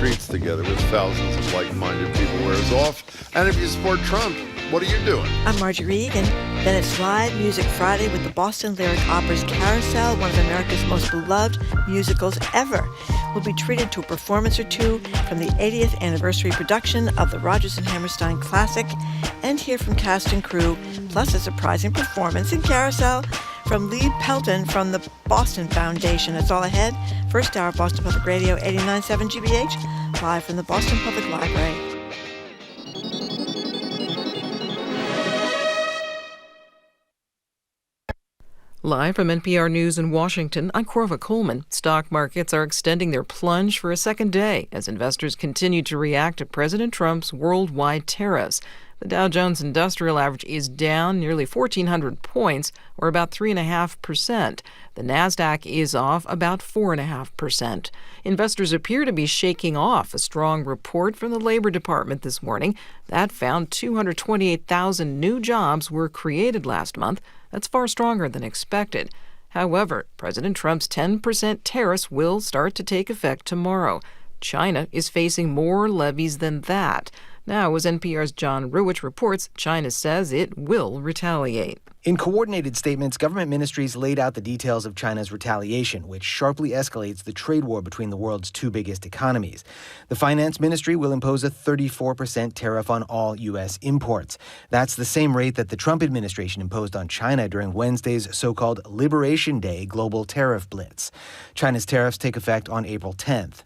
streets together with thousands of like-minded people wears off. And if you support Trump, what are you doing? I'm Marjorie Egan. Then it's Live Music Friday with the Boston Lyric Opera's Carousel, one of America's most beloved musicals ever. We'll be treated to a performance or two from the 80th anniversary production of the Rodgers and Hammerstein classic, and hear from cast and crew, plus a surprising performance in Carousel from Lee Pelton from the Boston Foundation. It's all ahead. First hour, Boston Public Radio, 89.7 GBH, live from the Boston Public Library. Live from NPR News in Washington, I'm Corva Coleman. Stock markets are extending their plunge for a second day as investors continue to react to President Trump's worldwide tariffs. The Dow Jones Industrial Average is down nearly 1,400 points, or about 3.5%. The Nasdaq is off about 4.5%. Investors appear to be shaking off a strong report from the Labor Department this morning that found 228,000 new jobs were created last month. That's far stronger than expected. However, President Trump's 10% tariffs will start to take effect tomorrow. China is facing more levies than that. Now, as NPR's John Ruwich reports, China says it will retaliate. In coordinated statements, government ministries laid out the details of China's retaliation, which sharply escalates the trade war between the world's two biggest economies. The finance ministry will impose a 34% tariff on all U.S. imports. That's the same rate that the Trump administration imposed on China during Wednesday's so-called Liberation Day global tariff blitz. China's tariffs take effect on April 10th.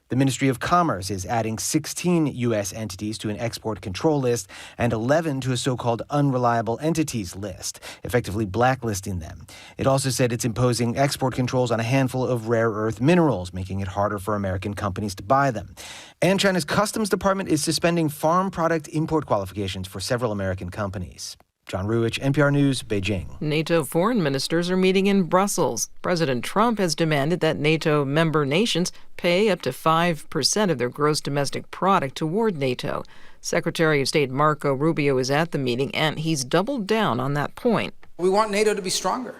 The Ministry of Commerce is adding 16 U.S. entities to an export control list and 11 to a so-called unreliable entities list, effectively blacklisting them. It also said it's imposing export controls on a handful of rare earth minerals, making it harder for American companies to buy them. And China's Customs Department is suspending farm product import qualifications for several American companies. John Ruwich, NPR News, Beijing. NATO foreign ministers are meeting in Brussels. President Trump has demanded that NATO member nations pay up to 5% of their gross domestic product toward NATO. Secretary of State Marco Rubio is at the meeting, and he's doubled down on that point. We want NATO to be stronger.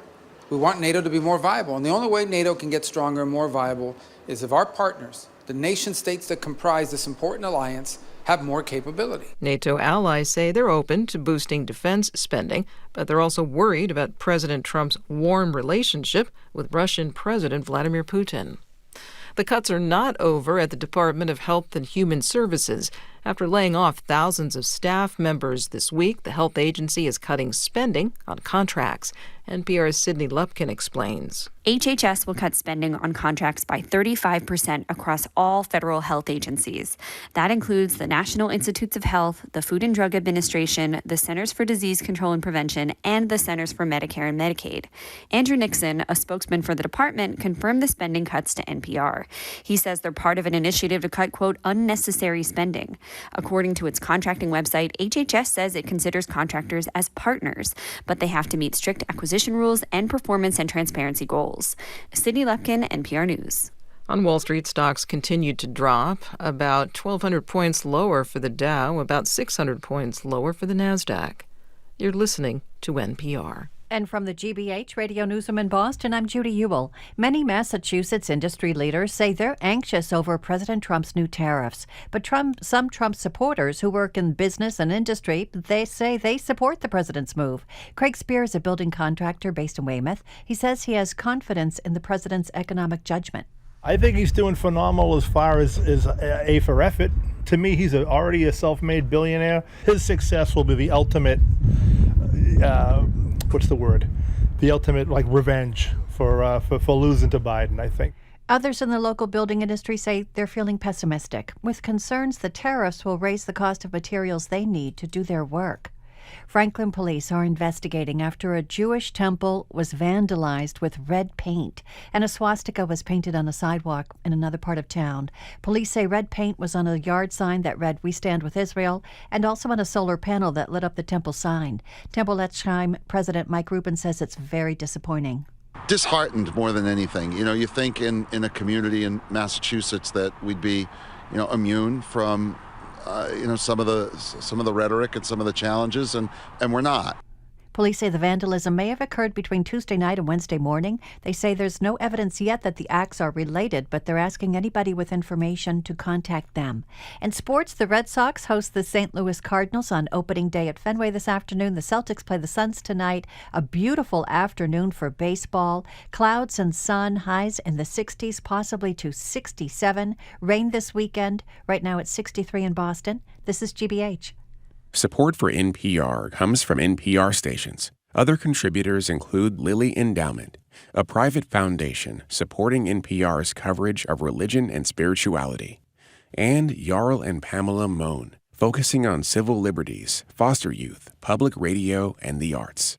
We want NATO to be more viable. And the only way NATO can get stronger and more viable is if our partners, the nation states that comprise this important alliance, have more capability. NATO allies say they're open to boosting defense spending, but they're also worried about President Trump's warm relationship with Russian President Vladimir Putin. The cuts are not over at the Department of Health and Human Services. After laying off thousands of staff members this week, the health agency is cutting spending on contracts. NPR's Sydney Lupkin explains. HHS will cut spending on contracts by 35% across all federal health agencies. That includes the National Institutes of Health, the Food and Drug Administration, the Centers for Disease Control and Prevention, and the Centers for Medicare and Medicaid. Andrew Nixon, a spokesman for the department, confirmed the spending cuts to NPR. He says they're part of an initiative to cut, quote, unnecessary spending. According to its contracting website, HHS says it considers contractors as partners, but they have to meet strict acquisition rules and performance and transparency goals. Sydney Lupkin, NPR News. On Wall Street, stocks continued to drop, about 1,200 points lower for the Dow, about 600 points lower for the Nasdaq. You're listening to NPR. And from the GBH Radio Newsroom in Boston, I'm Judy Ewell. Many Massachusetts industry leaders say they're anxious over President Trump's new tariffs. But some Trump supporters who work in business and industry, they say they support the president's move. Craig Spear is a building contractor based in Weymouth. He says he has confidence in the president's economic judgment. I think he's doing phenomenal as far as A for effort. To me, he's already a self-made billionaire. His success will be the ultimate... The ultimate revenge for losing to Biden, I think. Others in the local building industry say they're feeling pessimistic, with concerns the tariffs will raise the cost of materials they need to do their work. Franklin police are investigating after a Jewish temple was vandalized with red paint and a swastika was painted on a sidewalk in another part of town. Police say red paint was on a yard sign that read, "We stand with Israel," and also on a solar panel that lit up the temple sign. Temple Etzheim President Mike Rubin says it's very disappointing. Disheartened more than anything. You think in a community in Massachusetts that we'd be, immune from some of the rhetoric and some of the challenges, and we're not. Police say the vandalism may have occurred between Tuesday night and Wednesday morning. They say there's no evidence yet that the acts are related, but they're asking anybody with information to contact them. In sports, the Red Sox host the St. Louis Cardinals on opening day at Fenway this afternoon. The Celtics play the Suns tonight. A beautiful afternoon for baseball. Clouds and sun, highs in the 60s, possibly to 67. Rain this weekend. Right now it's 63 in Boston. This is GBH. Support for NPR comes from NPR stations. Other contributors include Lilly Endowment, a private foundation supporting NPR's coverage of religion and spirituality, and Jarl and Pamela Mohn, focusing on civil liberties, foster youth, public radio, and the arts.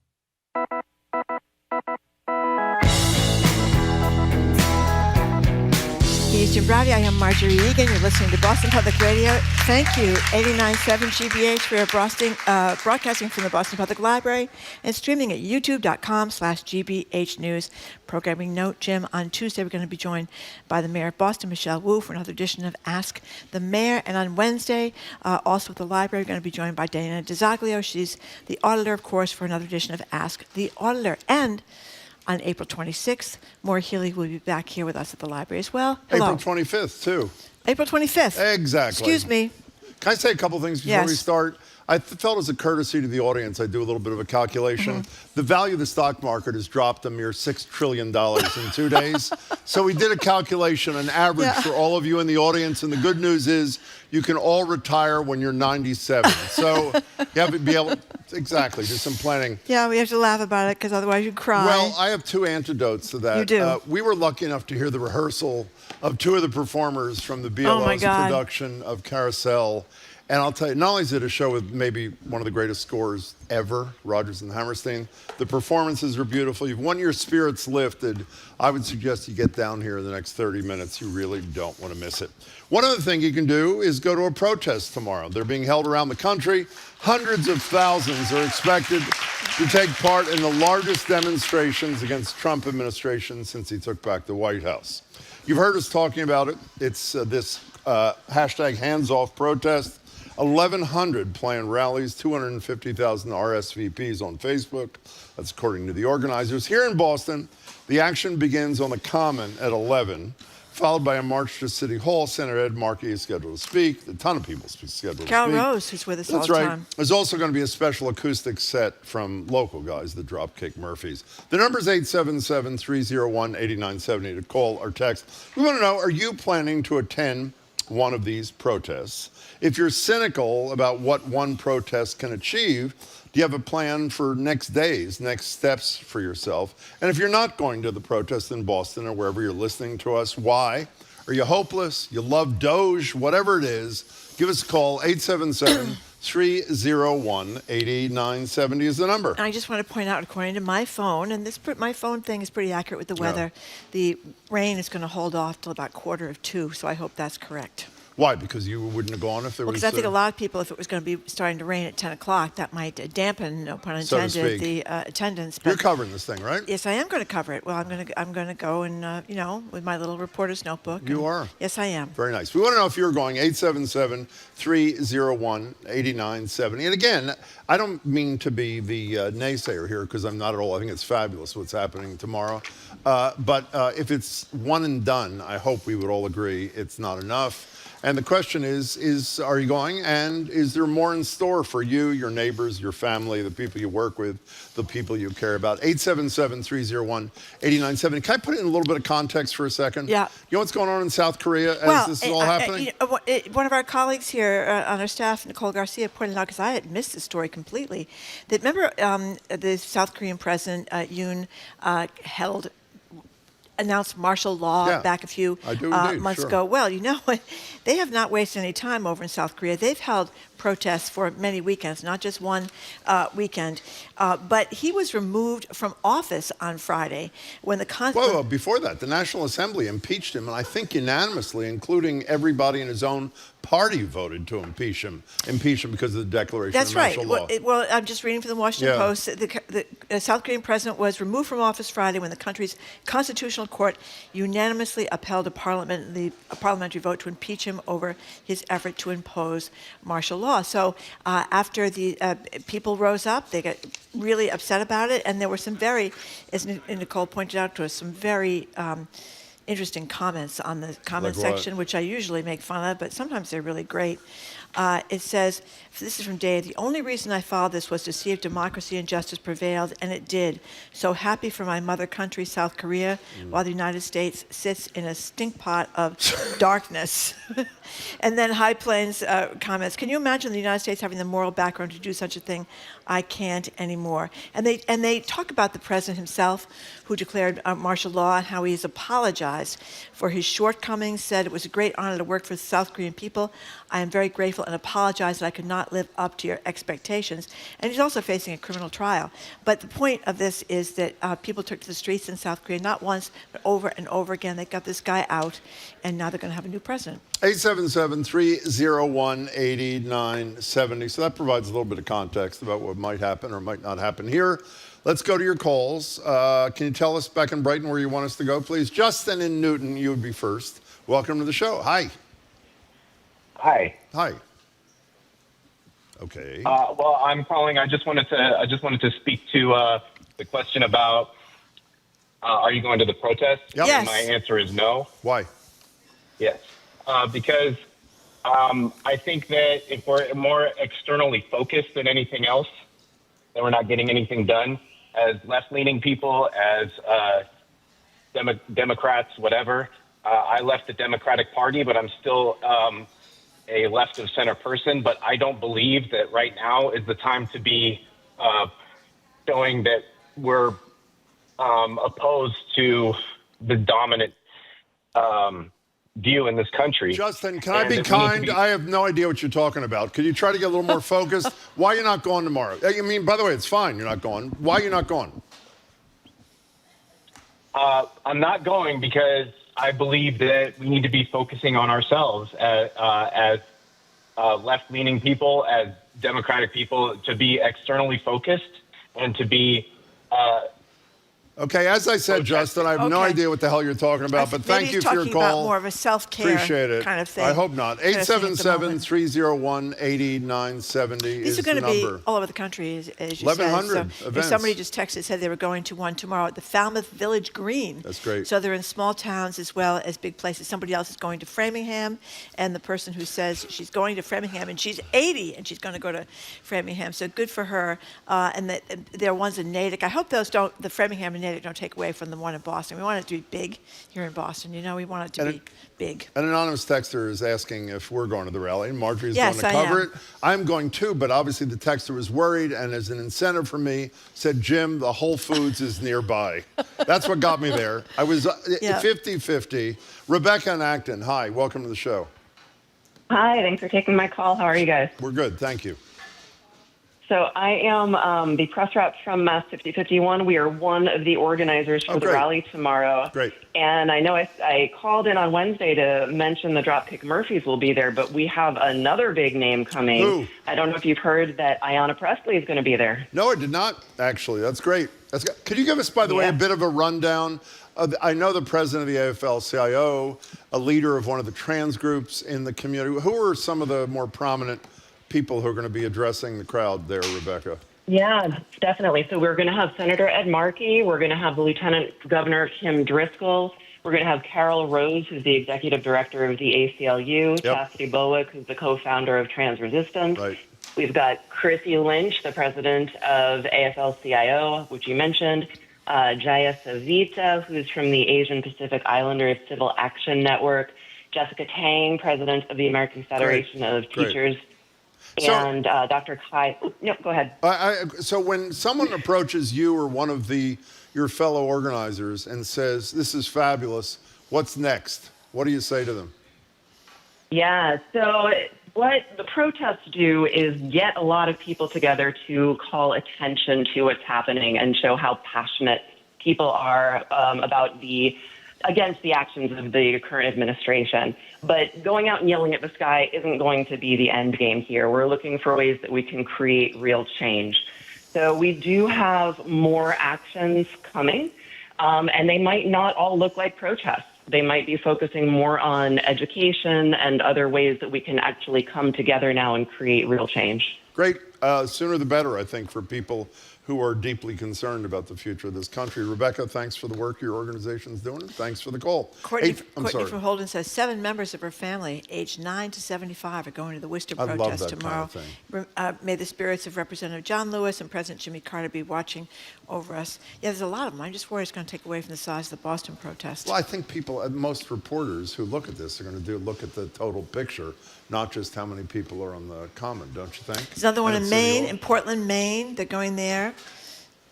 He's Jim Browdy. I am Marjorie Egan. You're listening to Boston Public Radio. Thank you, 89.7 GBH. We are broadcasting from the Boston Public Library and streaming at youtube.com/GBH News. Programming note, Jim, on Tuesday we're going to be joined by the Mayor of Boston, Michelle Wu, for another edition of Ask the Mayor. And on Wednesday, also at the library, we're going to be joined by Dana DeZaglio. She's the auditor, of course, for another edition of Ask the Auditor. And on April 26th, Maura Healey will be back here with us at the library as well. Hello. April 25th, too. April 25th. Exactly. Excuse me. Can I say a couple things before we Yes. start? I felt as a courtesy to the audience, I do a little bit of a calculation. The value of the stock market has dropped a mere $6 trillion in 2 days. So we did a calculation, an average for all of you in the audience. And the good news is you can all retire when you're 97. So you have to be able, exactly, do some planning. Yeah, we have to laugh about it because otherwise you'd cry. Well, I have two antidotes to that. You do. We were lucky enough to hear the rehearsal of two of the performers from the BLO's production of Carousel. And I'll tell you, not only is it a show with maybe one of the greatest scores ever, Rodgers and Hammerstein, the performances are beautiful. You've won your spirits lifted. I would suggest you get down here in the next 30 minutes. You really don't want to miss it. One other thing you can do is go to a protest tomorrow. They're being held around the country. Hundreds of thousands are expected to take part in the largest demonstrations against Trump administration since he took back the White House. You've heard us talking about it. It's this hashtag hands-off protest. 1,100 planned rallies, 250,000 RSVPs on Facebook. That's according to the organizers. Here in Boston, the action begins on the Common at 11, followed by a march to City Hall. Senator Ed Markey is scheduled to speak. A ton of people scheduled to speak. Carol Rose, who's with us all the time. That's right. There's also going to be a special acoustic set from local guys, the Dropkick Murphys. The number's 877-301-8970 to call or text. We want to know, are you planning to attend one of these protests? If you're cynical about what one protest can achieve, do you have a plan for next days, next steps for yourself? And if you're not going to the protest in Boston or wherever you're listening to us, why? Are you hopeless? You love Doge? Whatever it is, give us a call. 877-301-8970 is the number. And I just want to point out, according to my phone, and my phone thing is pretty accurate with the weather, the rain is going to hold off till about 1:45, so I hope that's correct. Why? Because you wouldn't have gone if there was... Because I think a lot of people, if it was going to be starting to rain at 10 o'clock, that might dampen, no pun intended, the attendance. But you're covering this thing, right? Yes, I am going to cover it. Well, I'm going to go and, with my little reporter's notebook. You are? Yes, I am. Very nice. We want to know if you're going. 877-301-8970. And again, I don't mean to be the naysayer here, because I'm not at all. I think it's fabulous what's happening tomorrow. But if it's one and done, I hope we would all agree it's not enough. And the question is are you going? And is there more in store for you, your neighbors, your family, the people you work with, the people you care about? 877-301-8970. Can I put it in a little bit of context for a second? Yeah. You know what's going on in South Korea as this is all happening? One of our colleagues here on our staff, Nicole Garcia, pointed out, because I had missed the story completely, that remember the South Korean president, Yoon, announced martial law back a few months ago. Well, you know what? They have not wasted any time over in South Korea. They've held protests for many weekends, not just one weekend. But he was removed from office on Friday when the Well, before that, the National Assembly impeached him, and I think unanimously, including everybody in his own party voted to impeach him because of the declaration That's of right. martial law. Well, I'm just reading from the Washington Post. The South Korean president was removed from office Friday when the country's constitutional court unanimously upheld a parliamentary vote to impeach him over his effort to impose martial law. So after the people rose up, they got really upset about it, and there were some very, as Nicole pointed out to us, some very interesting comments on the comment section, which I usually make fun of, but sometimes they're really great. It says, this is from Dave, the only reason I followed this was to see if democracy and justice prevailed, and it did. So happy for my mother country, South Korea, while the United States sits in a stink pot of darkness. And then High Plains comments, can you imagine the United States having the moral background to do such a thing? I can't anymore. And they talk about the president himself, who declared martial law, and how he has apologized for his shortcomings, said it was a great honor to work for the South Korean people. I am very grateful and apologize that I could not live up to your expectations. And he's also facing a criminal trial. But the point of this is that people took to the streets in South Korea, not once, but over and over again. They got this guy out, and now they're going to have a new president. 877-301-8970. So that provides a little bit of context about what might happen or might not happen here. Let's go to your calls. Can you tell us back in Brighton where you want us to go, please? Justin in Newton, you would be first. Welcome to the show. Hi. Hi. Hi. Okay. Well, I'm calling. I just wanted to speak to the question about are you going to the protest? Yep. Yes. And my answer is no. Why? Yes. Because I think that if we're more externally focused than anything else, then we're not getting anything done. As left-leaning people, as Democrats, whatever. I left the Democratic Party, but I'm still a left-of-center person. But I don't believe that right now is the time to be showing that we're opposed to the dominant view in this country. Justin, can I be kind? I have no idea what you're talking about. Could you try to get a little more focused? Why are you not going tomorrow? I mean, by the way, it's fine. You're not going. Why are you not going? I'm not going because I believe that we need to be focusing on ourselves as left-leaning people, as Democratic people, to be externally focused and to be okay, as I said, Justin, I have no idea what the hell you're talking about, but thank you for your call. About more of a self-care Appreciate it. kind of thing. I hope not. 877-301-8970 These is are going the to be number. all over the country, as you 1,100 said. events. Somebody just texted, said they were going to one tomorrow at the Falmouth Village Green. That's great. So they're in small towns as well as big places. Somebody else is going to Framingham, and the person who says she's going to Framingham, and she's 80, and she's going to go to Framingham. So good for her. And there are ones in Natick. I hope those don't, the Framingham and Natick don't take away from the one in Boston. We want it to be big here in Boston. You know, we want it to be big. An anonymous texter is asking if we're going to the rally, and Marjorie's Yes, going to cover it. am. I'm going too, but obviously the texter was worried, and as an incentive for me, said, Jim, the Whole Foods is nearby. That's what got me there. I was 50-50. Rebecca in Acton, hi, welcome to the show. Hi, thanks for taking my call. How are you guys? We're good, thank you. So I am the press rep from Mass 5051. We are one of the organizers for the rally tomorrow. Great. And I know I called in on Wednesday to mention the Dropkick Murphys will be there, but we have another big name coming. Who? I don't know if you've heard that Ayanna Pressley is going to be there. No, I did not, actually. That's great. Could you give us, by the way, a bit of a rundown? I know the president of the AFL-CIO, a leader of one of the trans groups in the community. Who are some of the more prominent people who are going to be addressing the crowd there, Rebecca? Yeah, definitely. So we're going to have Senator Ed Markey. We're going to have the Lieutenant Governor Kim Driscoll. We're going to have Carol Rose, who's the executive director of the ACLU. Chastity Bowick, who's the co-founder of Trans Resistance. Right. We've got Chrissy Lynch, the president of AFL-CIO, which you mentioned. Jaya Savita, who's from the Asian Pacific Islanders Civil Action Network. Jessica Tang, president of the American Federation of Teachers. And Dr. Kai. No, go ahead. So when someone approaches you or one of your fellow organizers and says, this is fabulous, what's next? What do you say to them? Yeah, so what the protests do is get a lot of people together to call attention to what's happening and show how passionate people are about the against the actions of the current administration. But going out and yelling at the sky isn't going to be the end game here. We're looking for ways that we can create real change. So we do have more actions coming, and they might not all look like protests. They might be focusing more on education and other ways that we can actually come together now and create real change. Great. Sooner the better, I think, for people who are deeply concerned about the future of this country. Rebecca, thanks for the work your organization's doing. Thanks for the call. Courtney from Holden says 7 members of her family, aged 9 to 75, are going to the Worcester protest tomorrow. Kind of thing. May the spirits of Representative John Lewis and President Jimmy Carter be watching over us. Yeah, there's a lot of them. I'm just worried it's going to take away from the size of the Boston protest. Well, I think most reporters who look at this are going to look at the total picture, not just how many people are on the common, don't you think? There's another one in Maine, in Portland, Maine. They're going there.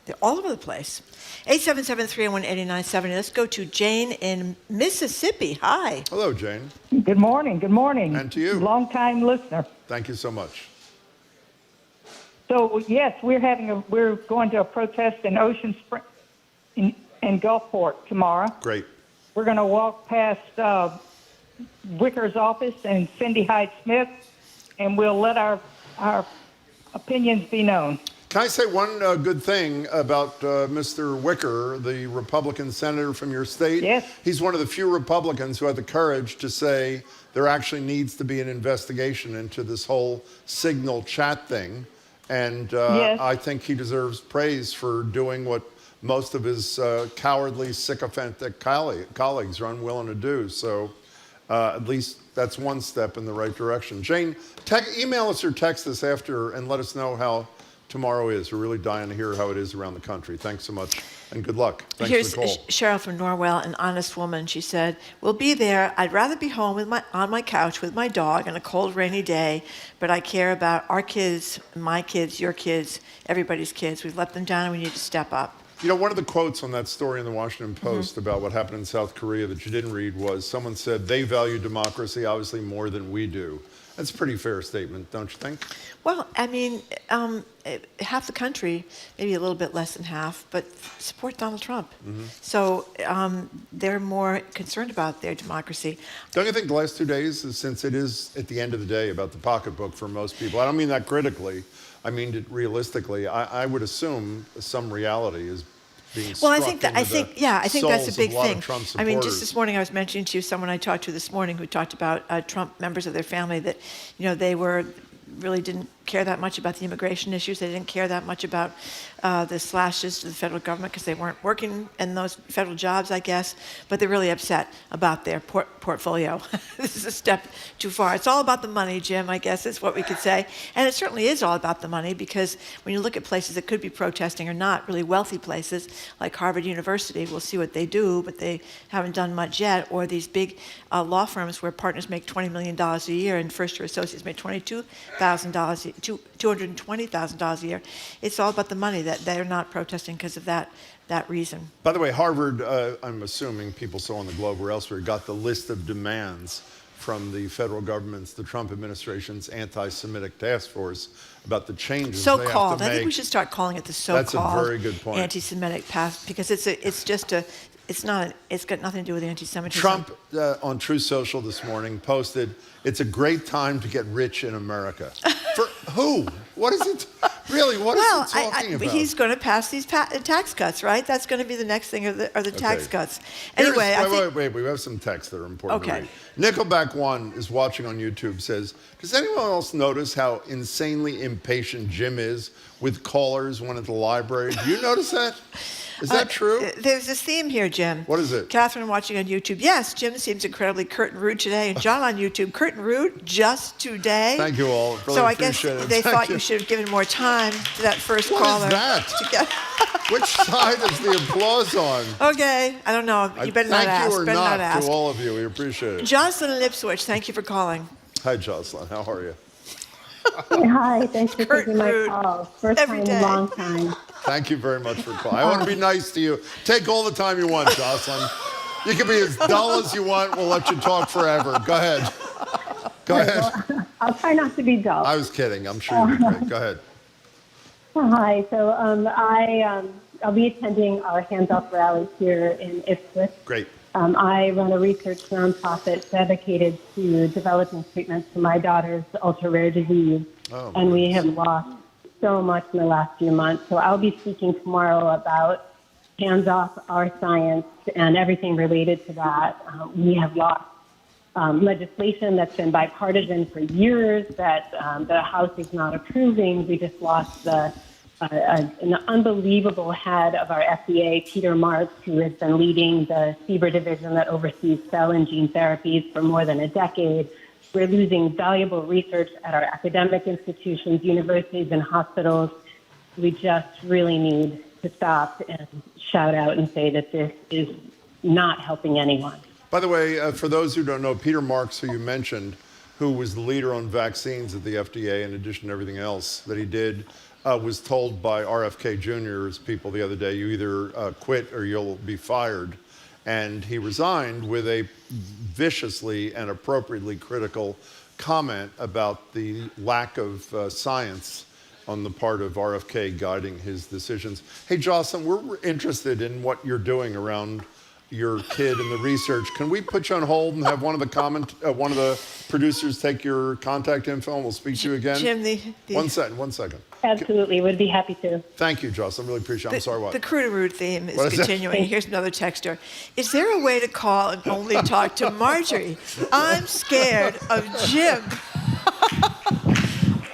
They're all over the place. 877-301-8970. Let's go to Jane in Mississippi. Hi. Hello, Jane. Good morning. Good morning. And to you. Long-time listener. Thank you so much. So, yes, we're going to a protest in Ocean Spring in Gulfport tomorrow. Great. We're going to walk past Wicker's office and Cindy Hyde-Smith, and we'll let our opinions be known. Can I say one good thing about Mr. Wicker, the Republican senator from your state? Yes. He's one of the few Republicans who had the courage to say there actually needs to be an investigation into this whole Signal chat thing. And yes. I think he deserves praise for doing what most of his cowardly, sycophantic colleagues are unwilling to do. So at least that's one step in the right direction. Jane, email us or text us after and let us know how tomorrow is. We're really dying to hear how it is around the country. Thanks so much, and good luck. Thanks for the call. Cheryl from Norwell, an honest woman. She said, "We'll be there. I'd rather be home on my couch with my dog on a cold, rainy day, but I care about our kids, my kids, your kids, everybody's kids. We've let them down, and we need to step up." You know, one of the quotes on that story in the Washington Post about what happened in South Korea that you didn't read was someone said they value democracy obviously more than we do. That's a pretty fair statement, don't you think? Well, I mean, half the country, maybe a little bit less than half, but support Donald Trump. Mm-hmm. So they're more concerned about their democracy. Don't you think the last 2 days, since it is at the end of the day about the pocketbook for most people, I don't mean that critically, I mean it realistically, I would assume some reality is being well, I think that's a big thing. I mean, just this morning I was mentioning to you someone I talked to this morning who talked about Trump members of their family that, you know, they really didn't care that much about the immigration issues. They didn't care that much about the slashes to the federal government because they weren't working in those federal jobs, I guess. But they're really upset about their portfolio. This is a step too far. It's all about the money, Jim, I guess is what we could say. And it certainly is all about the money because when you look at places that could be protesting or not, really wealthy places like Harvard University, we'll see what they do, but they haven't done much yet. Or these big law firms where partners make $20 million a year and first-year associates make $220,000 a year. It's all about the money that they're not protesting because of that reason. By the way, Harvard, I'm assuming people saw on the Globe or elsewhere, got the list of demands from the federal government's, the Trump administration's anti-Semitic task force about the changes they have to make. I think we should start calling it the so-called That's a very good point. anti-Semitic task because it's got nothing to do with anti-Semitism. Trump on True Social this morning posted, "It's a great time to get rich in America." For who? What is it? Really, what is he talking about? He's going to pass these tax cuts, right? That's going to be the next thing, are the tax cuts. Anyway, wait. We have some texts that are important to read. Nickelback One is watching on YouTube. Says, "Does anyone else notice how insanely impatient Jim is with callers when at the library? Do you notice that? Is that true?" There's this theme here, Jim. What is it? Catherine watching on YouTube. Yes, Jim seems incredibly curt and rude today. And John on YouTube, curt and rude just today. Thank you all. Really so I guess they thought you should have given more time to that first caller. What is that? Which side is the applause on? Okay, I don't know. You better not ask. Thank you or not to all of you. We appreciate it. Jocelyn in Ipswich, thank you for calling. Hi, Jocelyn. How are you? Hi, thanks for taking my call. First time in a long time. Thank you very much for calling. I want to be nice to you. Take all the time you want, Jocelyn. You can be as dull as you want. We'll let you talk forever. Go ahead. Go ahead. Well, I'll try not to be dull. I was kidding. I'm sure you're great. Go ahead. Hi. So I'll be attending our hands-off rally here in Ipswich. Great. I run a research nonprofit dedicated to developing treatments for my daughter's ultra-rare disease, and we have lost so much in the last few months. So I'll be speaking tomorrow about hands off our science and everything related to that. We have lost legislation that's been bipartisan for years that the House is not approving. We just lost an unbelievable head of our FDA, Peter Marks, who has been leading the CBER division that oversees cell and gene therapies for more than a decade. We're losing valuable research at our academic institutions, universities, and hospitals. We just really need to stop and shout out and say that this is not helping anyone. By the way, for those who don't know, Peter Marks, who you mentioned, who was the leader on vaccines at the FDA, in addition to everything else that he did, was told by RFK Jr.'s people the other day, you either quit or you'll be fired. And he resigned with a viciously and appropriately critical comment about the lack of science on the part of RFK guiding his decisions. Hey, Jocelyn, we're interested in what you're doing around your kid and the research. Can we put you on hold and have one of the producers take your contact info and we'll speak to you again? Jim, 1 second. Absolutely, would be happy to. Thank you, Jocelyn. Really appreciate it. I'm sorry, what? The Crude theme is continuing. Here's another texter. Is there a way to call and only talk to Marjorie? I'm scared of Jim.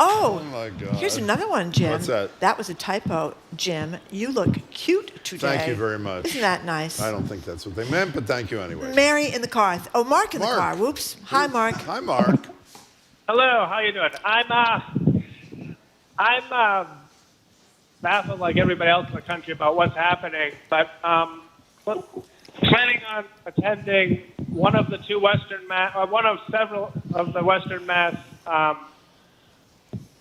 Oh my God. Here's another one, Jim. What's that? That was a typo, Jim. You look cute today. Thank you very much. Isn't that nice? I don't think that's what they meant, but thank you anyway. Mary in the car. Oh, Mark in the car. Whoops. Hi, Mark. Hi, Mark. Hello. How you doing? I'm baffled like everybody else in the country about what's happening, but planning on attending one of the two Western Mass, one of several of the Western Mass.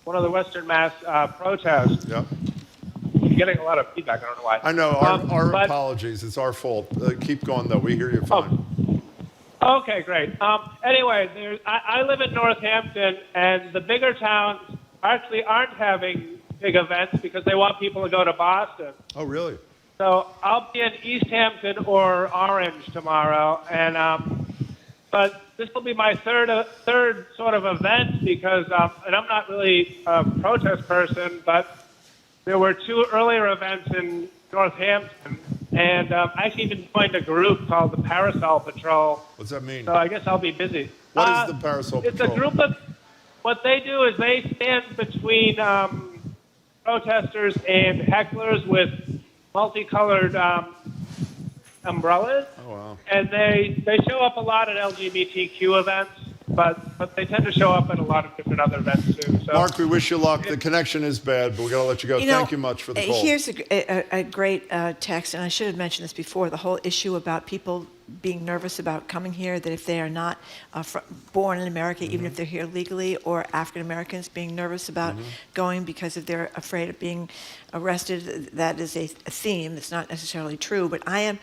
One of the Western Mass protests. Yep. I'm getting a lot of feedback. I don't know why. I know. Our apologies. It's our fault. Keep going, though. We hear you fine. Okay, great. Anyway, I live in Northampton, and the bigger towns actually aren't having big events because they want people to go to Boston. Oh, really? So I'll be in East Hampton or Orange tomorrow, and but this will be my third sort of event because, and I'm not really a protest person, but there were two earlier events in Northampton, and I actually even joined a group called the Carousel Patrol. What's that mean? So I guess I'll be busy. What is the Carousel Patrol? It's a group of, what they do is they stand between protesters and hecklers with multicolored umbrellas. Oh, wow. And they show up a lot at LGBTQ events, but they tend to show up at a lot of different other events too. So, Mark, we wish you luck. The connection is bad, but we got to let you go. Thank you much for the call. Here's a great text, and I should have mentioned this before, the whole issue about people being nervous about coming here, that if they are not born in America, even if they're here legally, or African Americans being nervous about going because if they're afraid of being arrested. That is a theme that's not necessarily true, but I am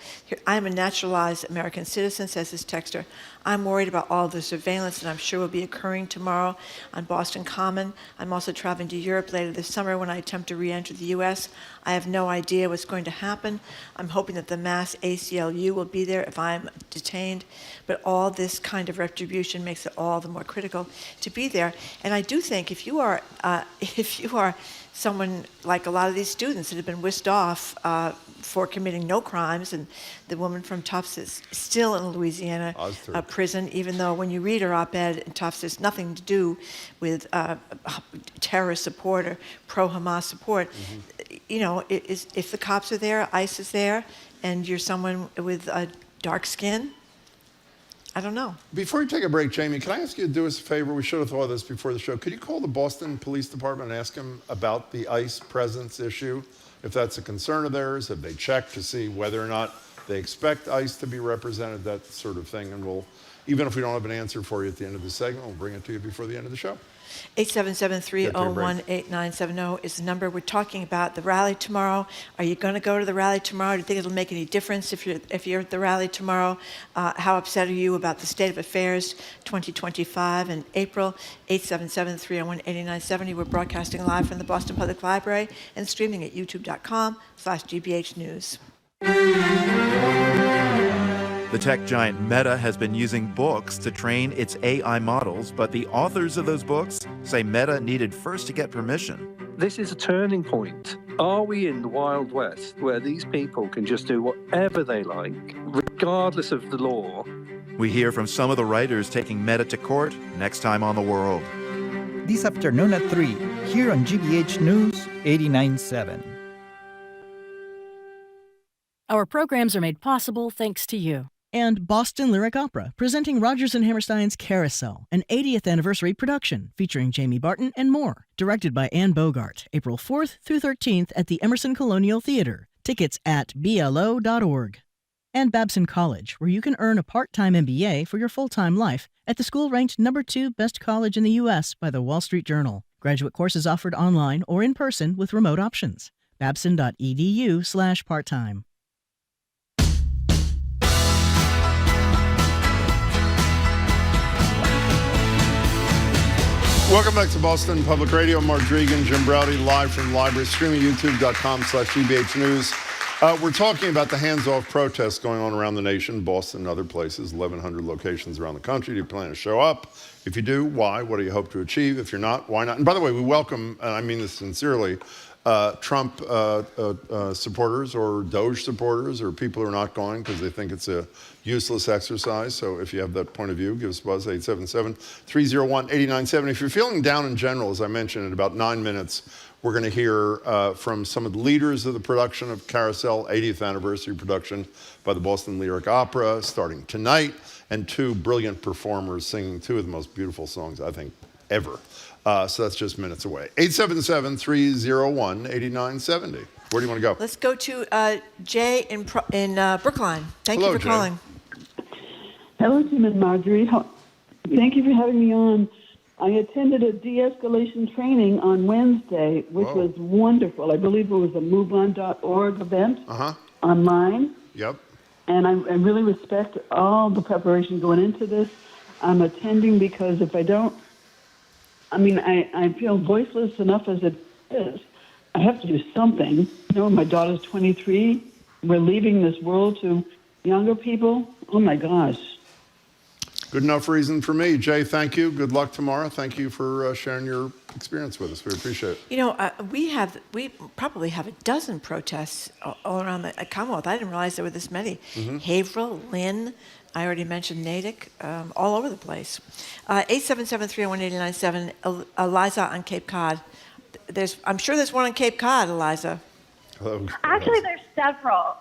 a naturalized American citizen, says this texter. I'm worried about all the surveillance that I'm sure will be occurring tomorrow on Boston Common. I'm also traveling to Europe later this summer when I attempt to re-enter the U.S. I have no idea what's going to happen. I'm hoping that the mass ACLU will be there if I'm detained, but all this kind of retribution makes it all the more critical to be there. And I do think if you are someone like a lot of these students that have been whisked off for committing no crimes, and the woman from Tufts is still in a Louisiana prison, even though when you read her op-ed in Tufts, there's nothing to do with terrorist support or pro-Hamas support. You know, if the cops are there, ICE is there, and you're someone with a dark skin, I don't know. Before we take a break, Jamie, can I ask you to do us a favor? We should have thought of this before the show. Could you call the Boston Police Department and ask them about the ICE presence issue? If that's a concern of theirs, have they checked to see whether or not they expect ICE to be represented, that sort of thing. And we'll, even if we don't have an answer for you at the end of the segment, we'll bring it to you before the end of the show. 877-301-8970 is the number. We're talking about the rally tomorrow. Are you going to go to the rally tomorrow? Do you think it'll make any difference if you're at the rally tomorrow? How upset are you about the state of affairs 2025 in April? 877-301-8970. We're broadcasting live from the Boston Public Library and streaming at youtube.com/GBH News. The tech giant Meta has been using books to train its AI models, but the authors of those books say Meta needed first to get permission. This is a turning point. Are we in the Wild West where these people can just do whatever they like, regardless of the law? We hear from some of the writers taking Meta to court next time on The World. This afternoon at 3, here on GBH News 89.7. Our programs are made possible thanks to you. And Boston Lyric Opera, presenting Rodgers and Hammerstein's Carousel, an 80th anniversary production featuring Jamie Barton and more. Directed by Anne Bogart, April 4th through 13th at the Emerson Colonial Theater. Tickets at BLO.org. And Babson College, where you can earn a part-time MBA for your full-time life at the school ranked number 2 best college in the U.S. by the Wall Street Journal. Graduate courses offered online or in person with remote options. babson.edu/part-time. Welcome back to Boston Public Radio. Mark Dregan, Jim Browdy, live from the library, streaming youtube.com/GBH News. We're talking about the hands-off protests going on around the nation, Boston and other places, 1,100 locations around the country. Do you plan to show up? If you do, why? What do you hope to achieve? If you're not, why not? And by the way, we welcome, and I mean this sincerely, Trump supporters or Doge supporters or people who are not going because they think it's a useless exercise. So if you have that point of view, give us a buzz, 877-301-8970. If you're feeling down in general, as I mentioned, in about 9 minutes, we're going to hear from some of the leaders of the production of Carousel, 80th anniversary production by the Boston Lyric Opera, starting tonight, and 2 brilliant performers singing 2 of the most beautiful songs, I think, ever. So that's just minutes away. 877-301-8970. Where do you want to go? Let's go to Jay in Brookline. Thank Hello, you for Jay. calling. Hello, Tim and Marjorie. Thank you for having me on. I attended a de-escalation training on Wednesday, which was wonderful. I believe it was a MoveOn.org event online. Yep. And I really respect all the preparation going into this. I'm attending because if I don't, I feel voiceless enough as it is. I have to do something. You know, my daughter's 23. We're leaving this world to younger people. Oh, my gosh. Good enough reason for me. Jay, thank you. Good luck tomorrow. Thank you for sharing your experience with us. We appreciate it. You know, we probably have a dozen protests all around the Commonwealth. I didn't realize there were this many. Haverhill, Lynn, I already mentioned Natick, all over the place. 877-301-8997. Eliza on Cape Cod. I'm sure there's one on Cape Cod, Eliza. Hello. Actually, there's several.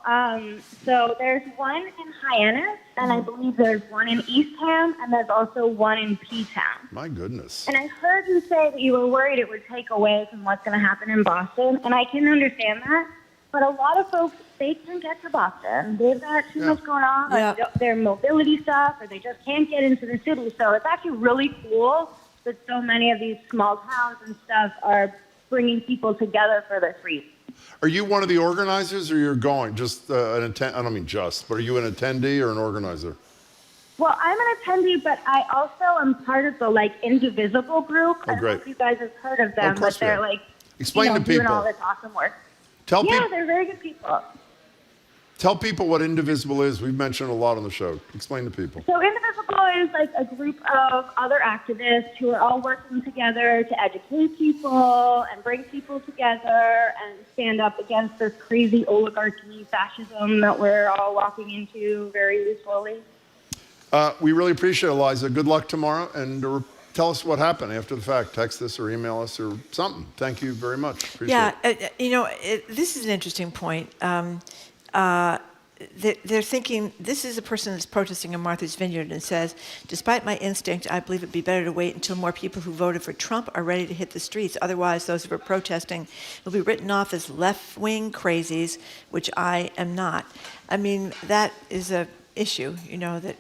So there's one in Hyannis, and I believe there's one in Eastham, and there's also one in P-Town. My goodness. And I heard you say that you were worried it would take away from what's going to happen in Boston, and I can understand that. But a lot of folks, they can't get to Boston. They've got too much going on, like their mobility stuff, or they just can't get into the city. So it's actually really cool that so many of these small towns and stuff are bringing people together for this reason. Are you one of the organizers, or you're going? Just an attend? I don't mean just, but are you an attendee or an organizer? Well, I'm an attendee, but I also am part of the Indivisible group. Oh, I don't know if you guys have heard of them, but they're Explain to doing people. all this awesome work. Tell people. They're very good people. Tell people what Indivisible is. We've mentioned a lot on the show. Explain to people. So Indivisible is a group of other activists who are all working together to educate people and bring people together and stand up against this crazy oligarchy fascism that we're all walking into very slowly. We really appreciate it, Eliza. Good luck tomorrow, and tell us what happened after the fact. Text us or email us or something. Thank you very much. Appreciate it. This is an interesting point. They're thinking, this is a person that's protesting in Martha's Vineyard and says, despite my instinct, I believe it'd be better to wait until more people who voted for Trump are ready to hit the streets. Otherwise, those who are protesting will be written off as left-wing crazies, which I am not. I mean, that is a issue, that...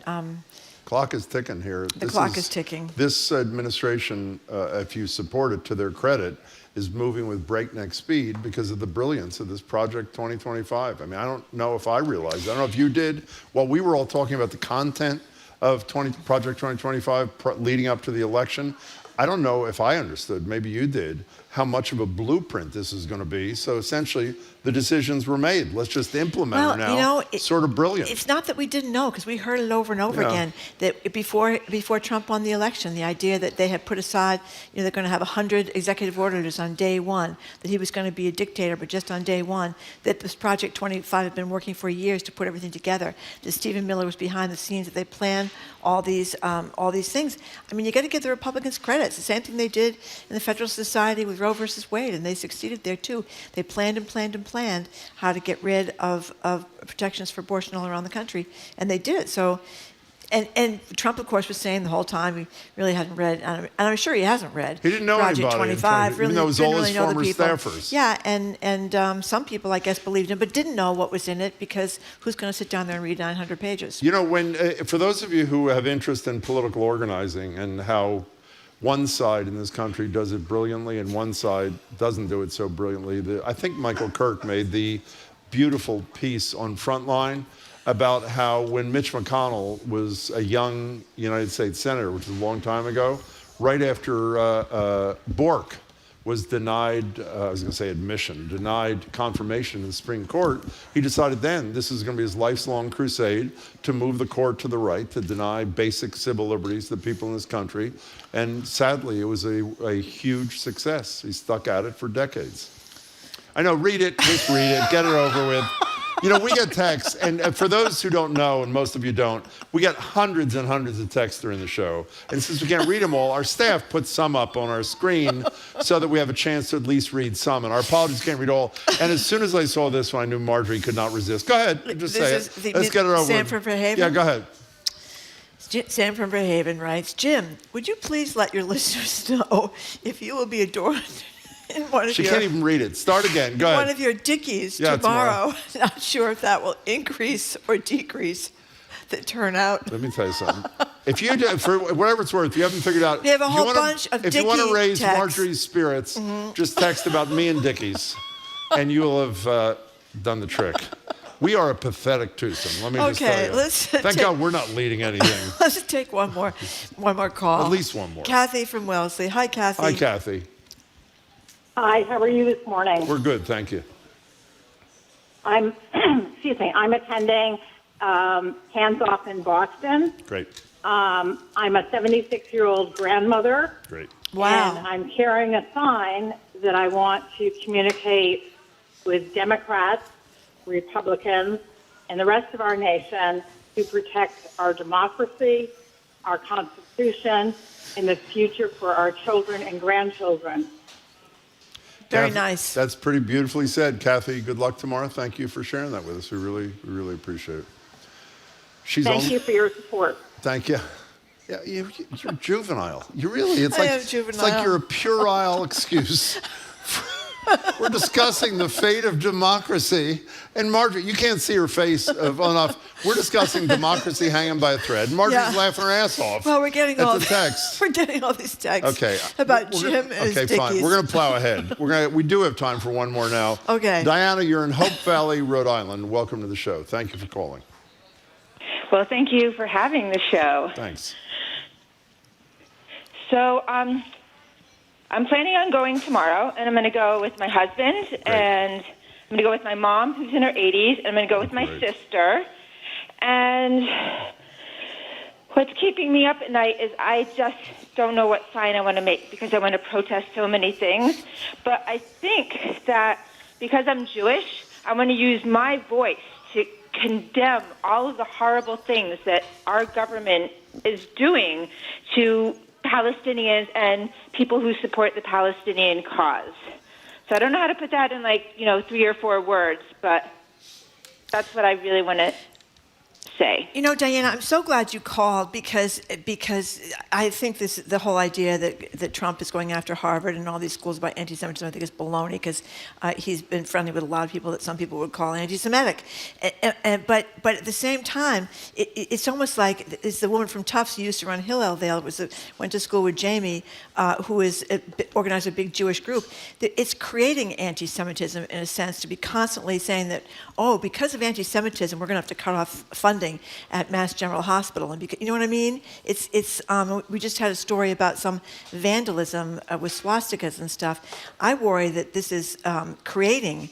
Clock is ticking here. The clock is ticking. This administration, if you support it to their credit, is moving with breakneck speed because of the brilliance of this Project 2025. I mean, I don't know if I realized. I don't know if you did. While we were all talking about the content of Project 2025 leading up to the election, I don't know if I understood, maybe you did, how much of a blueprint this is going to be. So essentially, the decisions were made. Let's just implement it now. Sort of brilliant. It's not that we didn't know, because we heard it over and over again, that before Trump won the election, the idea that they had put aside, they're going to have 100 executive orders on day one, that he was going to be a dictator, but just on day one, that this Project 25 had been working for years to put everything together, that Stephen Miller was behind the scenes, that they planned all these things. I mean, you got to give the Republicans credit. It's the same thing they did in the Federalist Society with Roe versus Wade, and they succeeded there too. They planned and planned and planned how to get rid of protections for abortion all around the country, and they did it. So, and Trump, of course, was saying the whole time he really hadn't read, and I'm sure he hasn't read. He didn't know Project anybody. 25, even though it was all his former people. staffers. Yeah, and some people, I guess, believed him, but didn't know what was in it, because who's going to sit down there and read 900 pages? When for those of you who have interest in political organizing and how one side in this country does it brilliantly and one side doesn't do it so brilliantly, I think Michael Kirk made the beautiful piece on Frontline about how when Mitch McConnell was a young United States Senator, which was a long time ago, right after Bork was denied, denied confirmation in the Supreme Court, he decided then this is going to be his lifelong crusade to move the court to the right, to deny basic civil liberties to the people in this country. And sadly, it was a huge success. He stuck at it for decades. I know, read it, just read it, get it over with. We get texts, and for those who don't know, and most of you don't, we get hundreds and hundreds of texts during the show. And since we can't read them all, our staff puts some up on our screen so that we have a chance to at least read some. And our apologies, can't read all. And as soon as I saw this one, I knew Marjorie could not resist. Go ahead, just say it. Let's get it over Sam with. from Fairhaven? Yeah, go ahead. Sam from Fairhaven writes, Jim, would you please let your listeners know if you will be adored in one of She can't even read it. Start again. Go ahead. One of your dickies tomorrow. Not sure if that will increase or decrease the turnout. Let me tell you something. If you do, for whatever it's worth, if you haven't figured out. We have a whole bunch of If Dickie you want to raise texts. Marjorie's spirits, just text about me and Dickies, and you will have done the trick. We are a pathetic twosome. Let me just tell you. Thank God we're not leading anything. Let's take one more call. At least one more. Kathy from Wellesley. Hi, Kathy. Hi, Kathy. Hi, how are you this morning? We're good, thank you. I'm attending Hands Off in Boston. Great. I'm a 76-year-old grandmother. Great. Wow. And I'm carrying a sign that I want to communicate with Democrats, Republicans, and the rest of our nation to protect our democracy, our Constitution, and the future for our children and grandchildren. Very nice. That's pretty beautifully said, Kathy. Good luck tomorrow. Thank you for sharing that with us. We really appreciate it. Thank you for your support. Thank you. Yeah, you're juvenile. You really, I am juvenile. It's like you're a puerile excuse. We're discussing the fate of democracy. And Marjorie, you can't see her face on off. We're discussing democracy hanging by a thread. Marjorie's laughing her ass off. Well, we're getting all the texts. We're getting all these texts. Okay. About Jim and his Okay, fine. Dickies. We're going to plow ahead. We do have time for one more now. Okay. Diana, you're in Hope Valley, Rhode Island. Welcome to the show. Thank you for calling. Well, thank you for having the show. Thanks. So, I'm planning on going tomorrow, and I'm going to go with my husband, and I'm going to go with my mom, who's in her 80s, and I'm going to go with my sister. And what's keeping me up at night is I just don't know what sign I want to make because I want to protest so many things. But I think that because I'm Jewish, I want to use my voice to condemn all of the horrible things that our government is doing to Palestinians and people who support the Palestinian cause. So I don't know how to put that in 3 or 4 words, but that's what I really want to say. Diana, I'm so glad you called because I think the whole idea that Trump is going after Harvard and all these schools about anti-Semitism, I think is baloney because he's been friendly with a lot of people that some people would call anti-Semitic. But at the same time, it's almost like it's the woman from Tufts who used to run Hillel went to school with Jamie, who organized a big Jewish group. It's creating anti-Semitism in a sense to be constantly saying that, because of anti-Semitism, we're going to have to cut off funding building at Mass General Hospital. And you know what I mean? We just had a story about some vandalism with swastikas and stuff. I worry that this is creating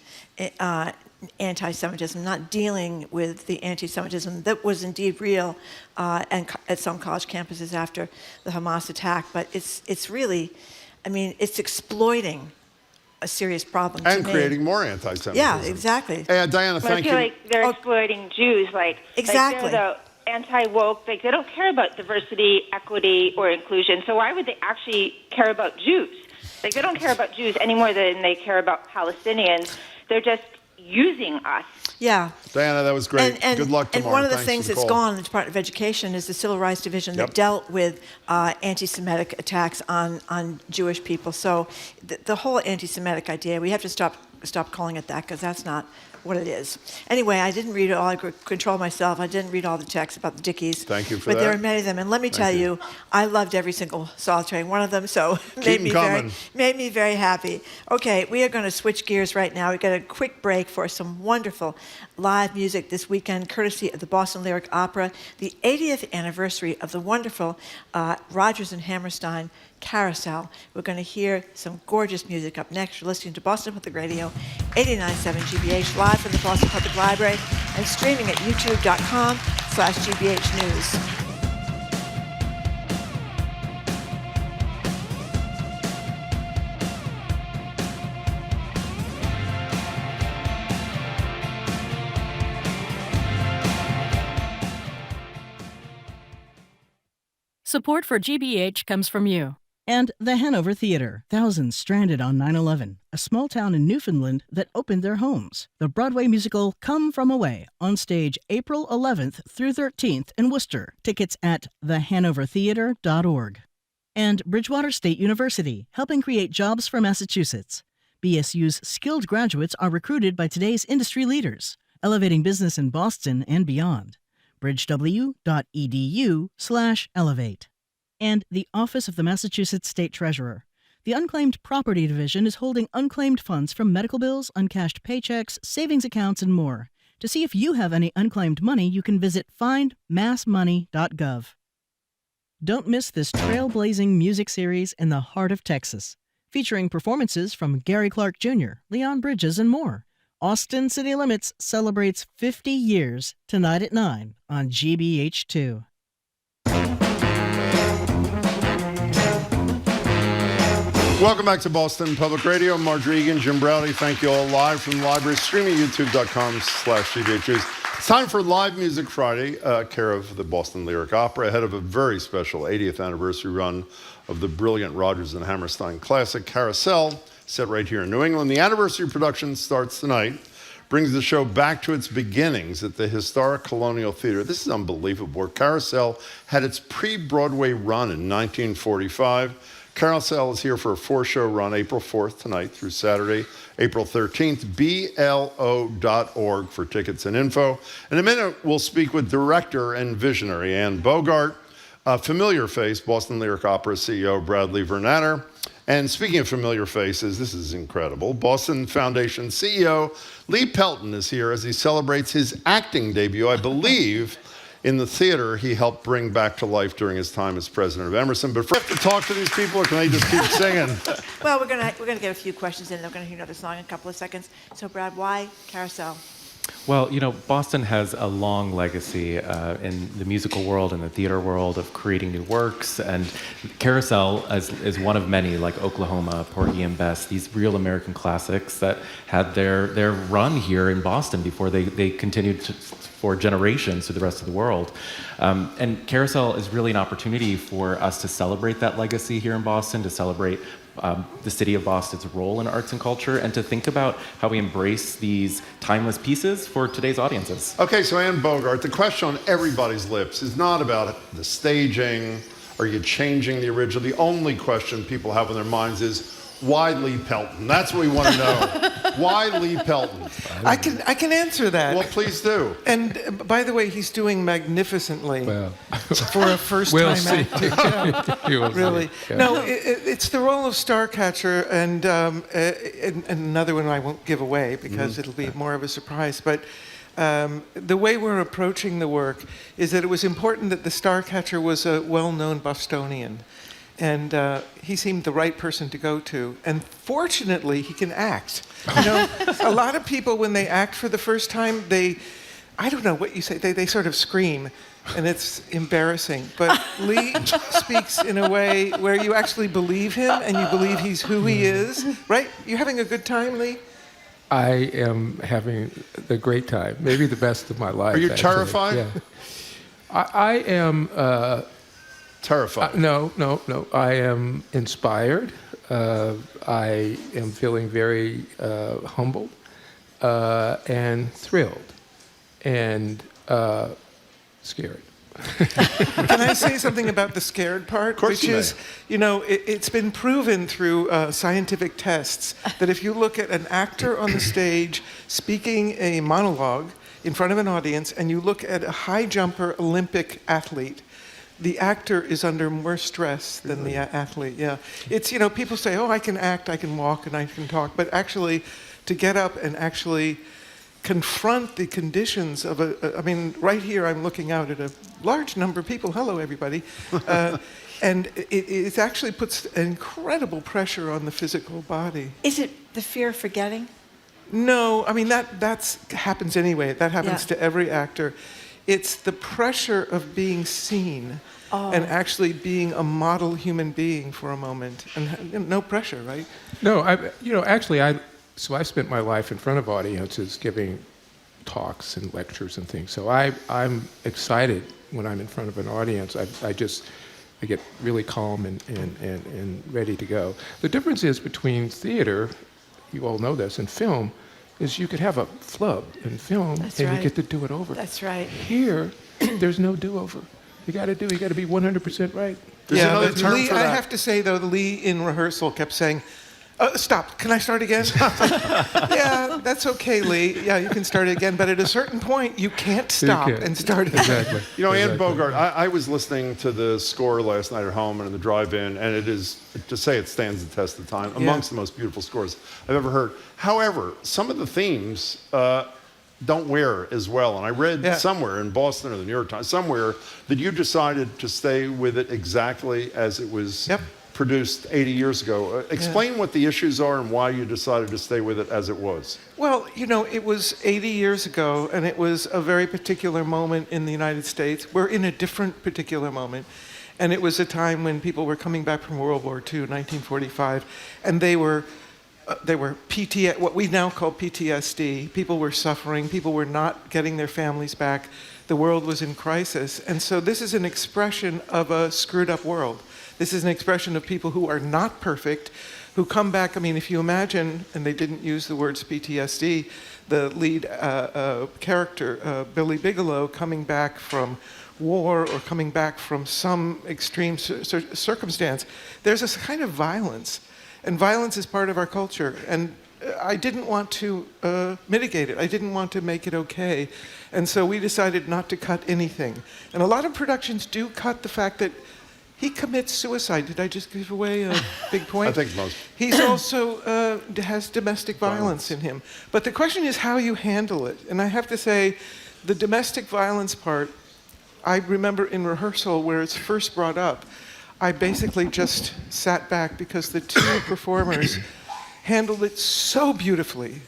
anti-Semitism, not dealing with the anti-Semitism that was indeed real and at some college campuses after the Hamas attack. But it's really, it's exploiting a serious problem and creating more anti-Semitism. Yeah, exactly. Hey, Diana, thank you. I feel like they're exploiting Jews, exactly. Like they're the anti-woke, they don't care about diversity, equity, or inclusion. So why would they actually care about Jews? They don't care about Jews any more than they care about Palestinians. They're just using us. Yeah. Diana, that was great. Good luck tomorrow. And one of the Thanks things for the that's call. gone in the Department of Education is the Civil Rights Division that dealt with anti-Semitic attacks on Jewish people. So the whole anti-Semitic idea, we have to stop calling it that, because that's not what it is. Anyway, I didn't read it all. I could control myself. I didn't read all the texts about the Dickies. Thank you for that. But there are that. many of them. And let me tell you, I loved every single solitary one of them, so made me very happy. Okay, we are going to switch gears right now. We've got a quick break for some wonderful live music this weekend, courtesy of the Boston Lyric Opera, the 80th anniversary of the wonderful Rodgers and Hammerstein Carousel. We're going to hear some gorgeous music up next. You're listening to Boston Public Radio, 89.7 GBH, live from the Boston Public Library and streaming at youtube.com/GBH News. Support for GBH comes from you. And the Hanover Theater, thousands stranded on 9/11, a small town in Newfoundland that opened their homes. The Broadway musical Come From Away, on stage April 11th through 13th in Worcester. Tickets at thehanovertheater.org. And Bridgewater State University, helping create jobs for Massachusetts. BSU's skilled graduates are recruited by today's industry leaders, elevating business in Boston and beyond. bridgew.edu/elevate. And the Office of the Massachusetts State Treasurer. The Unclaimed Property Division is holding unclaimed funds from medical bills, uncashed paychecks, savings accounts, and more. To see if you have any unclaimed money, you can visit findmassmoney.gov. Don't miss this trailblazing music series in the heart of Texas, featuring performances from Gary Clark Jr., Leon Bridges, and more. Austin City Limits celebrates 50 years tonight at 9 on GBH2. Welcome back to Boston Public Radio. Marjorie Egan, Jim Browdy, thank you all live from the library, streaming youtube.com/GBH News. It's time for Live Music Friday, care of the Boston Lyric Opera, ahead of a very special 80th anniversary run of the brilliant Rodgers and Hammerstein classic Carousel, set right here in New England. The anniversary production starts tonight, brings the show back to its beginnings at the historic Colonial Theater. This is unbelievable. Carousel had its pre-Broadway run in 1945. Carousel is here for a 4-show run, April 4th tonight through Saturday, April 13th, BLO.org for tickets and info. In a minute, we'll speak with director and visionary Anne Bogart, a familiar face, Boston Lyric Opera CEO Bradley Vernatter. And speaking of familiar faces, this is incredible. Boston Foundation CEO Lee Pelton is here as he celebrates his acting debut, I believe, in the theater he helped bring back to life during his time as president of Emerson. But first, have to talk to these people, or can they just keep singing? Well, we're gonna get a few questions in. We're gonna hear another song in a couple of seconds. So, Brad, why Carousel? Well, Boston has a long legacy in the musical world and the theater world of creating new works, and Carousel is one of many, like Oklahoma, Porgy and Bess, these real American classics that had their run here in Boston before they continued for generations to the rest of the world. And Carousel is really an opportunity for us to celebrate that legacy here in Boston, to celebrate the city of Boston's role in arts and culture, and to think about how we embrace these timeless pieces for today's audiences. Okay, so Anne Bogart, the question on everybody's lips is not about the staging, are you changing the original? The only question people have in their minds is, why Lee Pelton? That's what we want to know. Why Lee Pelton? I can answer that. Well, please do. And by the way, he's doing magnificently for a first-time actor. Yeah, really. Yeah. No, it's the role of Starcatcher, and another one I won't give away because it'll be more of a surprise. But The way we're approaching the work is that it was important that the star catcher was a well-known Bostonian. And he seemed the right person to go to. And fortunately, he can act. A lot of people, when they act for the first time, I don't know what you say, they sort of scream. And it's embarrassing. But Lee speaks in a way where you actually believe him and you believe he's who he is, right? You having a good time, Lee? I am having a great time, maybe the best of my life. Are you actually. terrified? Yeah. I am... terrified? No. I am inspired. I am feeling very humbled and thrilled and scared. Can I say something about the scared part? Of course Which is, it's been proven through scientific tests that if you look at an actor on the stage speaking a monologue in front of an audience, and you look at a high jumper Olympic athlete, the actor is under more stress than the athlete. Yeah, it's people say, "Oh, I can act, I can walk, and I can talk," but actually, to get up and actually confront the conditions of right here I'm looking out at a large number of people. Hello, everybody. And it actually puts incredible pressure on the physical body. Is it the fear of forgetting? No, that happens anyway. That happens to every actor. It's the pressure of being seen and actually being a model human being for a moment. And no pressure, right? No, So I've spent my life in front of audiences giving talks and lectures and things. So I'm excited when I'm in front of an audience. I get really calm and ready to go. The difference is between theater, you all know this, and film, is you could have a flub in film you get to do it over. That's right. Here, there's no do-over. You got to be 100% right. There's another term Lee, for that. I have to say, though, Lee in rehearsal kept saying, stop, can I start again? Yeah, that's okay, Lee. Yeah, you can start again. But at a certain point, you can't stop and start again. Exactly. Anne Bogart, I was listening to the score last night at home and in the drive-in, and it is, to say it stands the test of time, amongst the most beautiful scores I've ever heard. However, some of the themes don't wear as well. And I read somewhere in Boston or the New York Times, somewhere, that you decided to stay with it exactly as it was produced 80 years ago. Explain what the issues are and why you decided to stay with it as it was. Well, it was 80 years ago, and it was a very particular moment in the United States. We're in a different particular moment. And it was a time when people were coming back from World War II, 1945, and they were what we now call PTSD. People were suffering. People were not getting their families back. The world was in crisis. And so this is an expression of a screwed up world. This is an expression of people who are not perfect, who come back. If you imagine, and they didn't use the words PTSD, the lead character, Billy Bigelow, coming back from war or coming back from some extreme circumstance, there's this kind of violence. And violence is part of our culture. And I didn't want to mitigate it. I didn't want to make it okay. And so we decided not to cut anything. And a lot of productions do cut the fact that he commits suicide. Did I just give away a big point? I think most. He's also has domestic violence in him. But the question is how you handle it. And I have to say, the domestic violence part, I remember in rehearsal where it's first brought up, I basically just sat back because the two performers handled it so beautifully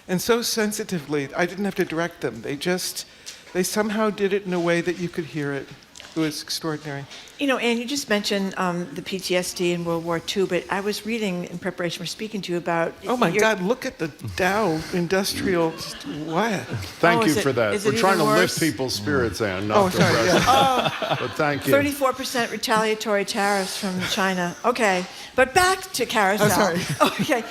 and so sensitively. I didn't have to direct them. They somehow did it in a way that you could hear it. It was extraordinary. Anne, you just mentioned the PTSD in World War II, but I was reading in preparation for speaking to you about... Oh my God, look at the Dow Industrial... Wow. Thank you for that. We're trying to lift people's spirits, Anne, not to but thank you. 34% retaliatory tariffs from China. Okay, but back to Carousel. Sorry. Okay,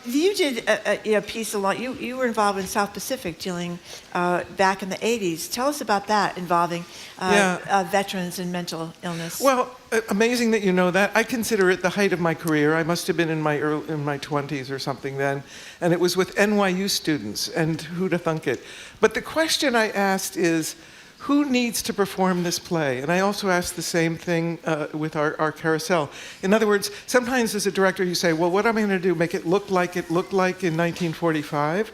you did a piece a lot. You were involved in South Pacific dealing back in the 80s. Tell us about that involving veterans and mental illness. Well, amazing that you know that. I consider it the height of my career. I must have been in my 20s or something then, and it was with NYU students, and who'd have thunk it. But the question I asked is, who needs to perform this play? And I also asked the same thing with our Carousel. In other words, sometimes as a director you say, well, what am I going to do? Make it look like in 1945?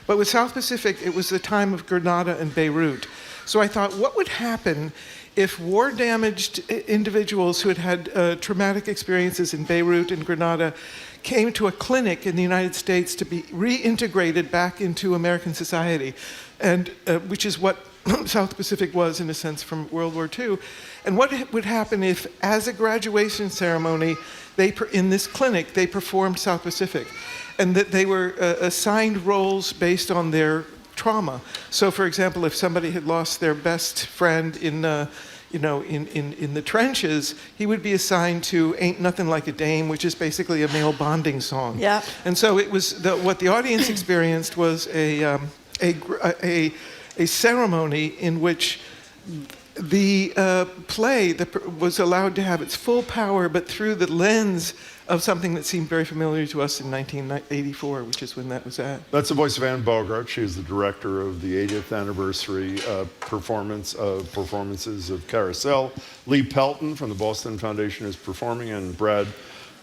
But with South Pacific, it was the time of Grenada and Beirut. So I thought, what would happen if war-damaged individuals who had had traumatic experiences in Beirut and Grenada came to a clinic in the United States to be reintegrated back into American society, and which is what South Pacific was, in a sense, from World War II. And what would happen if, as a graduation ceremony, in this clinic, they performed South Pacific, and that they were assigned roles based on their trauma. So, for example, if somebody had lost their best friend in the trenches, he would be assigned to "Ain't Nothing Like a Dame," which is basically a male bonding song. Yeah. And so it was what the audience experienced was a ceremony in which the play was allowed to have its full power, but through the lens of something that seemed very familiar to us in 1984, which is when that was at. That's the voice of Anne Bogart. She is the director of the 80th anniversary performances of Carousel. Lee Pelton from the Boston Foundation is performing, and Brad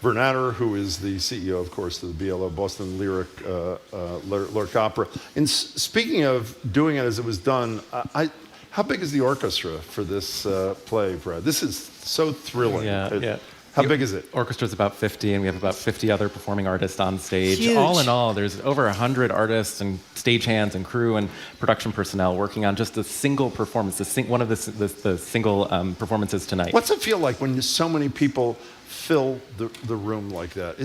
Vernatter, who is the CEO, of course, of the BLO, Boston Lyric Opera. And speaking of doing it as it was done, how big is the orchestra for this play, Brad? This is so thrilling. Yeah. How big is it? Orchestra's about 50, and we have about 50 other performing artists on stage. Huge. All in all, there's over 100 artists and stagehands and crew and production personnel working on just a single performance, one of the single performances tonight. What's it feel like when so many people fill the room like that?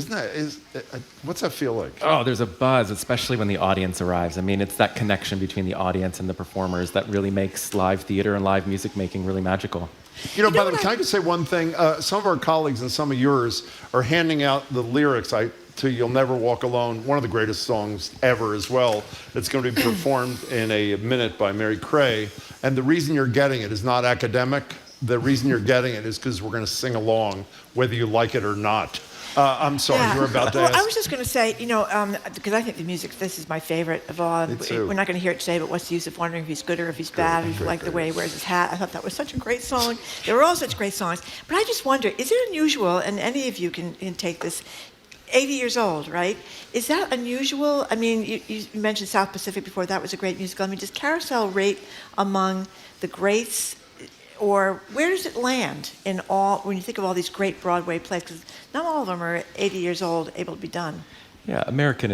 What's that feel like? Oh, there's a buzz, especially when the audience arrives. I mean, it's that connection between the audience and the performers that really makes live theater and live music making really magical. By the way, can I just say one thing? Some of our colleagues and some of yours are handing out the lyrics to "You'll Never Walk Alone," one of the greatest songs ever as well. It's going to be performed in a minute by Mary Cray. And the reason you're getting it is not academic. The reason you're getting it is because we're going to sing along, whether you like it or not. I'm sorry, you were about to ask. I was just going to say, because I think the music, this is my favorite of all. Me too. We're not going to hear it today, but what's the use of wondering if he's good or if he's bad, if you like the way he wears his hat. I thought that was such a great song. They were all such great songs. But I just wonder, is it unusual, and any of you can take this, 80 years old, right? Is that unusual? I mean, you mentioned South Pacific before. That was a great musical. I mean, does Carousel rate among the greats? Or where does it land in all, when you think of all these great Broadway plays? Because not all of them are 80 years old, able to be done. Yeah, Carousel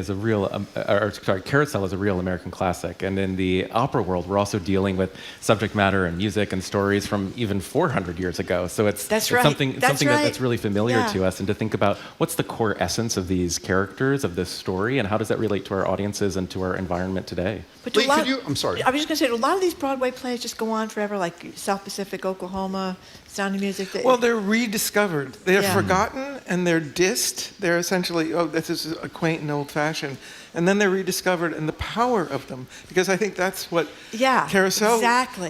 is a real American classic. And in the opera world, we're also dealing with subject matter and music and stories from even 400 years ago. So it's something that's really familiar to us. And to think about what's the core essence of these characters, of this story, and how does that relate to our audiences and to our environment today? But Lee, I'm sorry. I was just going to say, do a lot of these Broadway plays just go on forever, like South Pacific, Oklahoma, Sound of Music? Well, they're rediscovered. They're forgotten and they're dissed. They're essentially, this is quaint and old-fashioned. And then they're rediscovered, and the power of them, because I think that's what Carousel,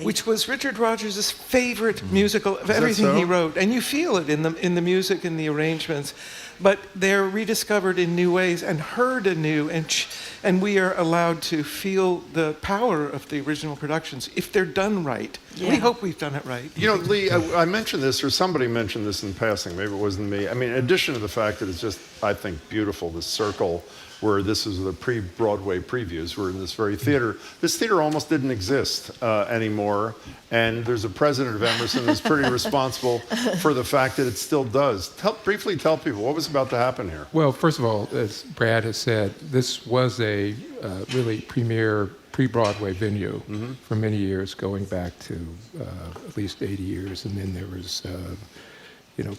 which was Richard Rodgers' favorite musical of everything he wrote, and you feel it in the music and the arrangements, but they're rediscovered in new ways and heard anew, and we are allowed to feel the power of the original productions if they're done right. Yeah. We hope we've done it right. Lee, I mentioned this, or somebody mentioned this in passing. Maybe it wasn't me. I mean, in addition to the fact that it's just, I think, beautiful, this circle where this is the pre-Broadway previews. We're in this very theater. This theater almost didn't exist anymore, and there's a president of Emerson who's pretty responsible for the fact that it still does. Briefly tell people what was about to happen here. Well, first of all, as Brad has said, this was a really premier pre-Broadway venue for many years, going back to at least 80 years, and then there was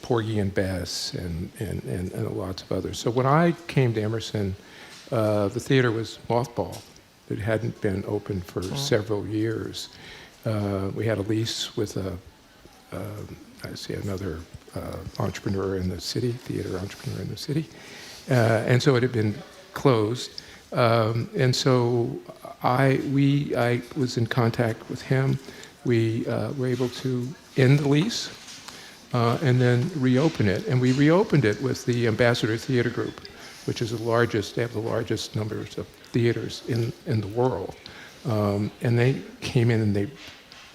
Porgy and Bess and lots of others. So when I came to Emerson, the theater was mothballed. It hadn't been open for several years. We had a lease with another entrepreneur in the city, theater entrepreneur in the city, and so it had been closed. And so I was in contact with him. We were able to end the lease and then reopen it. And we reopened it with the Ambassador Theater Group, which is they have the largest numbers of theaters in the world. And they came in and they,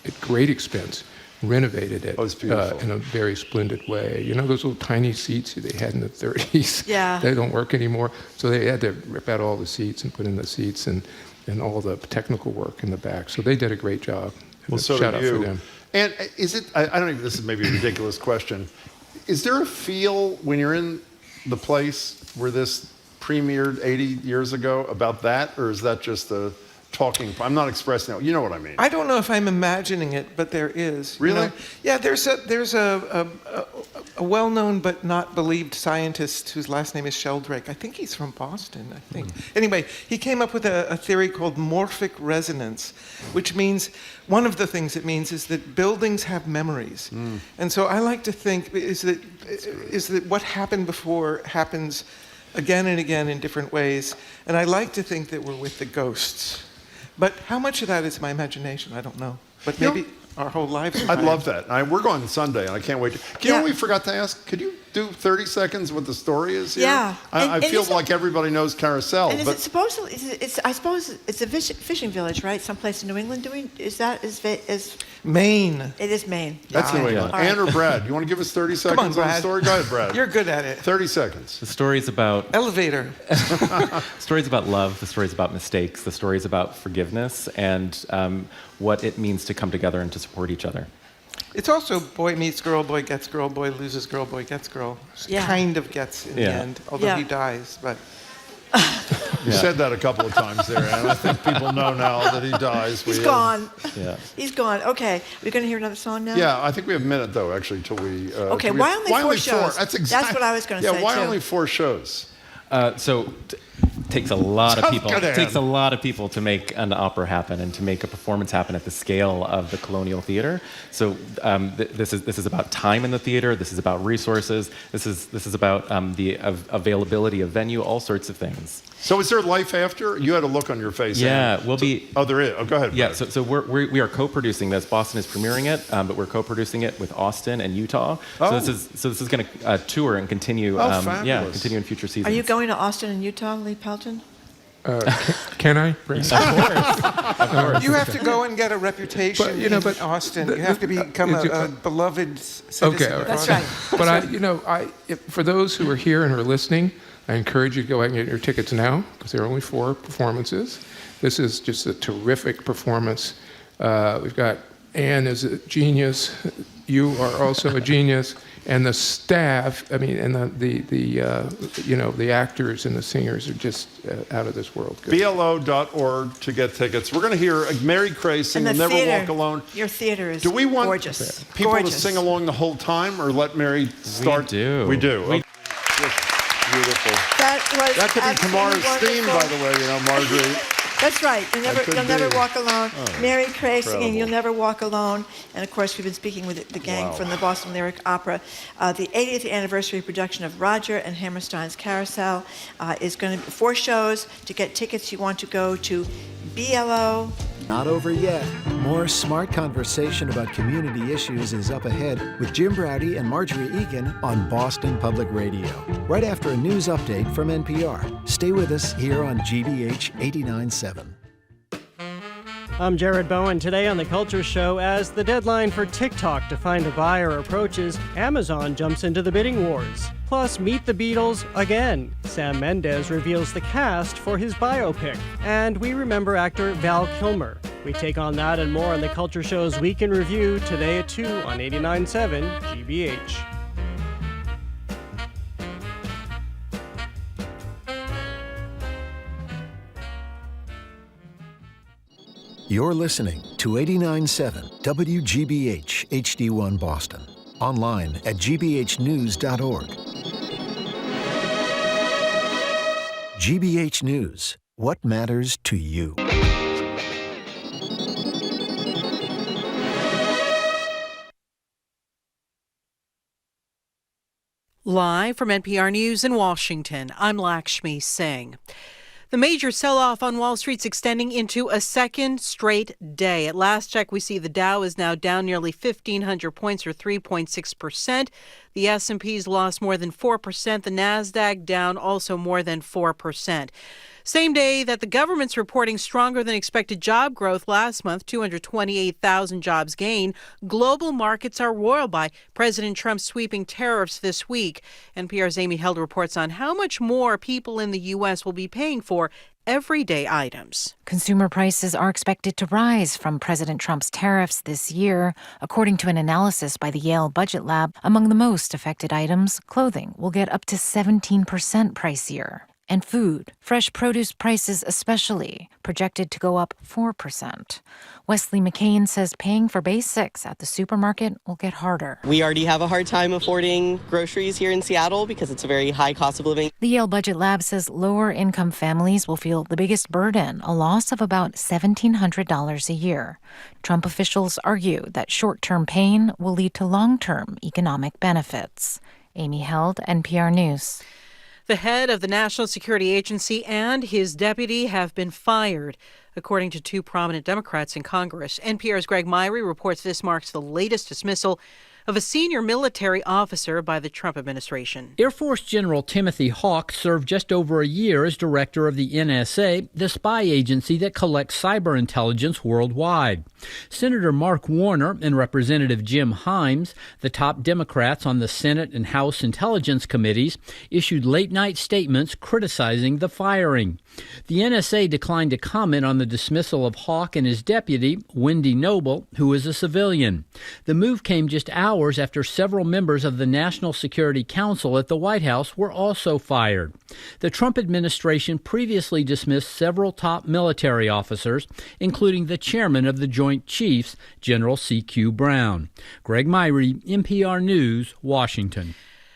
at great expense, renovated it in a very splendid way. Those little tiny seats they had in the 30s, they don't work anymore. So they had to rip out all the seats and put in the seats. And and all the technical work in the back. So they did a great job. Well, so shout did out for you. them. And is it, I don't know, this is maybe a ridiculous question. Is there a feel when you're in the place where this premiered 80 years ago about that, or is that just a talking? I'm not expressing it. You know what I mean? I don't know if I'm imagining it, but there is. Really? You know? Yeah, there's a well-known but not believed scientist whose last name is Sheldrake. I think he's from Boston, I think. Anyway, he came up with a theory called morphic resonance, which means, one of the things it means is that buildings have memories. And so I like to think is that what happened before happens again and again in different ways. And I like to think that we're with the ghosts. But how much of that is my imagination? I don't know. But maybe our whole lives are I'd love that. We're going Sunday, and I can't wait. You know what we forgot to ask? Could you do 30 seconds what the story is here? Yeah. I feel like everybody knows Carousel. And is but it supposedly? I suppose it's a fishing village, right? Someplace in New England. Is Maine? It is Maine. That's New England. Right. Anne or Brad? You want to give us 30 seconds on the Brad. story? Go ahead, Brad. You're good at it. 30 seconds. The story's about elevator. The story's about love. The story's about mistakes. The story's about forgiveness and what it means to come together and to support each other. It's also boy meets girl, boy gets girl, boy loses girl, boy gets girl. Kind of gets in the end, although he dies. But you said that a couple of times there, and I think people know now that he dies. He's gone. Yeah. He's gone. Okay, we're going to hear another song now? Yeah, I think we have a minute, though, actually, till we... okay, why only four shows? That's what I was going to say, Yeah, why too. only 4 shows? Takes a lot of people. It takes a lot of people to make an opera happen and to make a performance happen at the scale of the Colonial Theater. So this is about time in the theater. This is about resources. This is about the availability of venue. All sorts of things. So is there life after? You had a look on your face. Yeah, we'll be. Oh, there is. Oh, go ahead. Yeah, so we are co-producing this. Boston is premiering it, but we're co-producing it with Austin and Utah. Oh. So this is going to tour and continue. Fabulous. Continue in future seasons. Are you going to Austin and Utah, Lee Pelton? Can I? Of course. you have to go and get a reputation in Austin. You have to become a beloved citizen. Okay, of That's Austin. right. But for those who are here and are listening, I encourage you to go out and get your tickets now because there are only 4 performances. This is just a terrific performance. We've got Anne is a genius. You are also a genius, and the staff. I mean, and the actors and the singers are just out of this world. Good. BLO.org to get tickets. We're going to hear Mary Cray sing And the "Never theater, Walk Alone." Your theater is Do we want gorgeous. people gorgeous. to sing along the whole time, or let Mary start? We do. Okay. Beautiful. That could be tomorrow's theme, by the way. Marjorie. That's right. You'll never walk alone. Oh, Mary Cray singing incredible. "You'll Never Walk Alone," and of course we've been speaking with the gang from the Boston Lyric Opera. The 80th anniversary production of Roger and Hammerstein's Carousel is going to be 4 shows. To get tickets, you want to go to BLO. Not over yet. More smart conversation about community issues is up ahead with Jim Browdy and Marjorie Egan on Boston Public Radio. Right after a news update from NPR. Stay with us here on GBH 89.7. I'm Jared Bowen. Today on The Culture Show, as the deadline for TikTok to find a buyer approaches, Amazon jumps into the bidding wars. Plus, meet the Beatles again. Sam Mendes reveals the cast for his biopic. And we remember actor Val Kilmer. We take on that and more on The Culture Show's Week in Review today at 2 on 89.7 GBH. You're listening to 89.7 WGBH HD1 Boston. Online at gbhnews.org. GBH News. What matters to you? Live from NPR News in Washington, I'm Lakshmi Singh. The major sell-off on Wall Street's extending into a second straight day. At last check, we see the Dow is now down nearly 1,500 points, or 3.6%. The S&P's lost more than 4%. The Nasdaq down also more than 4%. Same day that the government's reporting stronger than expected job growth last month, 228,000 jobs gained. Global markets are roiled by President Trump's sweeping tariffs this week. NPR's Amy Held reports on how much more people in the U.S. will be paying for everyday items. Consumer prices are expected to rise from President Trump's tariffs this year. According to an analysis by the Yale Budget Lab, among the most affected items, clothing will get up to 17% pricier. And food, fresh produce prices especially, projected to go up 4%. Wesley McCain says paying for basics at the supermarket will get harder. We already have a hard time affording groceries here in Seattle because it's a very high cost of living. The Yale Budget Lab says lower-income families will feel the biggest burden, a loss of about $1,700 a year. Trump officials argue that short-term pain will lead to long-term economic benefits. Amy Held, NPR News. The head of the National Security Agency and his deputy have been fired, according to two prominent Democrats in Congress. NPR's Greg Myrie reports this marks the latest dismissal of a senior military officer by the Trump administration. Air Force General Timothy Hawk served just over a year as director of the NSA, the spy agency that collects cyber intelligence worldwide. Senator Mark Warner and Representative Jim Himes, the top Democrats on the Senate and House Intelligence Committees, issued late-night statements criticizing the firing. The NSA declined to comment on the dismissal of Hawk and his deputy, Wendy Noble, who is a civilian. The move came just hours after several members of the National Security Council at the White House were also fired. The Trump administration previously dismissed several top military officers, including the chairman of the Joint Chiefs, General C.Q. Brown. Greg Myrie, NPR News, Washington.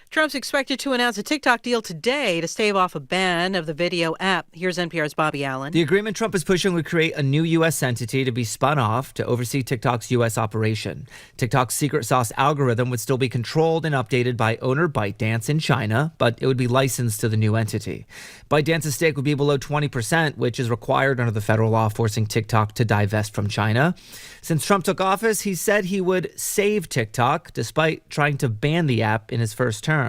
Trump's expected to announce a TikTok deal today to stave off a ban of the video app. Here's NPR's Bobby Allen. The agreement Trump is pushing would create a new U.S. entity to be spun off to oversee TikTok's U.S. operation. TikTok's secret sauce algorithm would still be controlled and updated by owner ByteDance in China, but it would be licensed to the new entity. ByteDance's stake would be below 20%, which is required under the federal law forcing TikTok to divest from China. Since Trump took office, he said he would save TikTok, despite trying to ban the app in his first term.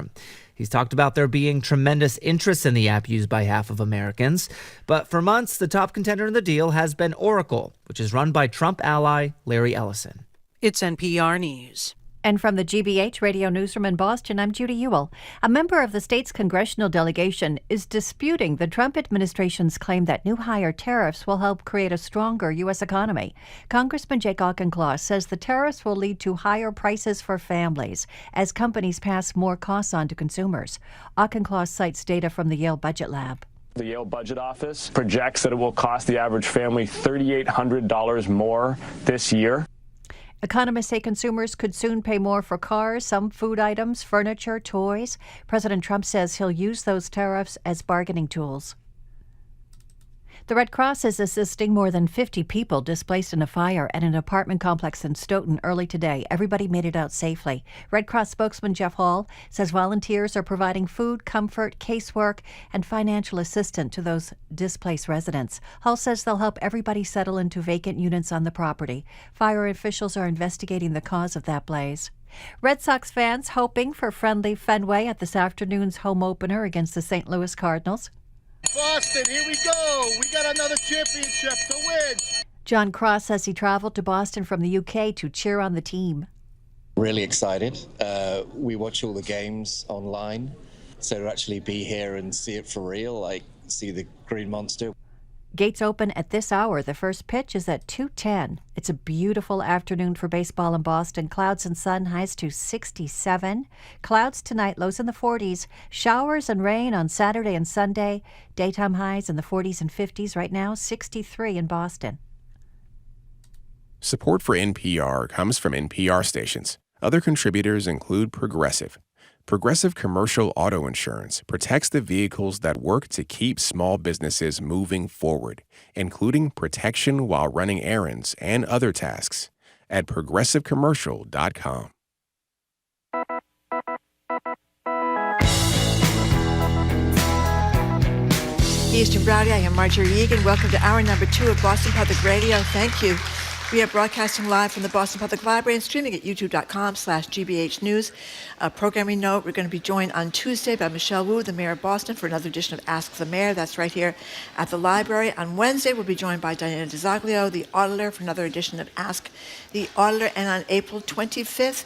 He's talked about there being tremendous interest in the app used by half of Americans. But for months, the top contender in the deal has been Oracle, which is run by Trump ally Larry Ellison. It's NPR News. And from the GBH Radio Newsroom in Boston, I'm Judy Ewell. A member of the state's congressional delegation is disputing the Trump administration's claim that new higher tariffs will help create a stronger U.S. economy. Congressman Jake Auchincloss says the tariffs will lead to higher prices for families as companies pass more costs on to consumers. Auchincloss cites data from the Yale Budget Lab. The Yale Budget Office projects that it will cost the average family $3,800 more this year. Economists say consumers could soon pay more for cars, some food items, furniture, toys. President Trump says he'll use those tariffs as bargaining tools. The Red Cross is assisting more than 50 people displaced in a fire at an apartment complex in Stoughton early today. Everybody made it out safely. Red Cross spokesman Jeff Hall says volunteers are providing food, comfort, casework, and financial assistance to those displaced residents. Hall says they'll help everybody settle into vacant units on the property. Fire officials are investigating the cause of that blaze. Red Sox fans hoping for friendly Fenway at this afternoon's home opener against the St. Louis Cardinals. Boston, here we go. We got another championship to win. John Cross says he traveled to Boston from the UK to cheer on the team. Really excited. We watch all the games online, so to actually be here and see it for real, like see the Green Monster. Gates open at this hour. The first pitch is at 2:10. It's a beautiful afternoon for baseball in Boston. Clouds and sun, highs to 67. Clouds tonight, lows in the 40s. Showers and rain on Saturday and Sunday. Daytime highs in the 40s and 50s. Right now, 63 in Boston. Support for NPR comes from NPR stations. Other contributors include Progressive. Progressive Commercial Auto Insurance protects the vehicles that work to keep small businesses moving forward, including protection while running errands and other tasks. At progressivecommercial.com. He's Jim Browdy. I am Marjorie Egan. Welcome to hour number 2 of Boston Public Radio. Thank you. We are broadcasting live from the Boston Public Library and streaming at youtube.com/GBH News. A programming note, we're going to be joined on Tuesday by Michelle Wu, the mayor of Boston, for another edition of Ask the Mayor. That's right here at the library. On Wednesday, we'll be joined by Diana DiZoglio, the auditor, for another edition of Ask the Auditor. And on April 25th,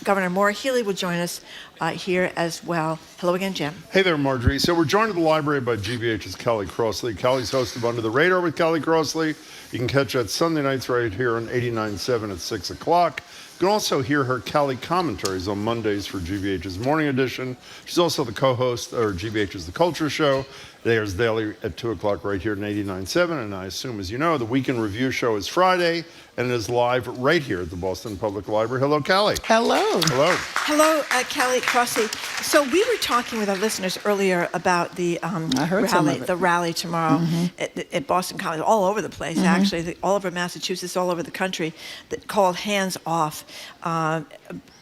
Governor Maura Healey will join us here as well. Hello again, Jim. Hey there, Marjorie. So we're joined at the library by GBH's Kelly Crossley. Kelly's host of Under the Radar with Kelly Crossley. You can catch that Sunday nights right here on 89.7 at 6 o'clock. You can also hear her Kelly commentaries on Mondays for GBH's Morning Edition. She's also the co-host of GBH's The Culture Show. It airs daily at 2 o'clock right here at 89.7. And I assume, as you know, the Weekend Review Show is Friday, and it is live right here at the Boston Public Library. Hello, Kelly. Hello. Hello. Hello, Kelly Crossley. So we were talking with our listeners earlier about the rally tomorrow at Boston College, all over the place, actually, all over Massachusetts, all over the country, that called Hands Off. But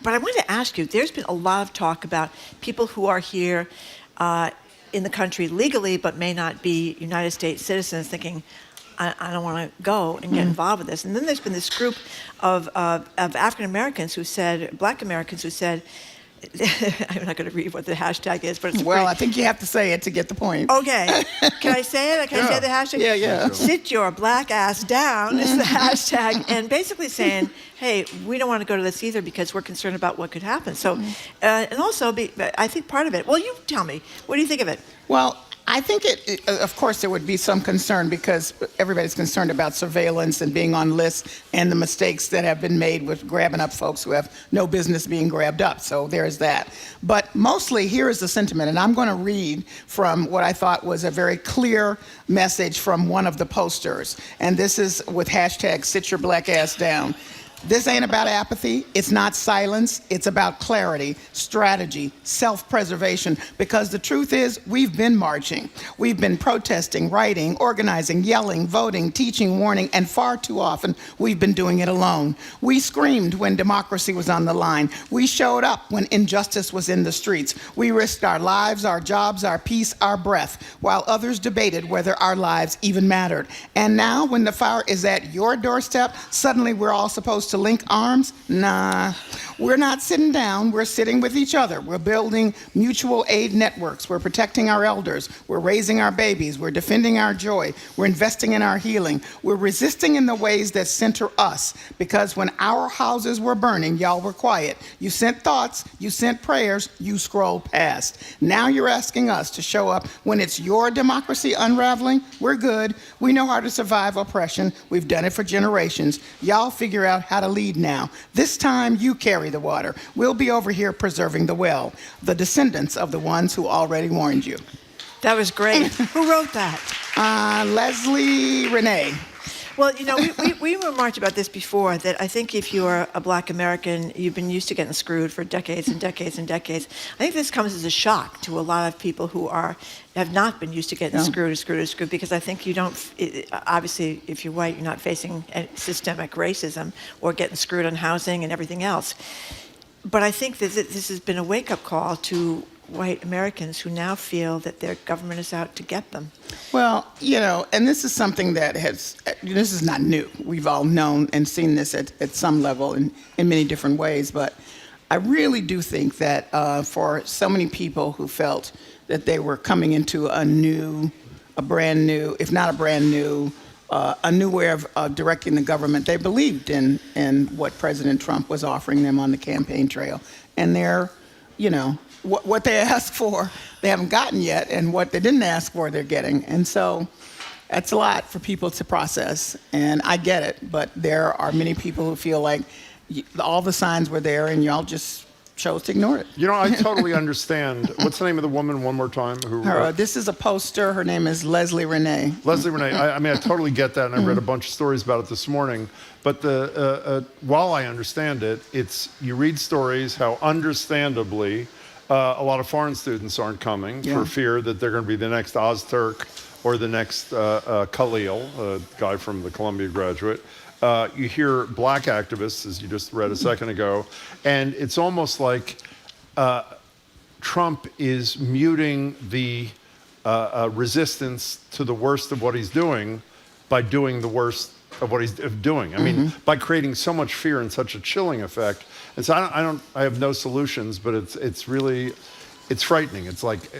I wanted to ask you, there's been a lot of talk about people who are here in the country legally but may not be United States citizens thinking, I don't want to go and get involved with this. And then there's been this group of African Americans who said, Black Americans who said, I'm not going to read what the hashtag is, but it's well, great. I think you have to say it to get the point. Okay. Can I say it? Can I say the hashtag? Yeah. Sit your black ass down is the hashtag. And basically saying, hey, we don't want to go to this either because we're concerned about what could happen. So, and also, I think part of it, well, you tell me, what do you think of it? Well, I think of course, there would be some concern because everybody's concerned about surveillance and being on lists and the mistakes that have been made with grabbing up folks who have no business being grabbed up. So there's that. But mostly, here is the sentiment, and I'm going to read from what I thought was a very clear message from one of the posters. And this is with hashtag sit your black ass down. This ain't about apathy. It's not silence. It's about clarity, strategy, self-preservation, because the truth is we've been marching. We've been protesting, writing, organizing, yelling, voting, teaching, warning, and far too often we've been doing it alone. We screamed when democracy was on the line. We showed up when injustice was in the streets. We risked our lives, our jobs, our peace, our breath, while others debated whether our lives even mattered. And now, when the fire is at your doorstep, suddenly we're all supposed to link arms? Nah, we're not sitting down, we're sitting with each other. We're building mutual aid networks. We're protecting our elders. We're raising our babies. We're defending our joy. We're investing in our healing. We're resisting in the ways that center us, because when our houses were burning, y'all were quiet. You sent thoughts, you sent prayers, you scrolled past. Now you're asking us to show up when it's your democracy unraveling. We're good. We know how to survive oppression. We've done it for generations. Y'all figure out how to lead now. This time you carry the water. We'll be over here preserving the well, the descendants of the ones who already warned you. That was great. Who wrote that? Leslie Renee. Well, you know, we remarked about this before, that I think if you're a Black American, you've been used to getting screwed for decades and decades and decades. I think this comes as a shock to a lot of people who have not been used to getting screwed, because I think you don't, obviously, if you're white, you're not facing systemic racism or getting screwed on housing and everything else. But I think that this has been a wake-up call to white Americans who now feel that their government is out to get them. Well, you know, and this is something that this is not new. We've all known and seen this at some level in many different ways. But I really do think that for so many people who felt that they were coming into a new way of directing the government, they believed in what President Trump was offering them on the campaign trail. And they're, you know, what they asked for, they haven't gotten yet, and what they didn't ask for, they're getting. And so that's a lot for people to process, and I get it, but there are many people who feel like all the signs were there and y'all just chose to ignore it. You know, I totally understand. What's the name of the woman one more time? This is a poster. Her name is Leslie Renee. Leslie Renee. I mean, I totally get that, and I read a bunch of stories about it this morning. But while I understand it, you read stories how understandably a lot of foreign students aren't coming for fear that they're going to be the next Ozturk or the next Khalil, a guy from the Columbia graduate. You hear Black activists, as you just read a second ago, and it's almost like Trump is muting the resistance to the worst of what he's doing by doing the worst of what he's doing. I mean, by creating so much fear and such a chilling effect. And so I have no solutions, but it's really frightening. It's like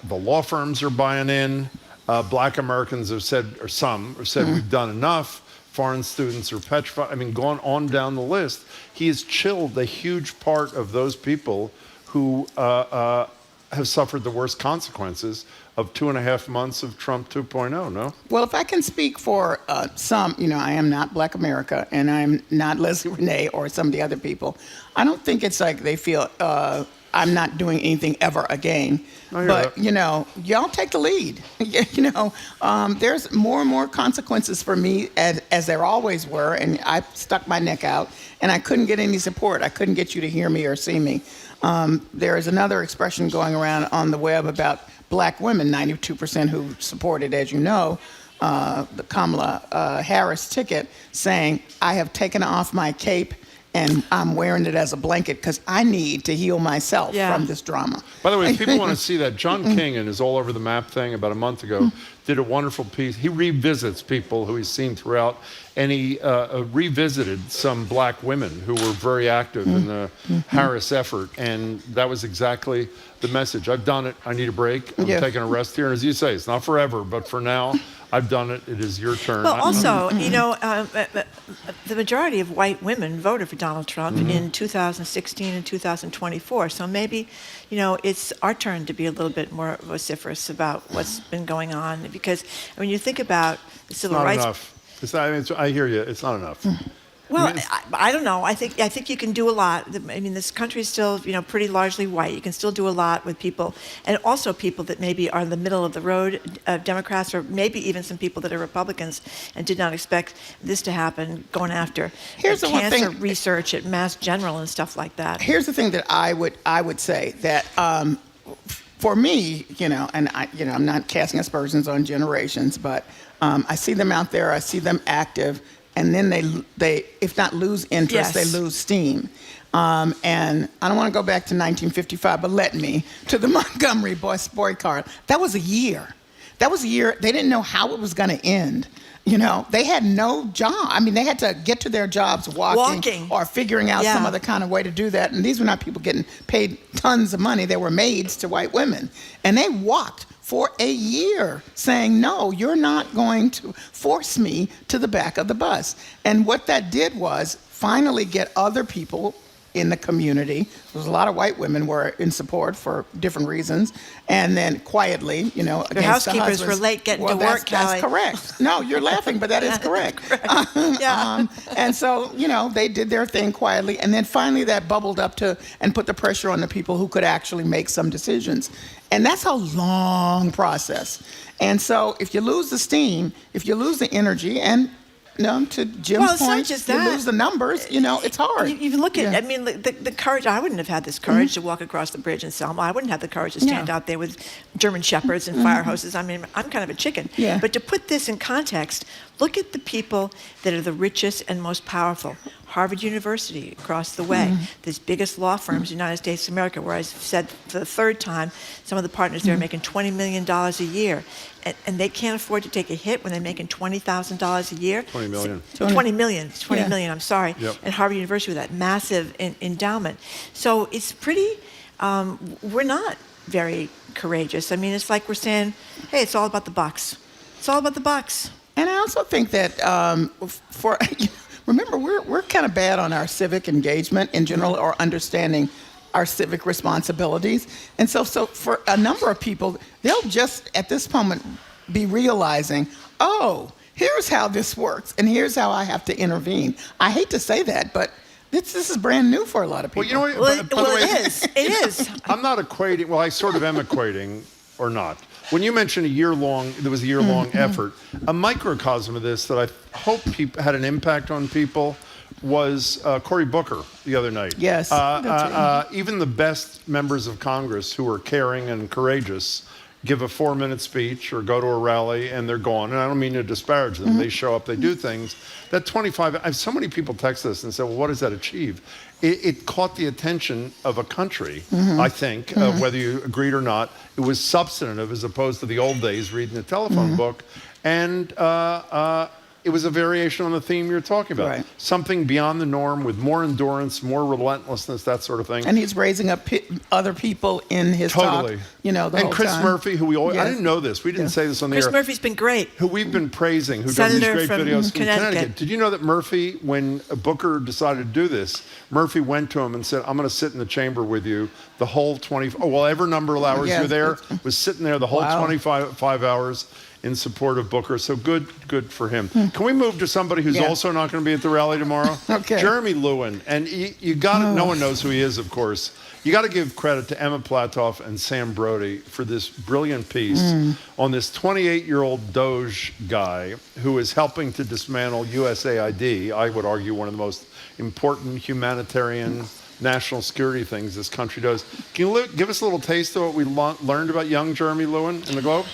the law firms are buying in. Black Americans have said, or some have said, we've done enough. foreign students are petrified. I mean, gone on down the list. He has chilled a huge part of those people who have suffered the worst consequences of 2.5 months of Trump 2.0, no? Well, if I can speak for some, I am not Black America, and I'm not Leslie Renee or some of the other people. I don't think it's like they feel I'm not doing anything ever again. But, y'all take the lead. There's more and more consequences for me, as there always were, and I stuck my neck out, and I couldn't get any support. I couldn't get you to hear me or see me. There is another expression going around on the web about Black women, 92% who supported, as you know, the Kamala Harris ticket, saying, I have taken off my cape and I'm wearing it as a blanket because I need to heal myself from this drama. By the way, if people want to see that, John King in his All Over the Map thing about a month ago did a wonderful piece. He revisits people who he's seen throughout, and he revisited some Black women who were very active in the Harris effort, and that was exactly the message. I've done it. I need a break. I'm taking a rest here. And as you say, it's not forever, but for now, I've done it. It is your turn. Well, also, the majority of white women voted for Donald Trump in 2016 and 2024. So maybe, it's our turn to be a little bit more vociferous about what's been going on. Because, you think about the civil rights. It's not enough. I hear you. It's not enough. Well, I don't know. I think you can do a lot. This country is still, pretty largely white. You can still do a lot with people, and also people that maybe are in the middle of the road, Democrats, or maybe even some people that are Republicans and did not expect this to happen, going after cancer research at Mass General and stuff like that. Here's the thing that I would say that for me, and I'm not casting aspersions on generations, but I see them out there. I see them active. And then they, if not lose interest, they lose steam. And I don't want to go back to 1955, but let me, to the Montgomery bus boycott. That was a year. They didn't know how it was going to end. They had no job. They had to get to their jobs walking. Or figuring out some other kind of way to do that. And these were not people getting paid tons of money. They were maids to white women. And they walked for a year saying, no, you're not going to force me to the back of the bus. And what that did was finally get other people in the community. There was a lot of white women were in support for different reasons. And then quietly, against the housekeepers were late getting to work, That's correct. No, you're laughing, but that is correct. And so, they did their thing quietly. And then finally that bubbled up and put the pressure on the people who could actually make some decisions. And that's a long process. And so if you lose the steam, if you lose the energy, and to Jim's point, you lose the numbers, it's hard. You look at, the courage, I wouldn't have had this courage to walk across the bridge in Selma. I wouldn't have the courage to stand out there with German shepherds and fire hoses. I'm kind of a chicken. Yeah. But to put this in context, look at the people that are the richest and most powerful. Harvard University across the way, these biggest law firms in the United States of America, where I said for the third time, some of the partners there are making $20 million a year. And they can't afford to take a hit when they're making $20,000 a year. 20 million. 20 million. It's 20 million, I'm sorry. Yep. And Harvard University with that massive endowment. So it's pretty, we're not very courageous. It's like we're saying, hey, it's all about the bucks. It's all about the bucks. And I also think that remember, we're kind of bad on our civic engagement in general, or understanding our civic responsibilities. And so for a number of people, they'll just at this moment be realizing, oh, here's how this works, and here's how I have to intervene. I hate to say that, but this is brand new for a lot of people. Well, you know what? By the way, it is. I'm not equating, well, I sort of am equating, or not. When you mentioned there was a year-long effort, a microcosm of this that I hope had an impact on people was Cory Booker the other night. Yes. Even the best members of Congress who are caring and courageous give a 4-minute speech or go to a rally and they're gone. And I don't mean to disparage them. They show up, they do things. That 25, so many people text us and say, well, what does that achieve? It caught the attention of a country, I think, whether you agreed or not. It was substantive as opposed to the old days reading a telephone book. And it was a variation on the theme you're talking about. Right. Something beyond the norm with more endurance, more relentlessness, that sort of thing. And he's raising up other people in his Totally. talk, the whole And Chris time. Murphy, who we always, I Yes. didn't know this. We didn't say this on the Chris air. Murphy's been great. Who we've been praising, who Senator does these great from videos from Connecticut. Did you know that Murphy, when Booker decided to do this, Murphy went to him and said, I'm going to sit in the chamber with you the whole whatever number of hours Yes, you're there, was sitting there the whole Wow. 25 hours in support of Booker. So good for him. Can we move to somebody who's Yeah. also not going to be at the rally tomorrow? Okay. Jeremy Lewin. And you got to, no one knows who he is, of course. You got to give credit to Emma Platoff and Sam Brody for this brilliant piece on this 28-year-old Doge guy who is helping to dismantle USAID, I would argue one of the most important humanitarian national security things this country does. Can you give us a little taste of what we learned about young Jeremy Lewin in the Globe?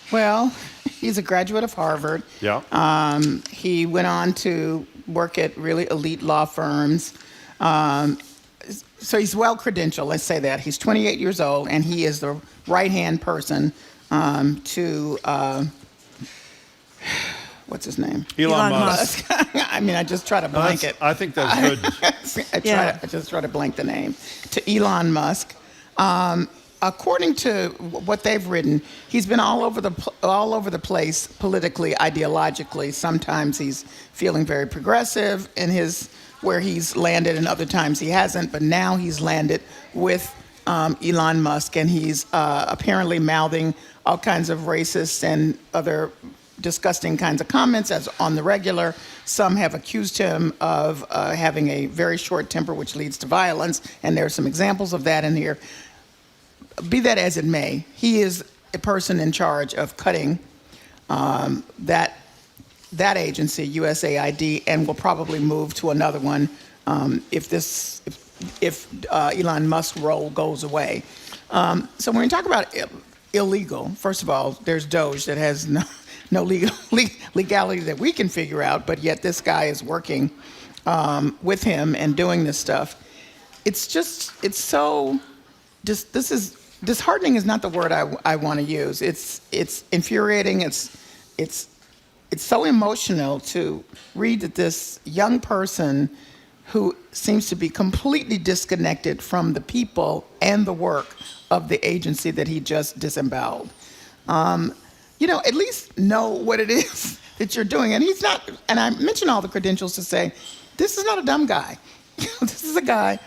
Well, he's a graduate of Harvard. Yeah. He went on to work at really elite law firms. So he's well-credentialed, let's say that. He's 28 years old, and he is the right-hand person to, what's his name? Elon Musk. I mean, I just try to blank it. I think that's good. I just try to blank the name. To Elon Musk. According to what they've written, he's been all over the place politically, ideologically. Sometimes he's feeling very progressive in where he's landed, and other times he hasn't. But now he's landed with Elon Musk, and he's apparently mouthing all kinds of racist and other disgusting kinds of comments as on the regular. Some have accused him of having a very short temper, which leads to violence, and there are some examples of that in here. Be that as it may, he is a person in charge of cutting that agency, USAID, and will probably move to another one if Elon Musk's role goes away. So when we talk about illegal, first of all, there's Doge that has no legality that we can figure out, but yet this guy is working with him and doing this stuff. Disheartening is not the word I want to use. It's infuriating. It's so emotional to read that this young person who seems to be completely disconnected from the people and the work of the agency that he just disemboweled. At least know what it is that you're doing. And he's not, and I mention all the credentials to say, this is not a dumb guy. This is a guy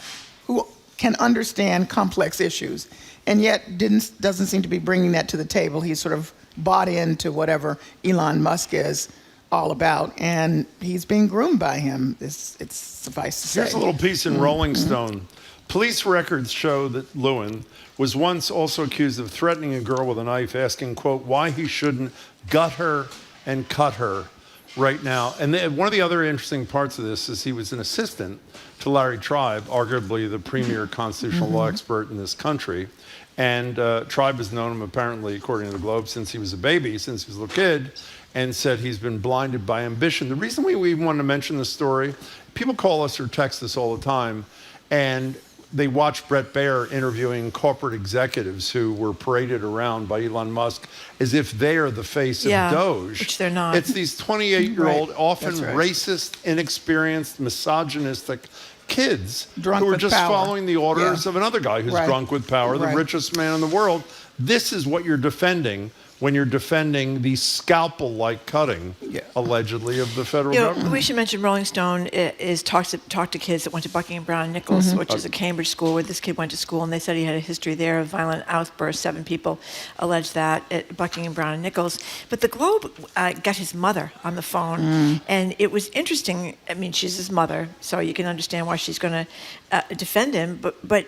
who can understand complex issues, and yet doesn't seem to be bringing that to the table. He's sort of bought into whatever Elon Musk is all about, and he's being groomed by him. It's suffice to say. Here's a little piece in Rolling Stone. Police records show that Lewin was once also accused of threatening a girl with a knife, asking, quote, why he shouldn't gut her and cut her right now. And one of the other interesting parts of this is he was an assistant to Larry Tribe, arguably the premier constitutional law expert in this country. And Tribe has known him, apparently, according to the Globe, since he was a baby, since he was a little kid, and said he's been blinded by ambition. The reason we even wanted to mention this story, people call us or text us all the time, and they watch Brett Baer interviewing corporate executives who were paraded around by Elon Musk as if they are the face of Doge. Which they're not. It's these 28-year-old, Right. often That's right. racist, inexperienced, misogynistic kids Drunk who are with just power. following the orders Yeah. of another guy who's Right. drunk with power, the Right. richest man in the world. This is what you're defending when you're defending the scalpel-like cutting, allegedly, of the federal government. We should mention Rolling Stone is talked to kids that went to Buckingham Brown and Nichols, which is a Cambridge school where this kid went to school, and they said he had a history there of violent outbursts. 7 people alleged that at Buckingham Brown and Nichols. But the Globe got his mother on the phone, and it was interesting. I mean, she's his mother, so you can understand why she's going to defend him. But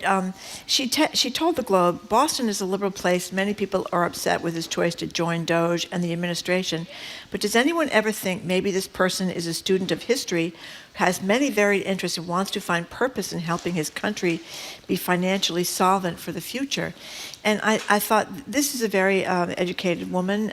she told the Globe, Boston is a liberal place. Many people are upset with his choice to join Doge and the administration. But does anyone ever think maybe this person is a student of history, has many varied interests, and wants to find purpose in helping his country be financially solvent for the future? And I thought, this is a very educated woman.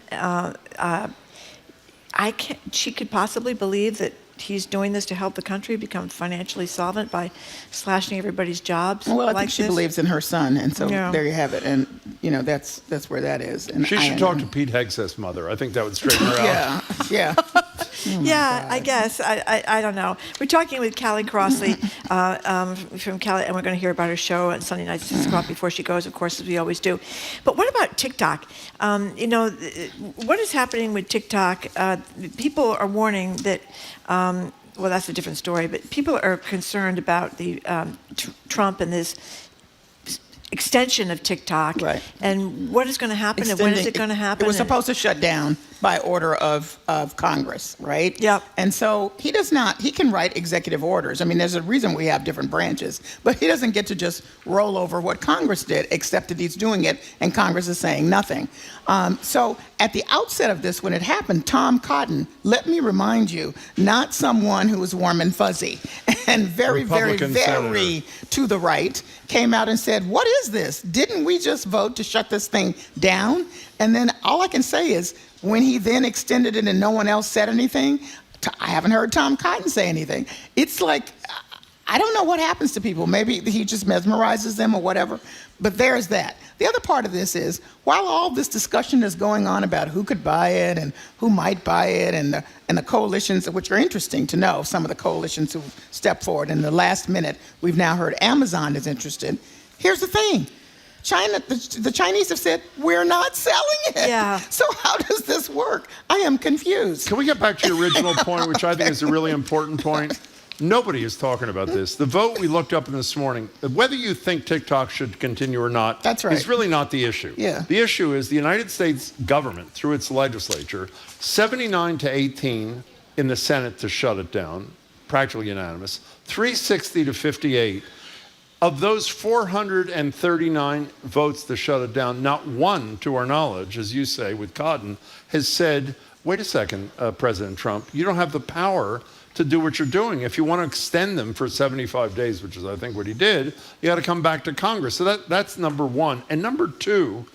She could possibly believe that he's doing this to help the country become financially solvent by slashing everybody's jobs. Well, I like think she this. believes in her son, and so there you have it. And that's where that is. And She should talk to Pete Hegseth's mother. I think that would straighten her out. Yeah. Yeah, I guess. I don't know. We're talking with Callie Crossley from Callie, and we're going to hear about her show on Sunday nights at 6 o'clock before she goes, of course, as we always do. But what about TikTok? What is happening with TikTok? People are warning that, well, that's a different story, but people are concerned about the Trump and this extension of TikTok, right, and what is going to happen and when is it going to happen? It was supposed to shut down by order of Congress, right? Yep. And so he can write executive orders. I mean, there's a reason we have different branches, but he doesn't get to just roll over what Congress did, except that he's doing it and Congress is saying nothing. So at the outset of this, when it happened, Tom Cotton, let me remind you, not someone who was warm and fuzzy and very, very, very to the right, came out and said, what is this? Didn't we just vote to shut this thing down? And then all I can say is, when he then extended it and no one else said anything, I haven't heard Tom Cotton say anything. It's like, I don't know what happens to people. Maybe he just mesmerizes them or whatever, but there's that. The other part of this is, while all this discussion is going on about who could buy it and who might buy it and the coalitions, which are interesting to know, some of the coalitions who stepped forward. In the last minute, we've now heard Amazon is interested. Here's the thing. China, the Chinese have said, we're not selling it. Yeah. So how does this work? I am confused. Can we get back to your original point, which I think is a really important point? Nobody is talking about this. The vote we looked up this morning, whether you think TikTok should continue or not, that's right, is really not the issue. Yeah. The issue is the United States government, through its legislature, 79-18 in the Senate to shut it down, practically unanimous, 360-58. Of those 439 votes to shut it down, not one, to our knowledge, as you say, with Cotton, has said, wait a second, President Trump, you don't have the power to do what you're doing. If you want to extend them for 75 days, which is, I think, what he did, you got to come back to Congress. So that's number one. And number two,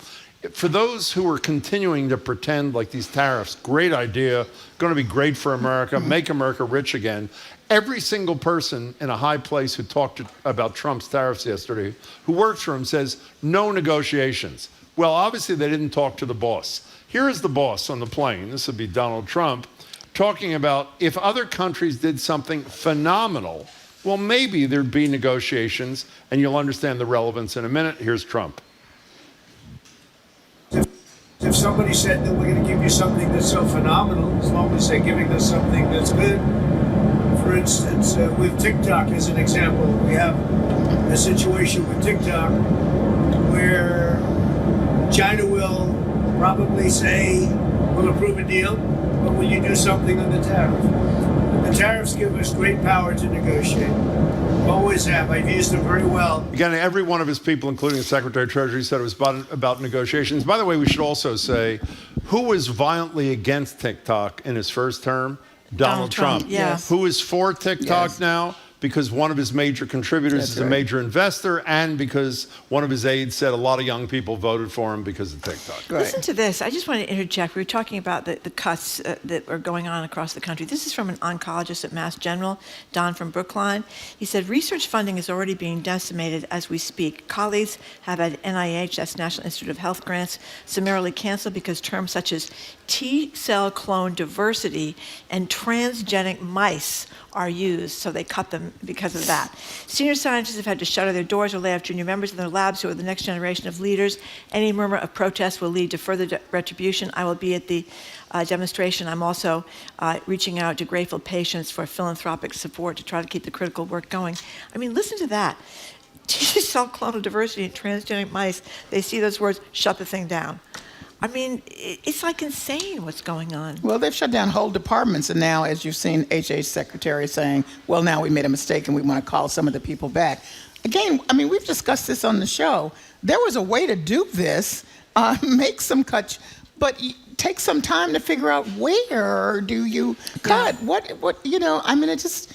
for those who are continuing to pretend like these tariffs, great idea, going to be great for America, make America rich again. Every single person in a high place who talked about Trump's tariffs yesterday, who works for him, says no negotiations. Well, obviously they didn't talk to the boss. Here is the boss on the plane, this would be Donald Trump, talking about if other countries did something phenomenal, well, maybe there'd be negotiations, and you'll understand the relevance in a minute. Here's Trump. If somebody said that we're going to give you something that's so phenomenal, as long as they're giving us something that's good. For instance, with TikTok as an example, we have a situation with TikTok where China will probably say, we'll approve a deal, but will you do something on the tariff? And the tariffs give us great power to negotiate. Always have. I've used them very well. Again, every one of his people, including the Secretary of Treasury, said it was about negotiations. By the way, we should also say, who was violently against TikTok in his first term? Donald Trump. Yes. Who is for TikTok now? Because one of his major contributors is a major investor, and because one of his aides said a lot of young people voted for him because of TikTok. Right. Listen to this. I just want to interject. We were talking about the cuts that are going on across the country. This is from an oncologist at Mass General, Don from Brookline. He said, research funding is already being decimated as we speak. Colleagues have had NIH, that's National Institute of Health grants, summarily canceled because terms such as T-cell clone diversity and transgenic mice are used, so they cut them because of that. Senior scientists have had to shutter their doors or lay off junior members in their labs who are the next generation of leaders. Any murmur of protest will lead to further retribution. I will be at the demonstration. I'm also reaching out to grateful patients for philanthropic support to try to keep the critical work going. I mean, listen to that. T-cell clonal diversity and transgenic mice, they see those words, shut the thing down. I mean, it's like insane what's going on. Well, they've shut down whole departments, and now, as you've seen, HH Secretary saying, well, now we made a mistake and we want to call some of the people back. Again, I mean, we've discussed this on the show. There was a way to do this, make some cuts, but take some time to figure out where do you cut? What you know, I mean, it just,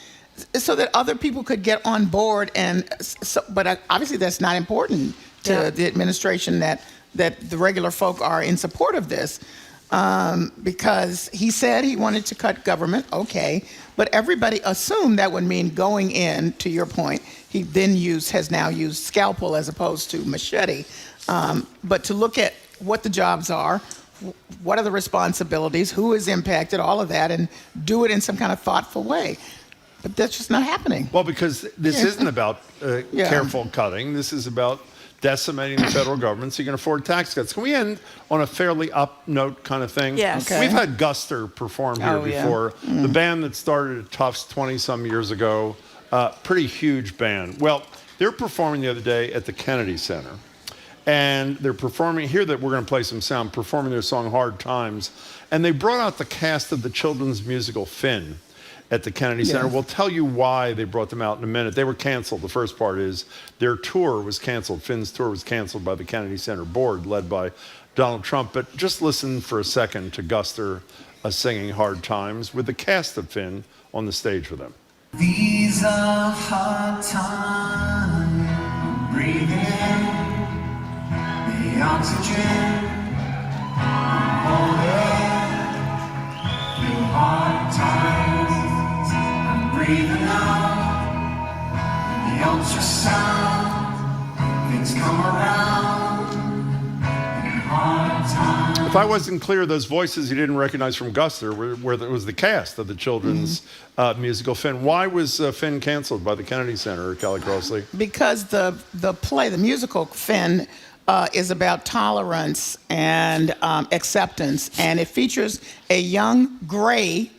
so that other people could get on board, and so, but obviously that's not important to the administration that the regular folk are in support of this, because he said he wanted to cut government, okay, but everybody assumed that would mean going in, to your point. He then has now used scalpel as opposed to machete, but to look at what the jobs are, what are the responsibilities, who is impacted, all of that, and do it in some kind of thoughtful way. But that's just not happening. Well, because this isn't about careful cutting. This is about decimating the federal government so you can afford tax cuts. Can we end on a fairly up note kind of thing? Yes. Okay. We've had Guster perform here before. The band that started at Tufts 20-some years ago, pretty huge band. Well, they're performing the other day at the Kennedy Center. And they're performing, here that we're going to play some sound, performing their song Hard Times. And they brought out the cast of the children's musical Finn at the Kennedy Center. We'll tell you why they brought them out in a minute. They were canceled. The first part is their tour was canceled. Finn's tour was canceled by the Kennedy Center board, led by Donald Trump. But just listen for a second to Guster singing Hard Times with the cast of Finn on the stage with them. These are hard times, breathing in the oxygen, holding through hard times. Breathing out the ultrasound, things come around in hard times. If I wasn't clear, those voices you didn't recognize from Guster were it was the cast of the children's musical Finn. Why was Finn canceled by the Kennedy Center, Kelly Crossley? Because the play, the musical Finn, is about tolerance and acceptance, and it features a young gray,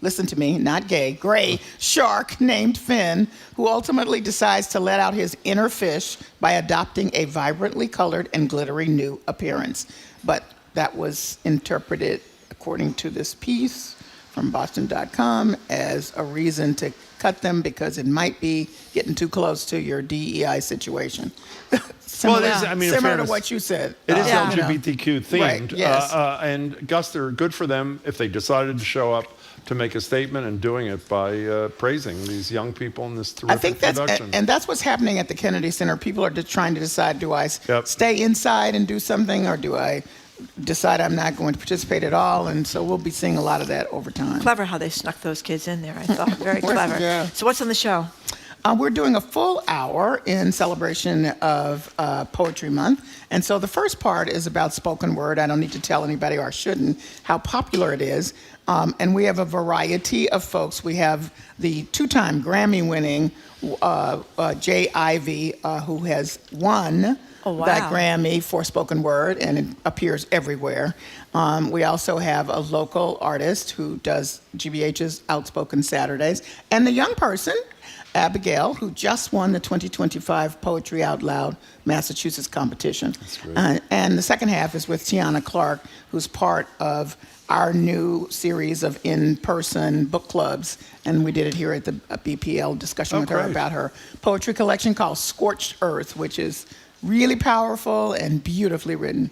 listen to me, not gay, gray shark named Finn, who ultimately decides to let out his inner fish by adopting a vibrantly colored and glittery new appearance. But that was interpreted, according to this piece from Boston.com, as a reason to cut them because it might be getting too close to your DEI situation. Similar, well, it is, I mean, similar to what you said. It is LGBTQ themed. Right, yes. And Guster, good for them if they decided to show up to make a statement and doing it by praising these young people in this terrific production. And that's what's happening at the Kennedy Center. People are just trying to decide, do I stay inside and do something, or do I decide I'm not going to participate at all? And so we'll be seeing a lot of that over time. Clever how they snuck those kids in there, I thought. Very clever. Yeah. So what's on the show? We're doing a full hour in celebration of Poetry Month. And so the first part is about spoken word. I don't need to tell anybody, or I shouldn't, how popular it is. And we have a variety of folks. We have the two-time Grammy-winning Jay Ivey, who has won that Grammy for spoken word, and it appears everywhere. We also have a local artist who does GBH's Outspoken Saturdays, and the young person, Abigail, who just won the 2025 Poetry Out Loud Massachusetts competition. That's great. And the second half is with Tiana Clark, who's part of our new series of in-person book clubs. And we did it here at the BPL discussion with her about her poetry collection called Scorched Earth, which is really powerful and beautifully written.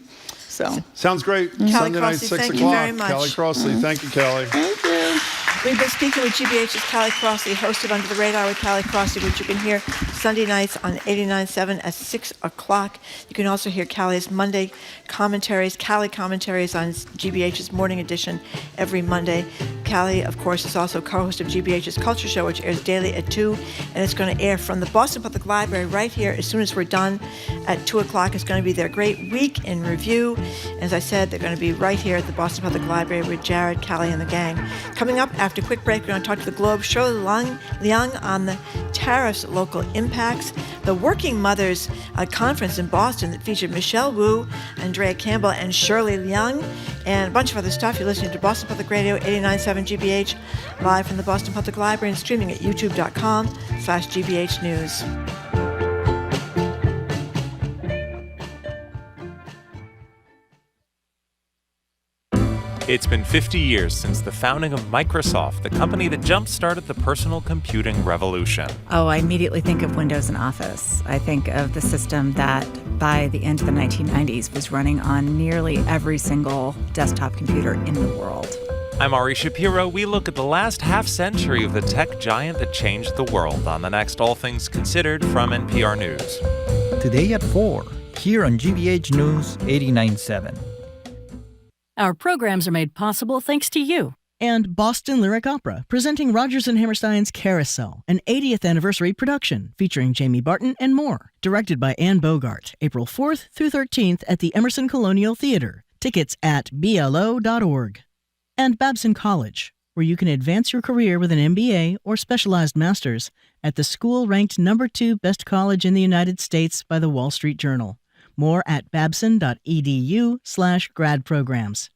So sounds great. Kelly Sunday night, Crossley, 6 thank o'clock. you very much. Kelly Crossley, thank you, Kelly. Thank you. We've been speaking with GBH's Kelly Crossley, hosted Under the Radar with Kelly Crossley, which you can hear Sunday nights on 89.7 at 6 o'clock. You can also hear Kelly's Monday commentaries, Kelly commentaries on GBH's Morning Edition every Monday. Kelly, of course, is also co-host of GBH's Culture Show, which airs daily at 2, and it's going to air from the Boston Public Library right here as soon as we're done at 2 o'clock. It's going to be their great week in review. As I said, they're going to be right here at the Boston Public Library with Jared, Kelly, and the gang. Coming up after a quick break, we're going to talk to the Globe, Shirley Leung on the tariffs, local impacts, the Working Mothers Conference in Boston that featured Michelle Wu, Andrea Campbell, and Shirley Leung, and a bunch of other stuff. You're listening to Boston Public Radio, 89.7 GBH, live from the Boston Public Library and streaming at youtube.com/GBH News. It's been 50 years since the founding of Microsoft, the company that jump-started the personal computing revolution. Oh, I immediately think of Windows and Office. I think of the system that, by the end of the 1990s, was running on nearly every single desktop computer in the world. I'm Ari Shapiro. We look at the last half-century of the tech giant that changed the world on the next All Things Considered from NPR News. Today at 4, here on GBH News 89.7. Our programs are made possible thanks to you. And Boston Lyric Opera, presenting Rodgers and Hammerstein's Carousel, an 80th anniversary production featuring Jamie Barton and more. Directed by Anne Bogart, April 4th through 13th at the Emerson Colonial Theater. Tickets at BLO.org. And Babson College, where you can advance your career with an MBA or specialized master's at the school ranked number 2 best college in the United States by the Wall Street Journal. More at babson.edu/grad programs.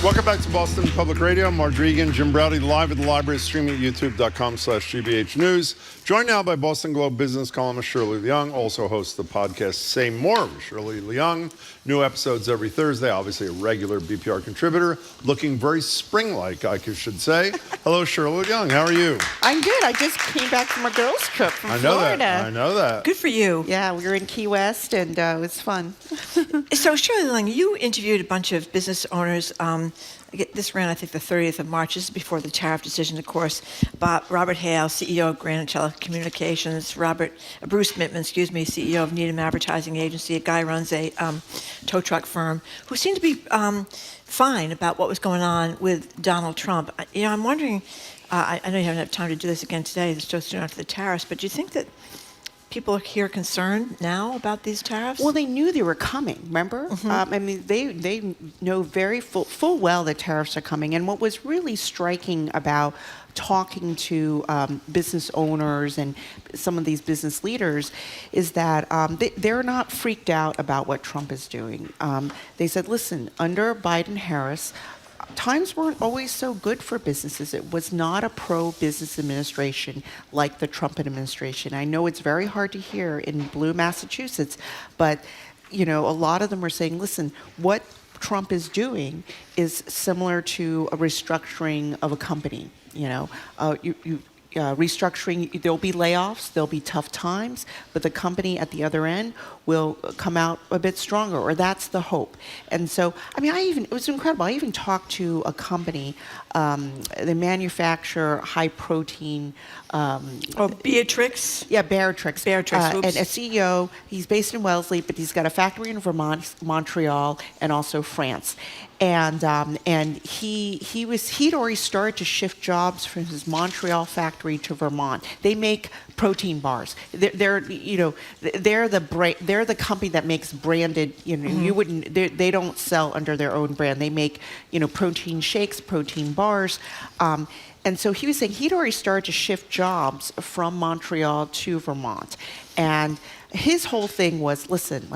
Welcome back to Boston Public Radio. Marjorie Egan, Jim Braude, live at the library, streaming at youtube.com/GBH News. Joined now by Boston Globe business columnist Shirley Leung, also hosts the podcast Say More with Shirley Leung. New episodes every Thursday, obviously a regular BPR contributor, looking very spring-like, I should say. Hello, Shirley Leung. How are you? I'm good. I just came back from a girls' trip from Florida. I know that. Good for you. Yeah, we were in Key West, and it was fun. So, Shirley Leung, you interviewed a bunch of business owners. This ran, I think, the 30th of March. This is before the tariff decision, of course. Robert Hale, CEO of Grand Telecommunications. Bruce Mittman, CEO of Needham Advertising Agency. A guy runs a tow truck firm who seemed to be fine about what was going on with Donald Trump. I'm wondering, I know you haven't had time to do this again today, it's so soon after the tariffs, but do you think that people are here concerned now about these tariffs? Well, they knew they were coming, remember? Mm-hmm. They know very full well that tariffs are coming. And what was really striking about talking to business owners and some of these business leaders is that they're not freaked out about what Trump is doing. They said, listen, under Biden-Harris, times weren't always so good for businesses. It was not a pro-business administration like the Trump administration. I know it's very hard to hear in blue Massachusetts, but a lot of them are saying, listen, what Trump is doing is similar to a restructuring of a company. Restructuring, there'll be layoffs, there'll be tough times, but the company at the other end will come out a bit stronger, or that's the hope. And so, it was incredible. I even talked to a company, they manufacture high protein. Beatrix? Yeah, Beatrix. And a CEO, he's based in Wellesley, but he's got a factory in Vermont, Montreal, and also France. And he'd already started to shift jobs from his Montreal factory to Vermont. They make protein bars. They're the company that makes branded. You wouldn't. They don't sell under their own brand. They make protein shakes, protein bars. And so he was saying he'd already started to shift jobs from Montreal to Vermont. And his whole thing was, listen,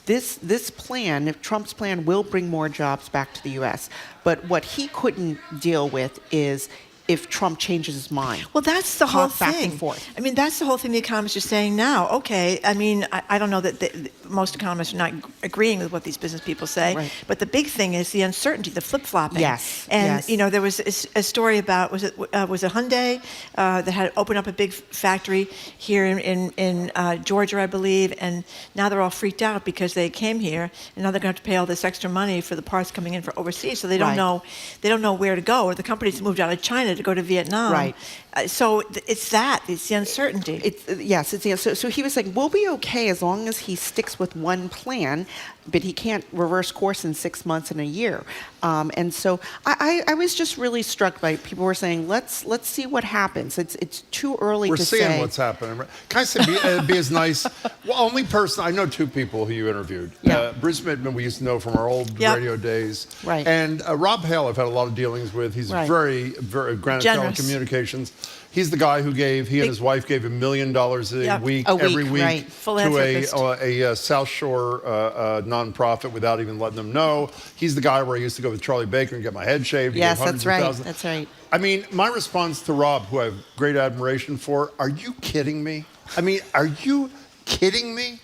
this plan, if Trump's plan, will bring more jobs back to the U.S. But what he couldn't deal with is if Trump changes his mind. Well, that's the whole thing. Back and forth. That's the whole thing the economists are saying now. Okay, I don't know that most economists are not agreeing with what these business people say, right. But the big thing is the uncertainty, the flip-flopping. Yes. And, yes. There was a story about, was it Hyundai that had opened up a big factory here in Georgia, I believe, and now they're all freaked out because they came here, and now they're going to have to pay all this extra money for the parts coming in from overseas, so they don't know where to go, or the company's moved out of China to go to Vietnam. Right. So it's the uncertainty. So he was saying, we'll be okay as long as he sticks with one plan, but he can't reverse course in 6 months and a year. And so I was just really struck by people were saying, let's see what happens. It's too early to say. We're seeing what's happening. Can I say be as nice? Well, only person, I know two people who you interviewed. Yeah. Bruce Mittman, we used to know from our old radio days. Right. And Rob Hale, I've had a lot of dealings with. He's very, very Grand Telecommunications. He's the guy who he and his wife gave $1 million every week right. to a South Shore nonprofit without even letting them know. He's the guy where I used to go with Charlie Baker and get my head shaved. Yes, that's right. That's right. My response to Rob, who I have great admiration for, are you kidding me? Are you kidding me?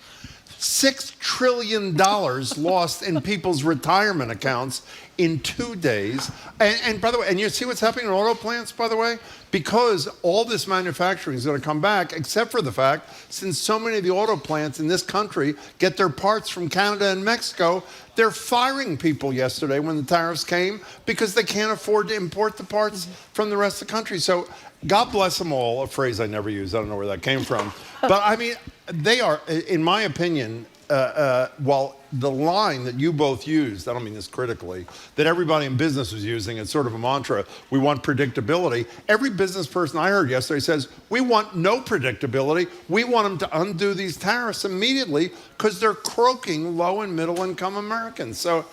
$6 trillion lost in people's retirement accounts in 2 days. And by the way, and you see what's happening in auto plants, by the way? Because all this manufacturing is going to come back, except for the fact, since so many of the auto plants in this country get their parts from Canada and Mexico, they're firing people yesterday when the tariffs came because they can't afford to import the parts from the rest of the country. So God bless them all, a phrase I never use. I don't know where that came from. But they are, in my opinion, while the line that you both used, I don't mean this critically, that everybody in business was using, it's sort of a mantra, we want predictability. Every business person I heard yesterday says, we want no predictability. We want them to undo these tariffs immediately because they're croaking low and middle income Americans. So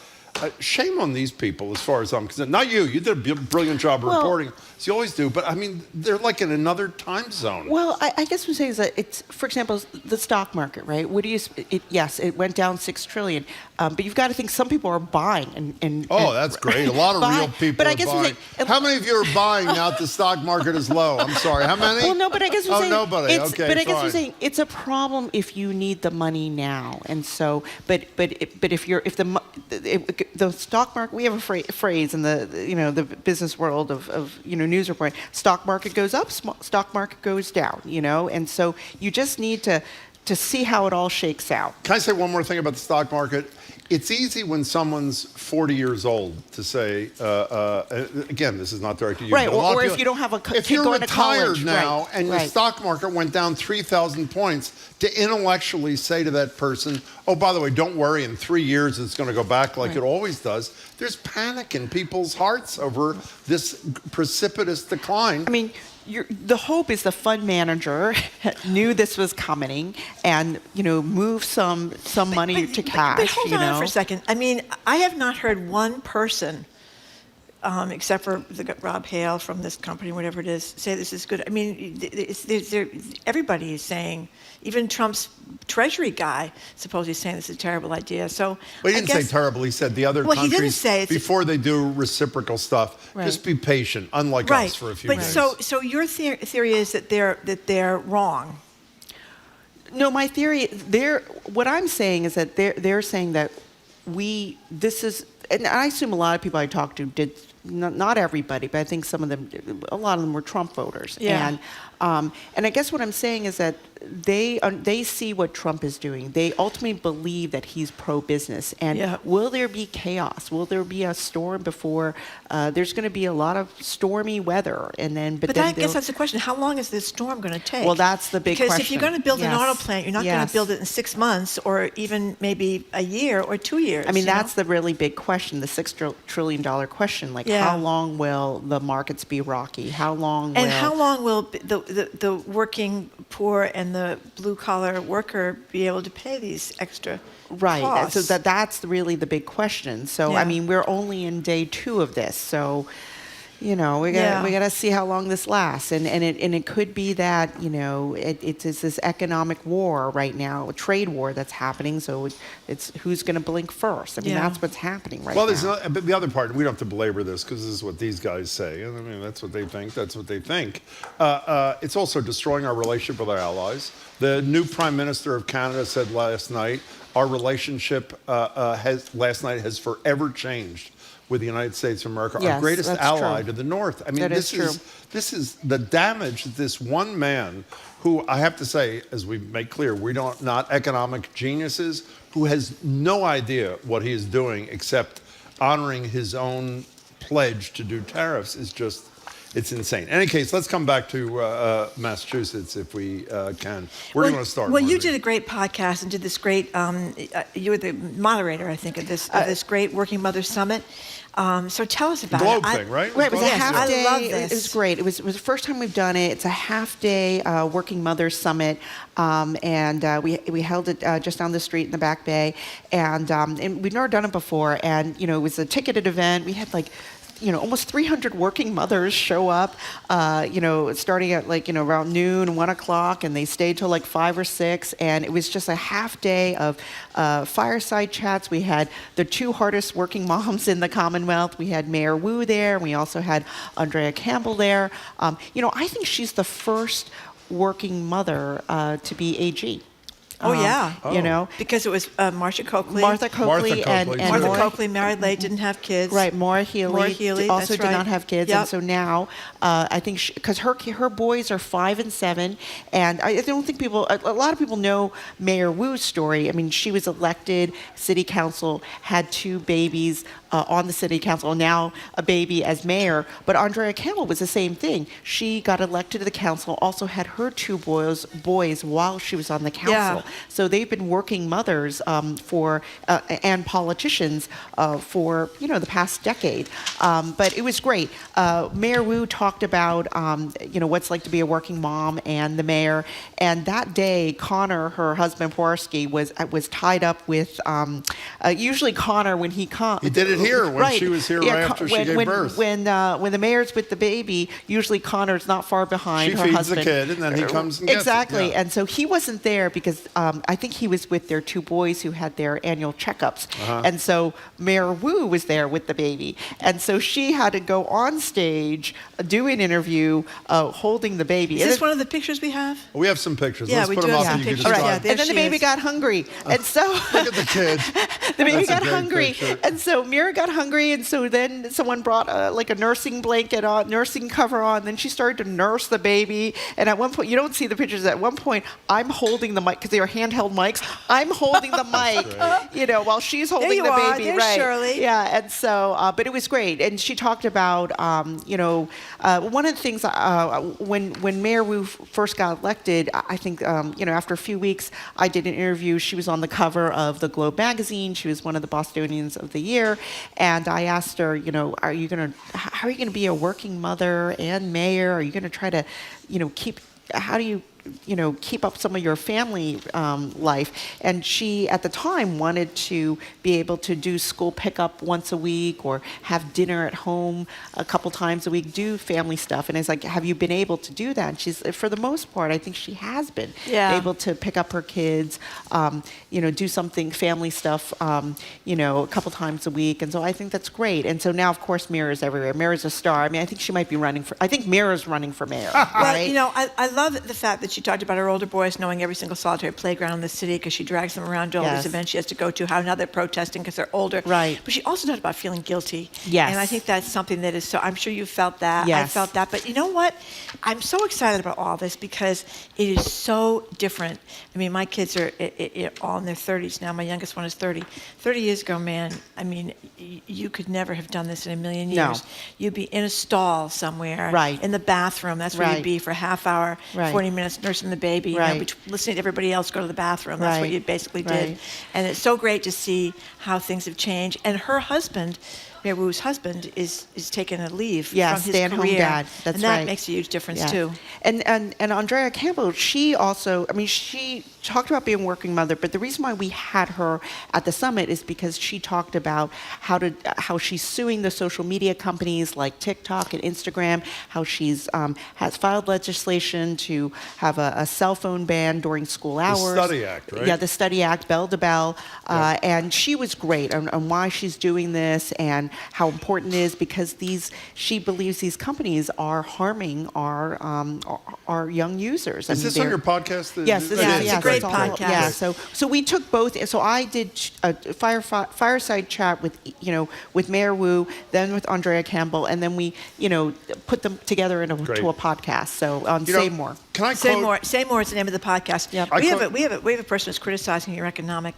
shame on these people as far as I'm concerned. Not you. You did a brilliant job of reporting, as you always do. But, I mean, they're like in another time zone. Well, I guess what I'm saying is that it's, for example, the stock market, right? What do you? Yes, it went down $6 trillion, but you've got to think some people are buying and that's great. A lot of real people are buying. How many of you are buying now that the stock market is low? I'm sorry. How many? Well, no, but I guess I'm saying nobody. Okay, but I guess fine. I'm saying it's a problem if you need the money now, and so but if the stock market, we have a phrase in the business world of news reporting, stock market goes up, stock market goes down, and so you just need to see how it all shakes out. Can I say one more thing about the stock market? It's easy when someone's 40 years old to say, again, this is not directed at you. Right, but a lot of or people, if you don't have a kid if you're going retired to college, now right, and the stock market went down 3,000 points, to intellectually say to that person, oh, by the way, don't worry, in 3 years it's going to go back like it always does. There's panic in people's hearts over this precipitous decline. I mean, the hope is the fund manager knew this was coming and moved some money to cash. But hold on for a second. I mean, I have not heard one person, except for Rob Hale from this company, whatever it is, say this is good. I mean, everybody is saying. Even Trump's Treasury guy supposedly saying this is a terrible idea. So well, he didn't say terrible. He said the other countries, he didn't say before they do reciprocal stuff, just be patient, unlike us for a few days. So your theory is that they're wrong. No, my theory, what I'm saying is that they're saying that and I assume a lot of people I talked to did, not everybody, but I think a lot of them were Trump voters. Yeah. And I guess what I'm saying is that they see what Trump is doing. They ultimately believe that he's pro-business. And will there be chaos? Will there be a storm before? There's going to be a lot of stormy weather, but I guess that's the question. How long is this storm going to take? Well, that's the big question. Because if you're going to build an auto plant, you're not going to build it in 6 months or even maybe a year or 2 years. I mean, that's the really big question, the $6 trillion question. How long will the markets be rocky? How long will the working poor and the blue-collar worker be able to pay these extra costs? So that's really the big question. So, I mean, we're only in day 2 of this. So, we got to see how long this lasts. And it could be that, it's this economic war right now, a trade war that's happening. So it's who's going to blink first. I mean, that's what's happening right now. Well, but the other part, we don't have to belabor this because this is what these guys say. I mean, that's what they think. That's what they think. It's also destroying our relationship with our allies. The new Prime Minister of Canada said last night, our relationship last night has forever changed with the United States of America, our greatest ally to the north. I mean, this is the damage that this one man, who I have to say, as we make clear, we don't not economic geniuses, who has no idea what he is doing except honoring his own pledge to do tariffs is just, it's insane. In any case, let's come back to Massachusetts if we can. Where do you want to start? Well, you did a great podcast and did this great, you were the moderator, I think, of this great Working Mothers Summit. So tell us about Globe thing, right? Right, it was a half day. I love this. It was great. It was the first time we've done it. It's a half day Working Mothers Summit, and we held it just down the street in the Back Bay, and we'd never done it before. And it was a ticketed event. We had almost 300 working mothers show up, starting at around noon, 1 o'clock, and they stayed till 5 or 6. And it was just a half day of fireside chats. We had the 2 hardest working moms in the Commonwealth. We had Mayor Wu there. We also had Andrea Campbell there. I think she's the first working mother to be AG. Because it was Martha Coakley. Martha Coakley. Martha Coakley married late, didn't have kids. Right, Maura Healey also did not have kids. Yep. And so now, I think, because her boys are 5 and 7, and I don't think a lot of people know Mayor Wu's story. I mean, she was elected, city council, had 2 babies on the city council, now a baby as mayor. But Andrea Campbell was the same thing. She got elected to the council, also had her 2 boys while she was on the council. So they've been working mothers and politicians for the past decade. But it was great. Mayor Wu talked about what it's like to be a working mom and the mayor. And that day, Connor, her husband Porsky, was tied up with usually Connor when he comes. He did it here when she was here right after she gave birth. When the mayor's with the baby, usually Connor's not far behind her husband. She husband. feeds the kid, and then he comes and gets exactly. it. Yeah. And so he wasn't there because I think he was with their 2 boys who had their annual checkups. And so Mayor Wu was there with the baby. And so she had to go on stage, do an interview, holding the baby. Is this one of the pictures we have? We have some pictures. Yeah, Let's we put do them have up some and you pictures. can All right, describe. yeah, And then the baby got hungry. And so look at the kid. the baby That's got a great hungry. picture. And so Mira got hungry, and so then someone brought like a nursing blanket on, nursing cover on. Then she started to nurse the baby. And at one point, you don't see the pictures. At one point, I'm holding the mic because they are handheld mics. I'm holding the mic, while she's holding the baby. There's right? Shirley. Yeah. And so, but it was great. And she talked about, one of the things when Mayor Wu first got elected, I think, after a few weeks, I did an interview. She was on the cover of the Globe magazine. She was one of the Bostonians of the year. And I asked her, how are you going to be a working mother and mayor? Are you going to try to, how do you keep up some of your family life? And she, at the time, wanted to be able to do school pickup once a week or have dinner at home a couple times a week, do family stuff. And I was like, have you been able to do that? And she's, for the most part, I think she has been able to pick up her kids, do something, family stuff, a couple times a week. And so I think that's great. And so now, of course, Mira's everywhere. Mira's a star. I mean, I think she might be I think Mira's running for mayor. Right? Well, I love the fact that she talked about her older boys knowing every single solitary playground in the city because she drags them around to all these events she has to go to, how now they're protesting because they're older. Right. But she also talked about feeling guilty. Yes. And I think that's something that is so, I'm sure you felt that. Yes. I felt that. But you know what? I'm so excited about all this because it is so different. I mean, my kids are all in their 30s now. My youngest one is 30. 30 years ago, man, I mean, you could never have done this in a million years. No. You'd be in a stall somewhere. Right. In the bathroom. That's where you'd be for a half hour, 40 minutes nursing the baby, listening to everybody else go to the bathroom. That's what you basically did. And it's so great to see how things have changed. And her husband, Mayor Wu's husband, is taking a leave from his stay-at-home career. dad. That's and that makes a huge difference too. And Andrea Campbell, she also, she talked about being a working mother, but the reason why we had her at the summit is because she talked about how she's suing the social media companies like TikTok and Instagram, how she's has filed legislation to have a cell phone ban during school hours. The Study Act, right? Yeah, the Study Act, bell to bell. And she was great on why she's doing this and how important it is because she believes these companies are harming our young users. Is this on your podcast? Yes, it's a great podcast. Yeah, so we took both. So I did a fireside chat with Mayor Wu, then with Andrea Campbell, and then we put them together to a podcast. So Say More. Can I quote? Say More is the name of the podcast. Yep. We have a person who's criticizing your economic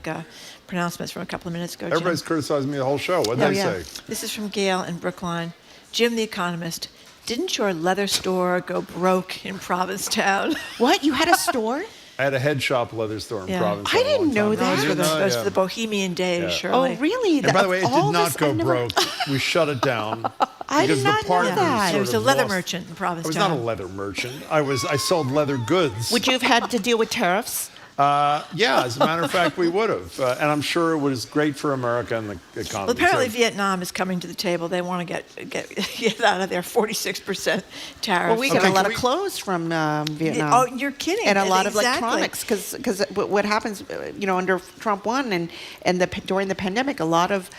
pronouncements from a couple of minutes ago. Everybody's Jim. criticizing me the whole show. What did they say? This is from Gail in Brookline. Jim, the economist. Didn't your leather store go broke in Provincetown? What? You had a store? I had a head shop leather store in Provincetown. I didn't know that. Those were the bohemian days, Shirley. Oh, really? And by the way, it did not go broke. We shut it down. I did not know that. It was a leather merchant in Provincetown. I was not a leather merchant. I sold leather goods. Would you have had to deal with tariffs? Yeah, as a matter of fact, we would have. And I'm sure it was great for America and the economy. Well, apparently Vietnam is coming to the table. They want to get out of their 46% tariff. Well, we got a lot of clothes from Vietnam. Oh, you're kidding. And a lot of electronics. Because what happens, under Trump 1 and during the pandemic, a lot of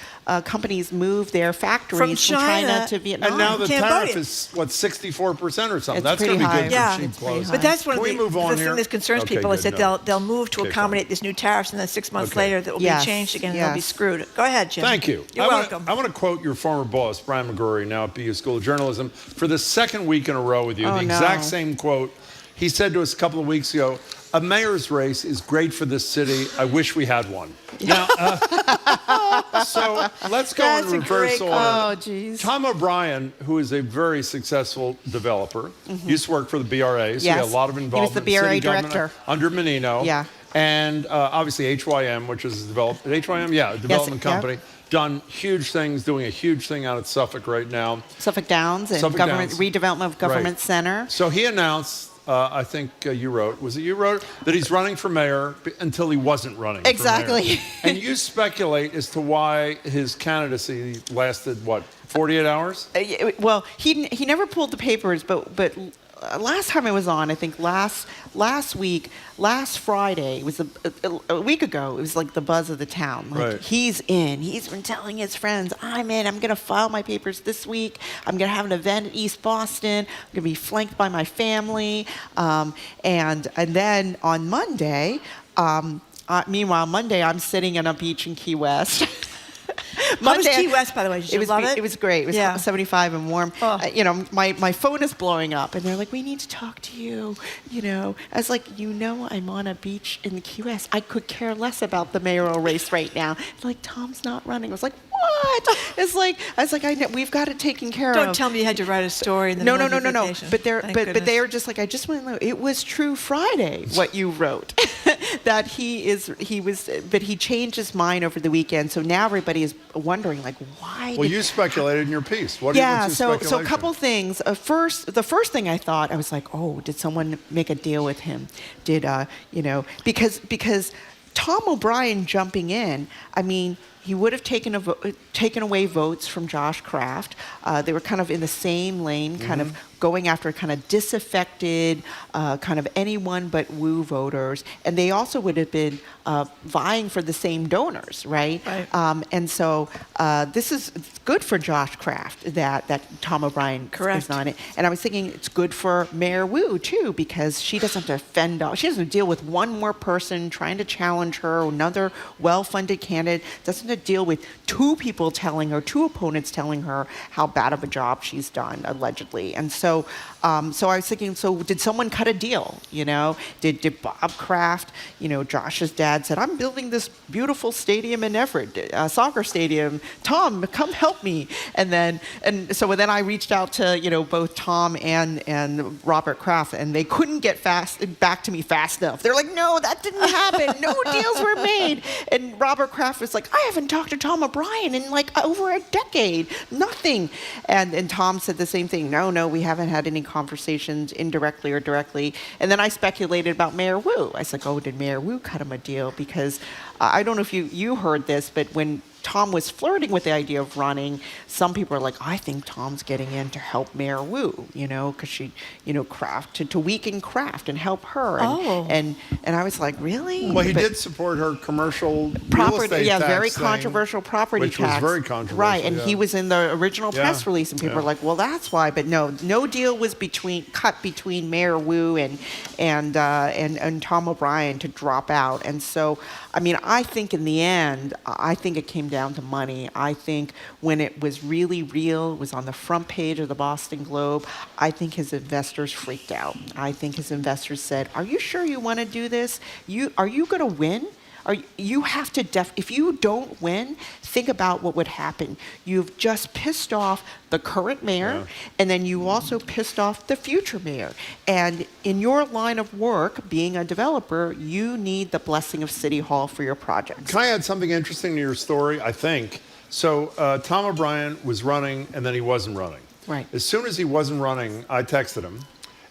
companies moved their factories from China to Vietnam. And now the tariff is, 64% or something. It's that's going to be good for cheap clothes. But that's one of the thing that concerns people is that they'll move to accommodate these new tariffs, and then 6 months later that will be changed again, and they'll be screwed. Go ahead, Jim. Thank you. You're welcome. I want to quote your former boss, Brian McGrory, now at BU School of Journalism, for the second week in a row with you. The exact same quote. He said to us a couple of weeks ago, "A mayor's race is great for this city. I wish we had one." Now, so let's go in reverse order. Oh, geez. Tom O'Brien, who is a very successful developer, used to work for the BRA, so he had a lot of involvement. He was the BRA in city director under Menino. Yeah. And obviously HYM, which is development company, done huge things, doing a huge thing out at Suffolk right now. Suffolk Downs and redevelopment of Government Center. So he announced, I think you wrote that he's running for mayor until he wasn't running. Exactly. For mayor. And you speculate as to why his candidacy lasted 48 hours? Well, he never pulled the papers, but last time I was on, I think last Friday, it was a week ago, it was like the buzz of the town. Like, he's in. He's been telling his friends, I'm in. I'm going to file my papers this week. I'm going to have an event in East Boston. I'm going to be flanked by my family. And then on Monday, meanwhile, Monday, I'm sitting on a beach in Key West. How was Key West, by the way? Did you love it? It was great. It was 75 and warm. My phone is blowing up, and they're like, we need to talk to you. I was like, I'm on a beach in the Key West. I could care less about the mayoral race right now. It's like, Tom's not running. I was like, what? I was like, I know, we've got it taken care of. Don't tell me you had to write a story in the middle of your vacation. But they are just like, I just want to know. It was true Friday what you wrote, that but he changed his mind over the weekend. So now everybody is wondering, like, why? Well, you speculated in your piece. What's so your a couple things. The first thing I thought, I was like, oh, did someone make a deal with him? Did because Tom O'Brien jumping in, I mean, he would have taken away votes from Josh Kraft. They were kind of in the same lane, kind of going after kind of disaffected, kind of anyone but Wu voters. And they also would have been vying for the same donors, right? And so this is good for Josh Kraft that Tom O'Brien is on it. And I was thinking it's good for Mayor Wu, too, because she doesn't have to fend off. She doesn't deal with one more person trying to challenge her, another well-funded candidate, doesn't have to deal with two opponents telling her how bad of a job she's done, allegedly. And so I was thinking, so did someone cut a deal? Did Bob Kraft, Josh's dad said, I'm building this beautiful stadium in Everett, soccer stadium. Tom, come help me. And so then I reached out to, both Tom and Robert Kraft, and they couldn't get back to me fast enough. They're like, no, that didn't happen. No deals were made. And Robert Kraft was like, I haven't talked to Tom O'Brien in like over a decade. Nothing. And Tom said the same thing. No, we haven't had any conversations indirectly or directly. And then I speculated about Mayor Wu. I was like, oh, did Mayor Wu cut him a deal? Because I don't know if you heard this, but when Tom was flirting with the idea of running, some people are like, I think Tom's getting in to help Mayor Wu, because she, Kraft, to weaken Kraft and help her. And I was like, really? Well, he did support her commercial real estate tax very thing, controversial property which tax. was very controversial. Right, and he was in the original press release, and people were like, well, that's why. But no deal was cut between Mayor Wu and Tom O'Brien to drop out. And so, I mean, I think in the end, I think it came down to money. I think when it was really real, it was on the front page of the Boston Globe, I think his investors freaked out. I think his investors said, are you sure you want to do this? Are you going to win? You have to if you don't win, think about what would happen. You've just pissed off the current mayor, and then you also pissed off the future mayor. And in your line of work, being a developer, you need the blessing of City Hall for your projects. Can I add something interesting to your story? I think. So Tom O'Brien was running, and then he wasn't running. Right. As soon as he wasn't running, I texted him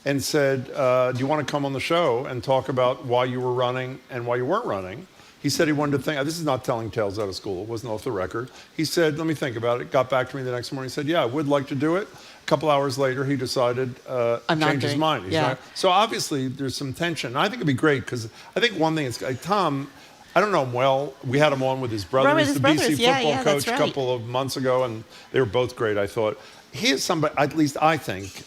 and said, do you want to come on the show and talk about why you were running and why you weren't running? He said he wanted to think. This is not telling tales out of school. It wasn't off the record. He said, let me think about it. Got back to me the next morning. He said, yeah, I would like to do it. A couple hours later, he decided to change his mind. He's not. So obviously, there's some tension. And I think it'd be great because I think one thing is, Tom, I don't know him well. We had him on with his brother, who's the BC football coach, a couple of months ago, and they were both great, I thought. He is somebody, at least I think,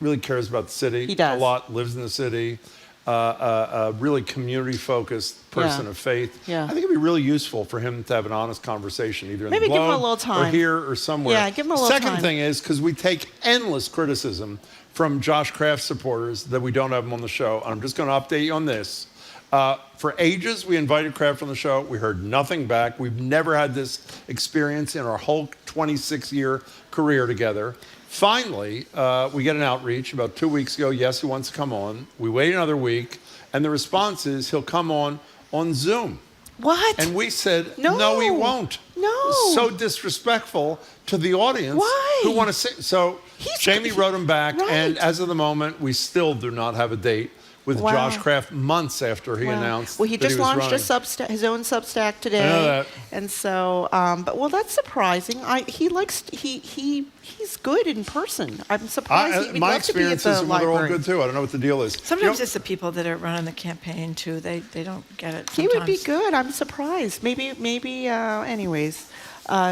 really cares about the city. He does. A lot, lives in the city. A really community-focused person of faith. Yeah. I think it'd be really useful for him to have an honest conversation, either in the Globe, give him a little time, or here, or somewhere. Yeah, give him a little time. Second thing is, because we take endless criticism from Josh Kraft supporters that we don't have him on the show. I'm just going to update you on this. For ages, we invited Kraft on the show. We heard nothing back. We've never had this experience in our whole 26-year career together. Finally, we get an outreach about 2 weeks ago. Yes, he wants to come on. We wait another week, and the response is he'll come on on Zoom. What? And we said, no, he won't. No. So disrespectful to the audience. Why? Who want to see. So Jamie wrote him back, and as of the moment, we still do not have a date with Josh Kraft months after he announced. Well, he that just he was launched running. his own Substack today. I know that. And so, but that's surprising. He's good in person. I'm surprised. My experiences were all good too. I don't know what the deal is. Sometimes it's the people that are running the campaign too. They don't get it. Sometimes. He would be good. I'm surprised. Maybe. Anyways.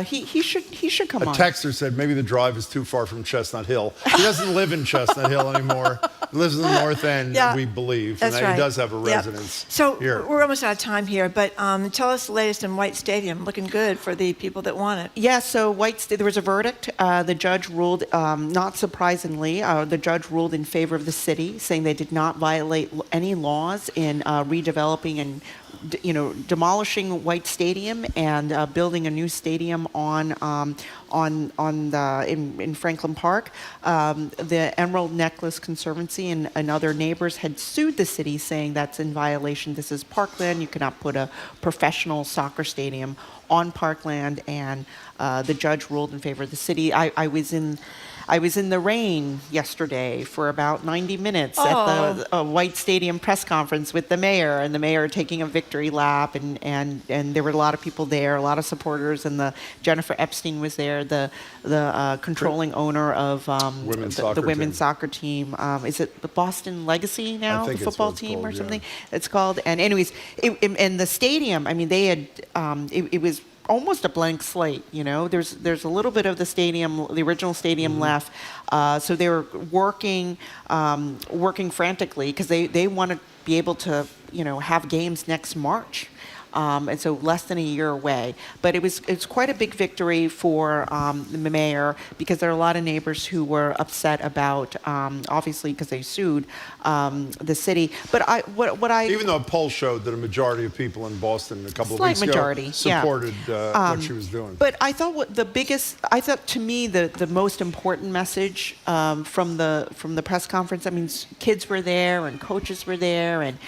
He should come on. A texter said maybe the drive is too far from Chestnut Hill. He doesn't live in Chestnut Hill anymore. He lives in the North End, we believe. That's and right. He does have a residence here. We're almost out of time here, but tell us the latest in White Stadium. Looking good for the people that want it. Yeah, so there was a verdict. The judge ruled, not surprisingly, the judge ruled in favor of the city, saying they did not violate any laws in redeveloping and demolishing White Stadium and building a new stadium in Franklin Park. The Emerald Necklace Conservancy and other neighbors had sued the city, saying that's in violation. This is parkland. You cannot put a professional soccer stadium on parkland. And the judge ruled in favor of the city. I was in the rain yesterday for about 90 minutes at the White Stadium press conference with the mayor, and the mayor taking a victory lap, and there were a lot of people there, a lot of supporters, and Jennifer Epstein was there, the controlling owner of the women's soccer team. Is it the Boston Legacy now, the football team or something? Yeah. It's called. And anyways, and the stadium. I mean, they had it was almost a blank slate, There's a little bit of the stadium, the original stadium left. So they were working frantically because they want to be able to, have games next March. And so less than a year away. But it's quite a big victory for the mayor, because there are a lot of neighbors who were upset about, obviously because they sued the city. But even though a poll showed that a majority of people in Boston a couple of weeks ago supported what she was doing. But I thought to me the most important message from the press conference. I mean, kids were there and coaches were there, and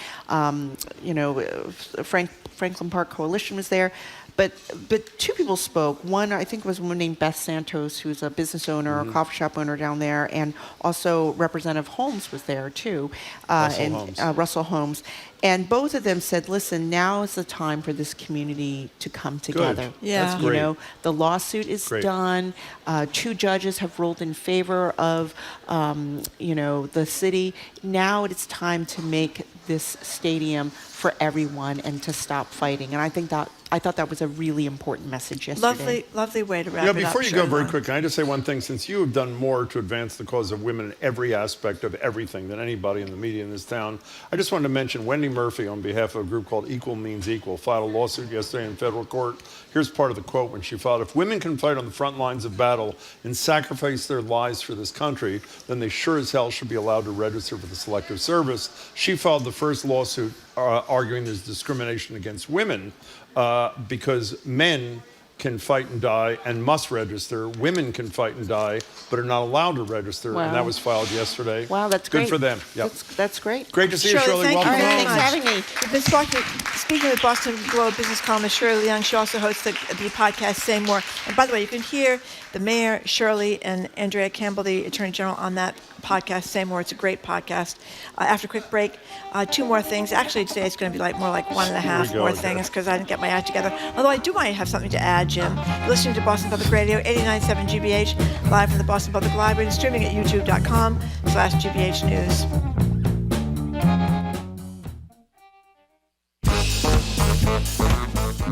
Franklin Park Coalition was there, but two people spoke. One, I think, was a woman named Beth Santos, who's a business owner, a coffee shop owner down there, and also Representative Holmes was there too, Russell Holmes. And both of them said, listen, now is the time for this community to come together. Good. Yeah. That's great. The lawsuit is done. Two judges have ruled in favor of, the city. Now it's time to make this stadium for everyone and to stop fighting. And I thought that was a really important message yesterday. Lovely way to wrap it up. Before you go, very quick, can I just say one thing? Since you have done more to advance the cause of women in every aspect of everything than anybody in the media in this town, I just wanted to mention Wendy Murphy, on behalf of a group called Equal Means Equal, filed a lawsuit yesterday in federal court. Here's part of the quote when she filed: "If women can fight on the front lines of battle and sacrifice their lives for this country, then they sure as hell should be allowed to register for the Selective Service." She filed the first lawsuit arguing there's discrimination against women because men can fight and die and must register. Women can fight and die, but are not allowed to register. Wow. And that was filed yesterday. Wow, that's good great. For them. Yep. That's great. Great to see you, Shirley. Thank Welcome you very home. much. Thanks for having me. We've been speaking with Boston Globe business columnist Shirley Leung. She also hosts the podcast Say More. And by the way, you can hear the mayor, Shirley, and Andrea Campbell, the attorney general, on that podcast Say More. It's a great podcast. After a quick break, two more things. Actually, today it's going to be more like one and a half more things because I didn't get my act together. Although I do want to have something to add, Jim. You're listening to Boston Public Radio, 89.7 GBH, live from the Boston Public Library, and streaming at youtube.com/GBH News.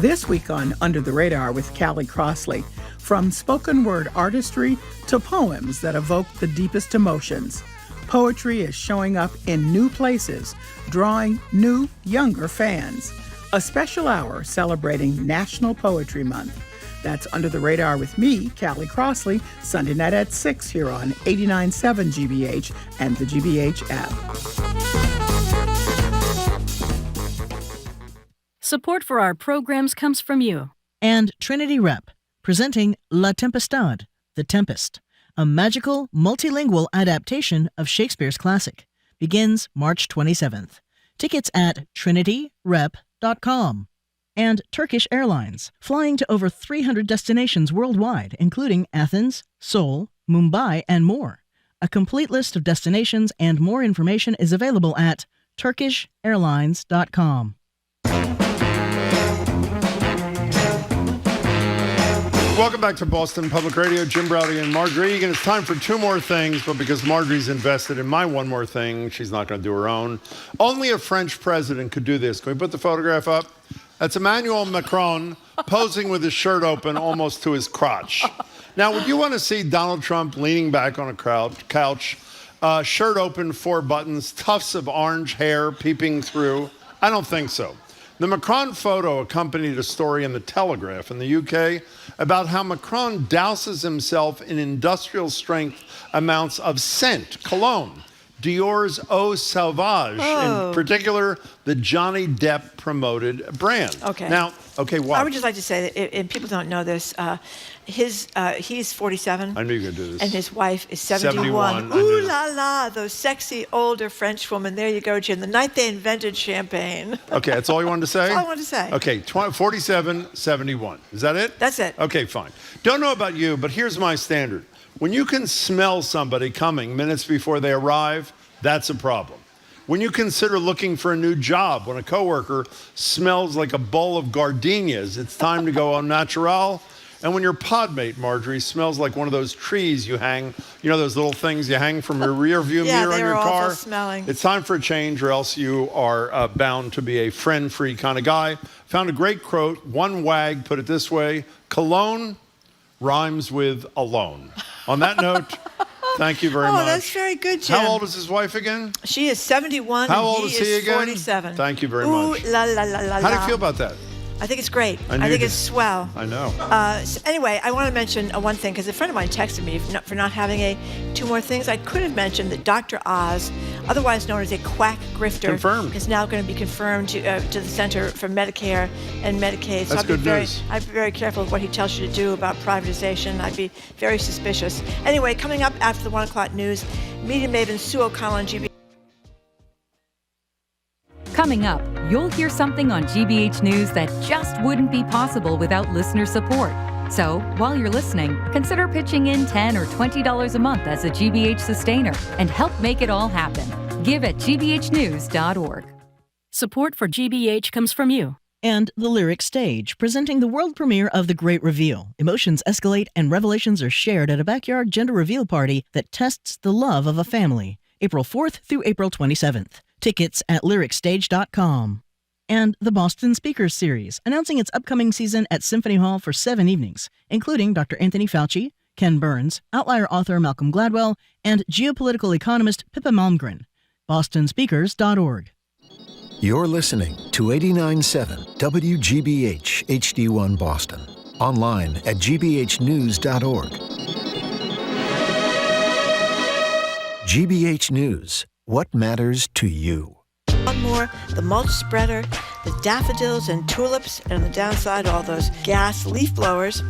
This week on Under the Radar with Callie Crossley, from spoken word artistry to poems that evoke the deepest emotions, poetry is showing up in new places, drawing new, younger fans. A special hour celebrating National Poetry Month. That's Under the Radar with me, Callie Crossley, Sunday night at 6 here on 89.7 GBH and the GBH app. Support for our programs comes from you. And Trinity Rep, presenting La Tempestad, The Tempest, a magical, multilingual adaptation of Shakespeare's classic. Begins March 27th. Tickets at trinityrep.com. tariff.com. And Turkish Airlines, flying to over 300 destinations worldwide, including Athens, Seoul, Mumbai, and more. A complete list of destinations and more information is available at turkishairlines.com. Welcome back to Boston Public Radio. Jim Browdy and Marjorie Egan. It's time for two more things, but because Marjorie's invested in my one more thing, she's not going to do her own. Only a French president could do this. Can we put the photograph up? That's Emmanuel Macron posing with his shirt open almost to his crotch. Now, would you want to see Donald Trump leaning back on a couch, shirt open, 4 buttons, tufts of orange hair peeping through? I don't think so. The Macron photo accompanied a story in The Telegraph in the UK about how Macron douses himself in industrial strength amounts of scent, cologne, Dior's Eau Sauvage, in particular, the Johnny Depp promoted brand. Okay. Now, okay, what? I would just like to say that, and people don't know this, he's 47. I knew you were going to do this. And his wife is 71. 71. Ooh la la, those sexy older French women. There you go, Jim. The night they invented champagne. Okay, that's all you wanted to say? That's all I wanted to say. Okay, 47, 71. Is that it? That's it. Okay, fine. Don't know about you, but here's my standard. When you can smell somebody coming minutes before they arrive, that's a problem. When you consider looking for a new job, when a coworker smells like a bowl of gardenias, it's time to go au natural. And when your podmate, Marjorie, smells like one of those trees you hang, you know, those little things you hang from your rear view mirror on your car, smelling. It's time for a change, or else you are bound to be a friend-free kind of guy. Found a great quote. One wag put it this way: cologne rhymes with alone. On that note, thank you very much. Oh, that's very good, Jim. How old is his wife again? She is 71. How and old is he again? 47. Thank you very Ooh, much. La, la, la, la, How do you la. feel about that? I think it's great. I think knew it's swell. I know. So anyway, I want to mention one thing, because a friend of mine texted me for not having two more things. I could have mentioned that Dr. Oz, otherwise known as a quack grifter, Confirmed. is now going to be confirmed to the Center for Medicare and Medicaid. So That's good news. I'd be very careful of what he tells you to do about privatization. I'd be very suspicious. Anyway, coming up after the 1 o'clock news, media maven Sue O'Connell on GBH. Coming up, you'll hear something on GBH News that just wouldn't be possible without listener support. So, while you're listening, consider pitching in $10 or $20 a month as a GBH sustainer and help make it all happen. Give at gbhnews.org. Support for GBH comes from you. And the Lyric Stage, presenting the world premiere of The Great Reveal. Emotions escalate and revelations are shared at a backyard gender reveal party that tests the love of a family. April 4th through April 27th. Tickets at lyricstage.com. And the Boston Speakers Series, announcing its upcoming season at Symphony Hall for 7 evenings, including Dr. Anthony Fauci, Ken Burns, outlier author Malcolm Gladwell, and geopolitical economist Pippa Malmgren. bostonspeakers.org. You're listening to 89.7 WGBH HD1 Boston. Online at gbhnews.org. GBH News. What matters to you? One more, the mulch spreader, the daffodils and tulips, and on the downside, all those gas leaf blowers.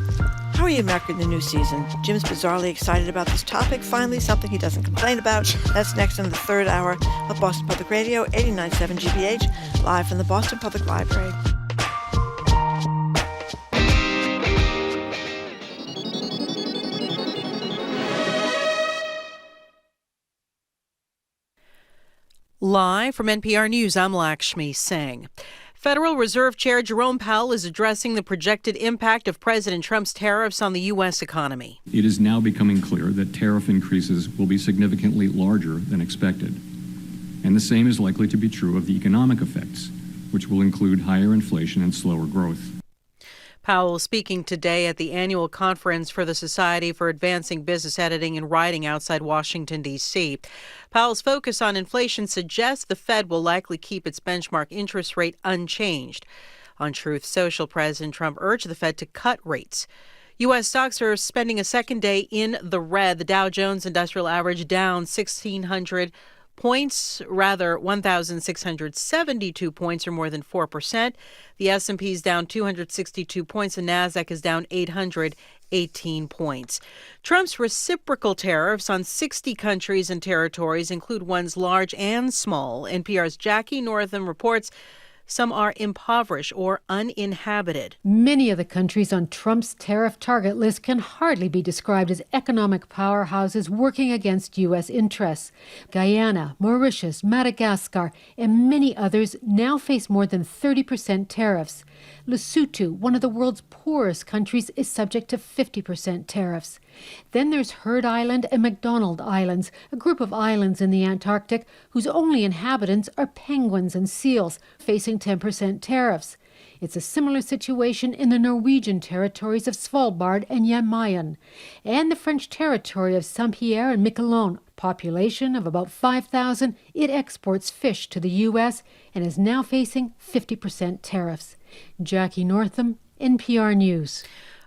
How are you marking the new season? Jim's bizarrely excited about this topic. Finally, something he doesn't complain about. That's next in the third hour of Boston Public Radio, 89.7 GBH, live from the Boston Public Library. Live from NPR News, I'm Lakshmi Singh. Federal Reserve Chair Jerome Powell is addressing the projected impact of President Trump's tariffs on the U.S. economy. It is now becoming clear that tariff increases will be significantly larger than expected. And the same is likely to be true of the economic effects, which will include higher inflation and slower growth. Powell speaking today at the annual conference for the Society for Advancing Business Editing and Writing outside Washington, D.C. Powell's focus on inflation suggests the Fed will likely keep its benchmark interest rate unchanged. On Truth Social, President Trump urged the Fed to cut rates. U.S. stocks are spending a second day in the red. The Dow Jones Industrial Average down 1,600 points, rather 1,672 points, or more than 4%. The S&P is down 262 points. The Nasdaq is down 818 points. Trump's reciprocal tariffs on 60 countries and territories include ones large and small. NPR's Jackie Northam reports Some are impoverished or uninhabited. Many of the countries on Trump's tariff target list can hardly be described as economic powerhouses working against U.S. interests. Guyana, Mauritius, Madagascar, and many others now face more than 30% tariffs. Lesotho, one of the world's poorest countries, is subject to 50% tariffs. Then there's Heard Island and McDonald Islands, a group of islands in the Antarctic whose only inhabitants are penguins and seals, facing 10% tariffs. It's a similar situation in the Norwegian territories of Svalbard and Jan Mayen, and the French territory of Saint-Pierre and Miquelon. Population of about 5,000, it exports fish to the U.S. and is now facing 50% tariffs. Jackie Northam, NPR News.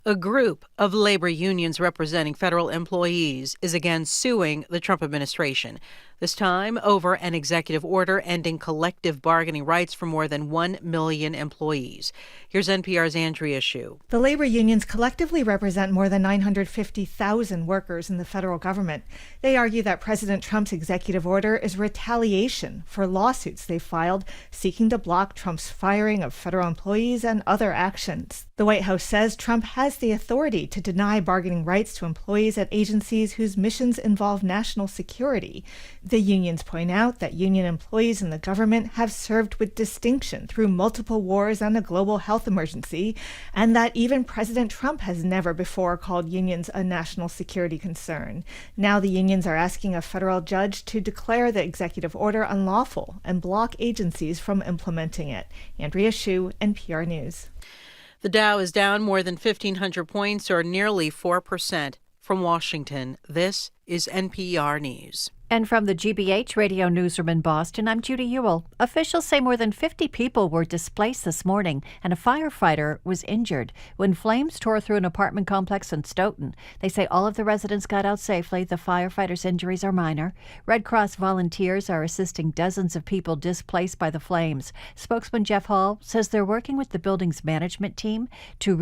A group of labor unions representing federal employees is again suing the Trump administration, this time over an executive order ending collective bargaining rights for more than 1 million employees. Here's NPR's Andrea Sue. The labor unions collectively represent more than 950,000 workers in the federal government. They argue that President Trump's executive order is retaliation for lawsuits they filed seeking to block Trump's firing of federal employees and other actions. The White House says Trump has the authority to deny bargaining rights to employees at agencies whose missions involve national security. The unions point out that union employees in the government have served with distinction through multiple wars and a global health emergency, and that even President Trump has never before called unions a national security concern. Now the unions are asking a federal judge to declare the executive order unlawful and block agencies from implementing it. Andrea Sue, NPR News. The Dow is down more than 1,500 points, or nearly 4%. From Washington, this is NPR News. And from the GBH radio newsroom in Boston, I'm Judy Ewell. Officials say more than 50 people were displaced this morning, and a firefighter was injured when flames tore through an apartment complex in Stoughton. They say all of the residents got out safely. The firefighters' injuries are minor. Red Cross volunteers are assisting dozens of people displaced by the flames. Spokesman Jeff Hall says they're working with the building's management team to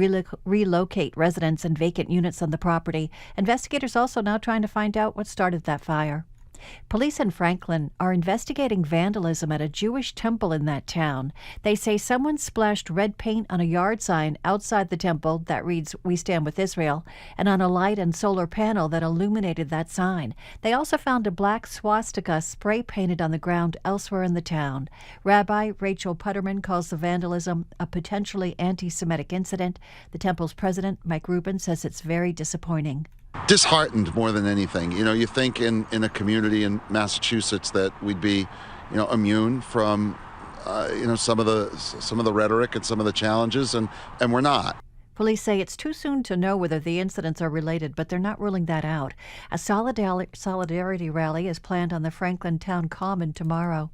relocate residents and vacant units on the property. Investigators also now trying to find out what started that fire. Police in Franklin are investigating vandalism at a Jewish temple in that town. They say someone splashed red paint on a yard sign outside the temple that reads, "We Stand with Israel," and on a light and solar panel that illuminated that sign. They also found a black swastika spray painted on the ground elsewhere in the town. Rabbi Rachel Putterman calls the vandalism a potentially anti-Semitic incident. The temple's president, Mike Rubin, says it's very disappointing. Disheartened more than anything. You know, you think in a community in Massachusetts that we'd be, immune from, some of the rhetoric and some of the challenges, and we're not. Police say it's too soon to know whether the incidents are related, but they're not ruling that out. A solidarity rally is planned on the Franklin Town Common tomorrow.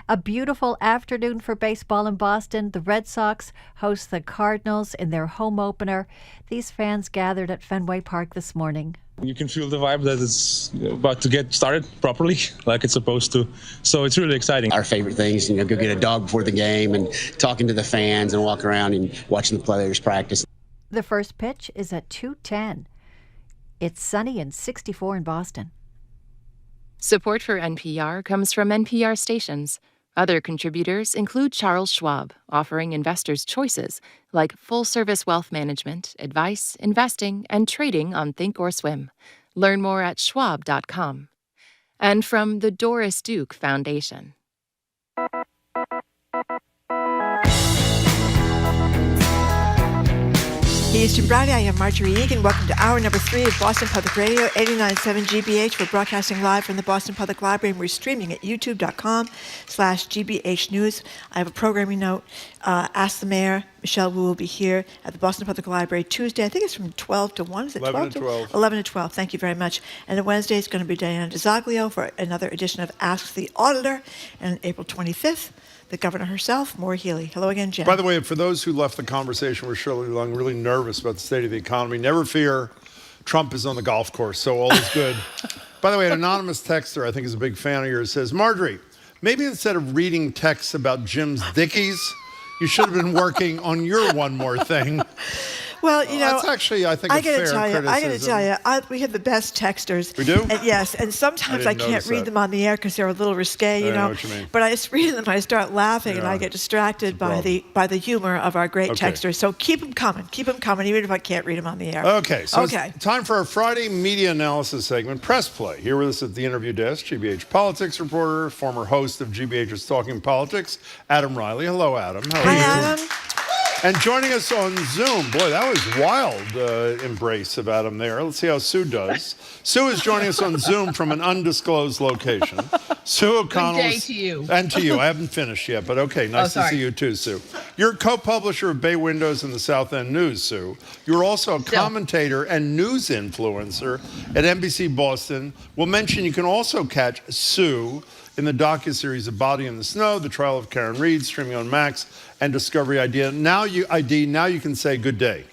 A beautiful afternoon for baseball in Boston. The Red Sox host the Cardinals in their home opener. These fans gathered at Fenway Park this morning. You can feel the vibe that it's about to get started properly, like it's supposed to. So it's really exciting. Our favorite thing is, go get a dog before the game and talking to the fans and walking around and watching the players practice. The first pitch is at 2:10. It's sunny and 64 in Boston. Support for NPR comes from NPR stations. Other contributors include Charles Schwab, offering investors choices like full-service wealth management, advice, investing, and trading on Thinkorswim. Learn more at schwab.com. And from the Doris Duke Foundation. Hey, it's Jim Browdy. I am Marjorie Egan. Welcome to hour number 3 of Boston Public Radio, 89.7 GBH. We're broadcasting live from the Boston Public Library, and we're streaming at youtube.com/GBH News. I have a programming note. Ask the Mayor. Michelle Wu will be here at the Boston Public Library Tuesday. I think it's from 12 to 1. Is it 11 to 12? 11 to 12. Thank you very much. And then Wednesday is going to be Diana DeZoglio for another edition of Ask the Auditor. And April 25th, the governor herself, Maura Healey. Hello again, Jen. By the way, for those who left the conversation with Shirley Leung really nervous about the state of the economy, never fear. Trump is on the golf course, so all is good. By the way, an anonymous texter, I think is a big fan of yours, says, Marjorie, maybe instead of reading texts about Jim's Dickies, you should have been working on your one more thing. Well, that's actually, I think, a fair criticism. I got to tell you, we have the best texters. We do? And yes, and sometimes I can't read them on the air because they're a little risque, I know what you mean. But I just read them, I start laughing, and I get distracted by the humor of our great texters. So keep them coming, even if I can't read them on the air. Okay, so it's time for our Friday media analysis segment, Press Play. Here with us at the interview desk, GBH politics reporter, former host of GBH's Talking Politics, Adam Reilly. Hello, Adam. How are you? Adam. And joining us on Zoom, boy, that was wild embrace of Adam there. Let's see how Sue does. Sue is joining us on Zoom from an undisclosed location. Sue O'Connell. Good day to you. And to you. I haven't finished yet, but okay. Nice to see you too, Sue. You're co-publisher of Bay Windows and the South End News, Sue. You're also a commentator and news influencer at NBC Boston. We'll mention you can also catch Sue in the docuseries A Body in the Snow, The Trial of Karen Reed, streaming on Max and Discovery ID. Now you can say good day.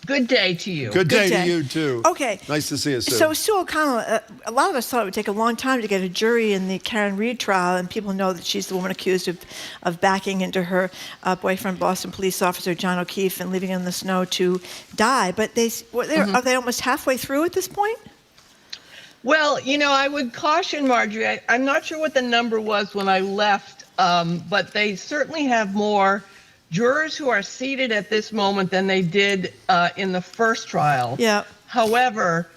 Good day to you. Good day to you, too. Okay. Nice to see you, Sue. So, Sue O'Connell, a lot of us thought it would take a long time to get a jury in the Karen Reed trial, and people know that she's the woman accused of backing into her boyfriend, Boston police officer John O'Keefe, and leaving him in the snow to die. But are they almost halfway through at this point? Well, I would caution Marjorie. I'm not sure what the number was when I left, but they certainly have more jurors who are seated at this moment than they did in the first trial. Yeah. However,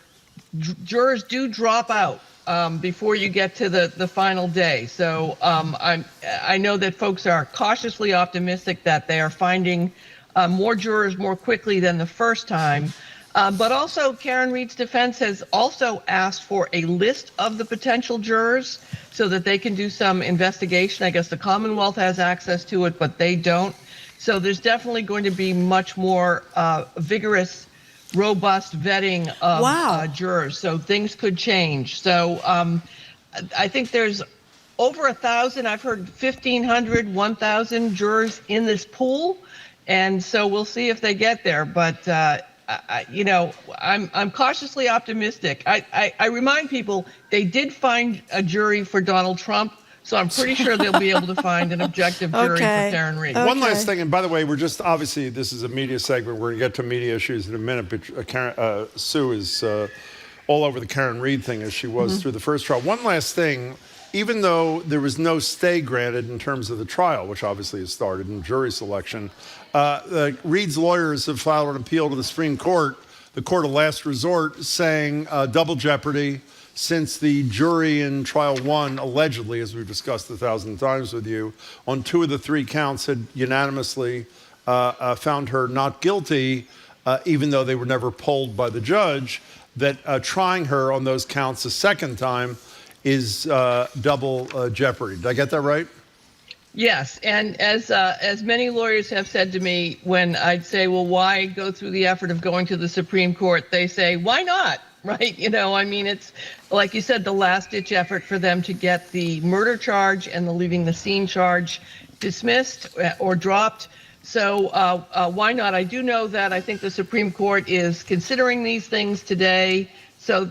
jurors do drop out before you get to the final day. So I know that folks are cautiously optimistic that they are finding more jurors more quickly than the first time. But also, Karen Reed's defense has also asked for a list of the potential jurors so that they can do some investigation. I guess the Commonwealth has access to it, but they don't. So there's definitely going to be much more vigorous, robust vetting of jurors. So things could change. So I think there's over 1,000. I've heard 1,500, 1,000 jurors in this pool. And so we'll see if they get there. But I'm cautiously optimistic. I remind people they did find a jury for Donald Trump, so I'm pretty sure they'll be able to find an objective jury for Karen Reed. One last thing, and by the way, we're just obviously this is a media segment. We're going to get to media issues in a minute, but Sue is all over the Karen Reed thing as she was through the first trial. One last thing. Even though there was no stay granted in terms of the trial, which obviously has started in jury selection, Reed's lawyers have filed an appeal to the Supreme Court, the court of last resort, saying double jeopardy since the jury in trial one, allegedly, as we've discussed 1,000 times with you, on 2 of the 3 counts had unanimously found her not guilty, even though they were never polled by the judge, that trying her on those counts a second time is double jeopardy. Did I get that right? Yes, and as many lawyers have said to me when I'd say, well, why go through the effort of going to the Supreme Court? They say, why not? Right? It's like you said, the last-ditch effort for them to get the murder charge and the leaving the scene charge dismissed or dropped. So why not? I do know that I think the Supreme Court is considering these things today. So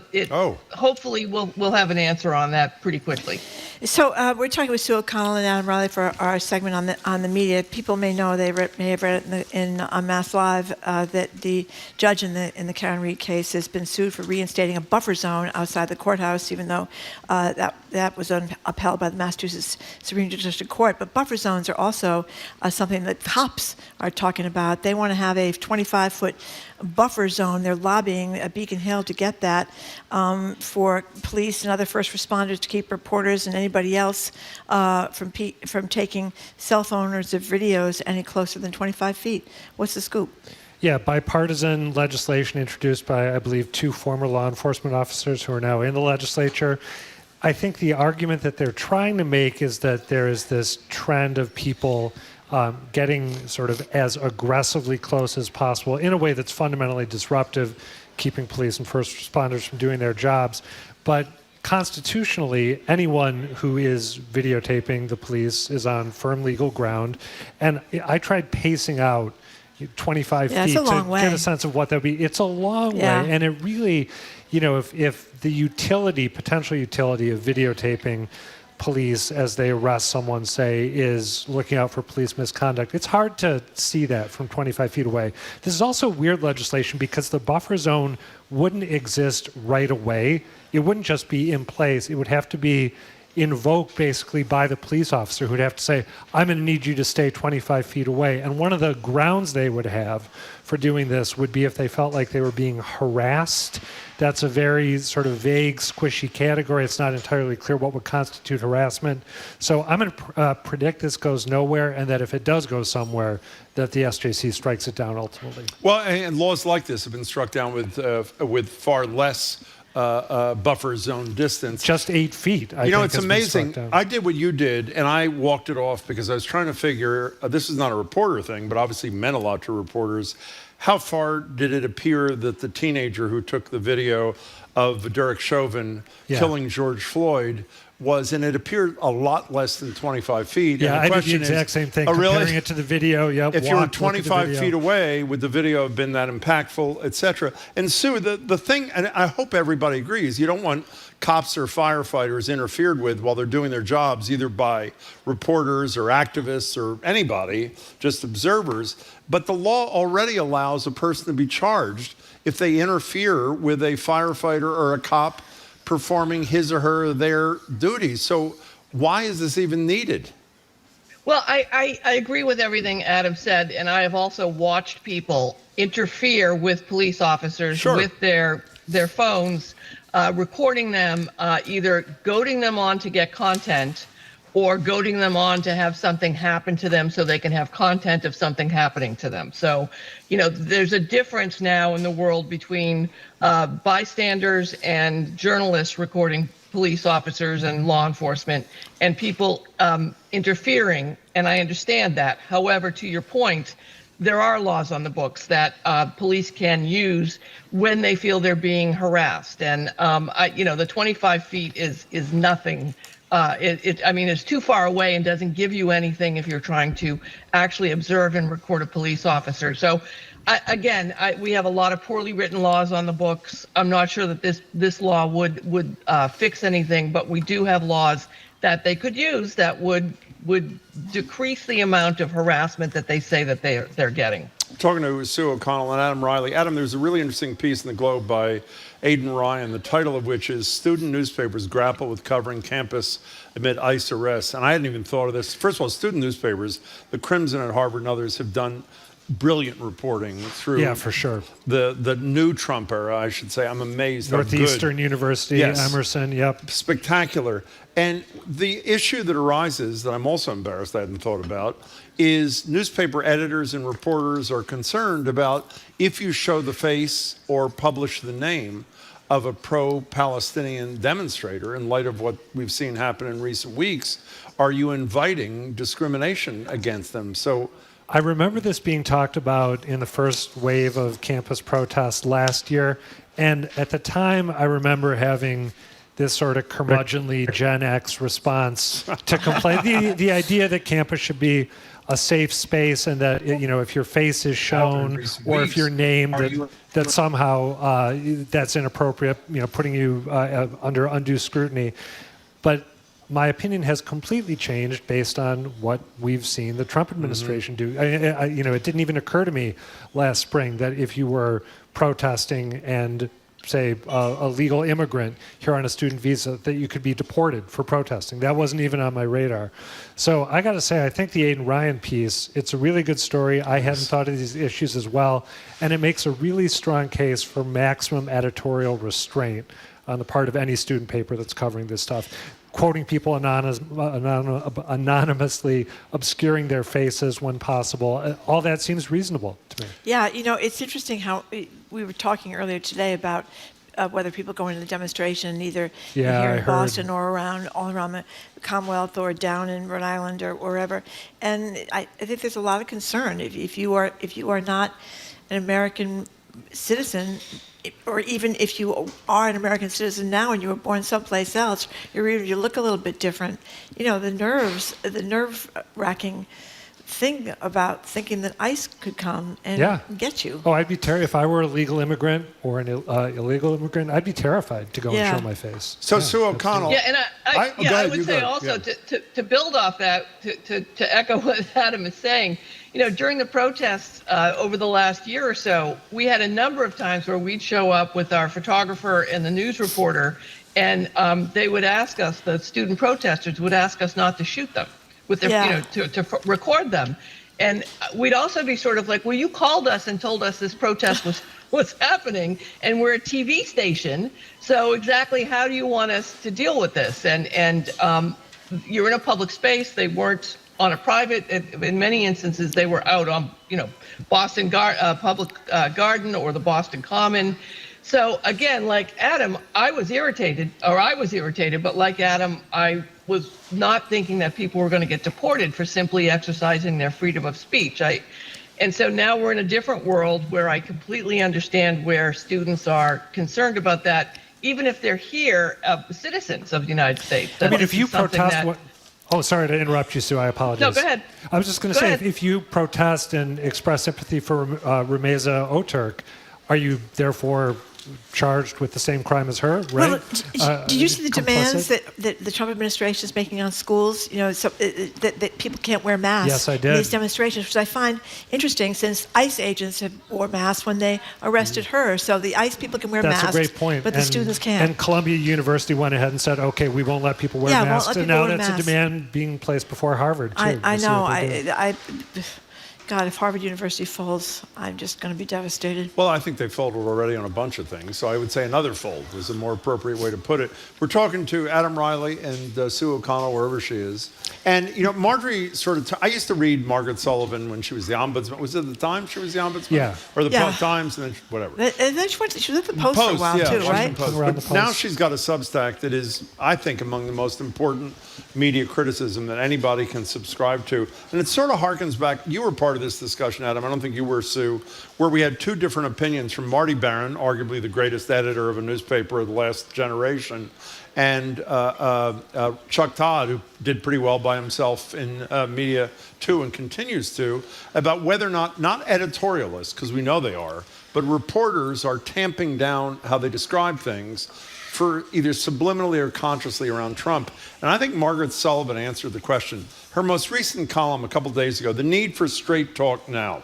hopefully we'll have an answer on that pretty quickly. So we're talking with Sue O'Connell and Adam Reilly for our segment on the media. People may know may have read it in Mass Live that the judge in the Karen Reed case has been sued for reinstating a buffer zone outside the courthouse, even though that was upheld by the Massachusetts Supreme Judicial Court. But buffer zones are also something that cops are talking about. They want to have a 25-foot buffer zone. They're lobbying Beacon Hill to get that for police and other first responders to keep reporters and anybody else from taking cell phones or videos any closer than 25 feet. What's the scoop? Yeah, bipartisan legislation introduced by, I believe, 2 former law enforcement officers who are now in the legislature. I think the argument that they're trying to make is that there is this trend of people getting sort of as aggressively close as possible in a way that's fundamentally disruptive, keeping police and first responders from doing their jobs. But constitutionally, anyone who is videotaping the police is on firm legal ground. And I tried pacing out 25 feet to get a sense of what that would be. It's a long way. And it really, if the potential utility of videotaping police as they arrest someone, say, is looking out for police misconduct. It's hard to see that from 25 feet away. This is also weird legislation because the buffer zone wouldn't exist right away. It wouldn't just be in place. It would have to be invoked basically by the police officer who'd have to say, I'm going to need you to stay 25 feet away. And one of the grounds they would have for doing this would be if they felt like they were being harassed. That's a very sort of vague, squishy category. It's not entirely clear what would constitute harassment. So I'm going to predict this goes nowhere, and that if it does go somewhere, that the SJC strikes it down ultimately. Well, and laws like this have been struck down with far less buffer zone distance. Just 8 feet. I know, think it's has been amazing. struck down. I did what you did, and I walked it off because I was trying to figure, this is not a reporter thing, but obviously meant a lot to reporters. How far did it appear that the teenager who took the video of Derek Chauvin killing George Floyd was, and it appeared a lot less than 25 feet. Yeah, and I did the exact same thing, comparing it to the video. Yep, if you were 25 feet away, would the video have been that impactful, et cetera? And Sue, the thing, and I hope everybody agrees, you don't want cops or firefighters interfered with while they're doing their jobs, either by reporters or activists or anybody, just observers. But the law already allows a person to be charged if they interfere with a firefighter or a cop performing his or her their duties. So why is this even needed? Well, I agree with everything Adam said, and I have also watched people interfere with police officers with their phones, recording them, either goading them on to get content or goading them on to have something happen to them so they can have content of something happening to them. So, there's a difference now in the world between bystanders and journalists recording police officers and law enforcement and people interfering, and I understand that. However, to your point, there are laws on the books that police can use when they feel they're being harassed. And, the 25 feet is nothing. It's too far away and doesn't give you anything if you're trying to actually observe and record a police officer. So, we have a lot of poorly written laws on the books. I'm not sure that this law would fix anything, but we do have laws that they could use that would decrease the amount of harassment that they say that they're getting. Talking to Sue O'Connell and Adam Reilly. Adam, there's a really interesting piece in the Globe by Aidan Ryan, the title of which is Student Newspapers Grapple with Covering Campus Amid ICE Arrests. And I hadn't even thought of this. First of all, student newspapers, the Crimson at Harvard and others, have done brilliant reporting through for sure. The new Trump era, I should say. I'm amazed. Northeastern University, Emerson, spectacular. And the issue that arises that I'm also embarrassed I hadn't thought about is newspaper editors and reporters are concerned about if you show the face or publish the name of a pro-Palestinian demonstrator in light of what we've seen happen in recent weeks, are you inviting discrimination against them? So I remember this being talked about in the first wave of campus protests last year. And at the time, I remember having this sort of curmudgeonly Gen X response to complain. The idea that campus should be a safe space and that, if your face is shown or if you're named, that somehow that's inappropriate, putting you under undue scrutiny. But my opinion has completely changed based on what we've seen the Trump administration do. It didn't even occur to me last spring that if you were protesting and, say, a legal immigrant here on a student visa, that you could be deported for protesting. That wasn't even on my radar. So I got to say, I think the Aidan Ryan piece, it's a really good story. I hadn't thought of these issues as well, and it makes a really strong case for maximum editorial restraint on the part of any student paper that's covering this stuff. Quoting people anonymously, obscuring their faces when possible. All that seems reasonable to me. Yeah, it's interesting how we were talking earlier today about whether people going to the demonstration either here in Boston or all around the Commonwealth or down in Rhode Island or wherever. And I think there's a lot of concern if you are not an American citizen, or even if you are an American citizen now and you were born someplace else, you look a little bit different. The nerve-wracking thing about thinking that ICE could come and get you. Oh, I'd be terrified if I were a legal immigrant or an illegal immigrant. I'd be terrified to go and show my face. So Sue O'Connell. Yeah, and I would say also to build off that, to echo what Adam is saying, during the protests over the last year or so, we had a number of times where we'd show up with our photographer and the news reporter, and they would ask us, the student protesters would ask us not to shoot them, with their, to record them. And we'd also be sort of like, well, you called us and told us this protest was happening, and we're a TV station, so exactly how do you want us to deal with this? And you're in a public space. They weren't on a private. In many instances, they were out on, Boston Public Garden or the Boston Common. So again, like Adam, I was irritated, but like Adam, I was not thinking that people were going to get deported for simply exercising their freedom of speech. And so now we're in a different world where I completely understand where students are concerned about that, even if they're here, citizens of the United States. I mean, if you protest... Oh, sorry to interrupt you, Sue. I apologize. No, go ahead. I was just going to say, if you protest and express sympathy for Rumeysa Oturk, are you therefore charged with the same crime as her, right? Well, did you see the demands that the Trump administration is making on schools? That people can't wear masks. Yes, I did. In these demonstrations, which I find interesting, since ICE agents have wore masks when they arrested her. So the ICE people can wear masks. That's a great point. But the students can't. And Columbia University went ahead and said, okay, we won't let people wear masks. And now that's a demand being placed before Harvard, too. I know. God, if Harvard University folds, I'm just going to be devastated. Well, I think they folded already on a bunch of things, so I would say another fold is a more appropriate way to put it. We're talking to Adam Reilly and Sue O'Connell, wherever she is. And, Marjorie I used to read Margaret Sullivan when she was the ombudsman. Was it the Times she was the ombudsman? Yeah. Or the Times, and then whatever. And then she was at the Post for a while, too, right? But now she's got a Substack that is, I think, among the most important media criticism that anybody can subscribe to. And it sort of harkens back, you were part of this discussion, Adam, I don't think you were, Sue, where we had two different opinions from Marty Barron, arguably the greatest editor of a newspaper of the last generation, and Chuck Todd, who did pretty well by himself in media too and continues to, about whether or not editorialists, because we know they are, but reporters are tamping down how they describe things for either subliminally or consciously around Trump. And I think Margaret Sullivan answered the question. Her most recent column a couple days ago, The Need for Straight Talk Now.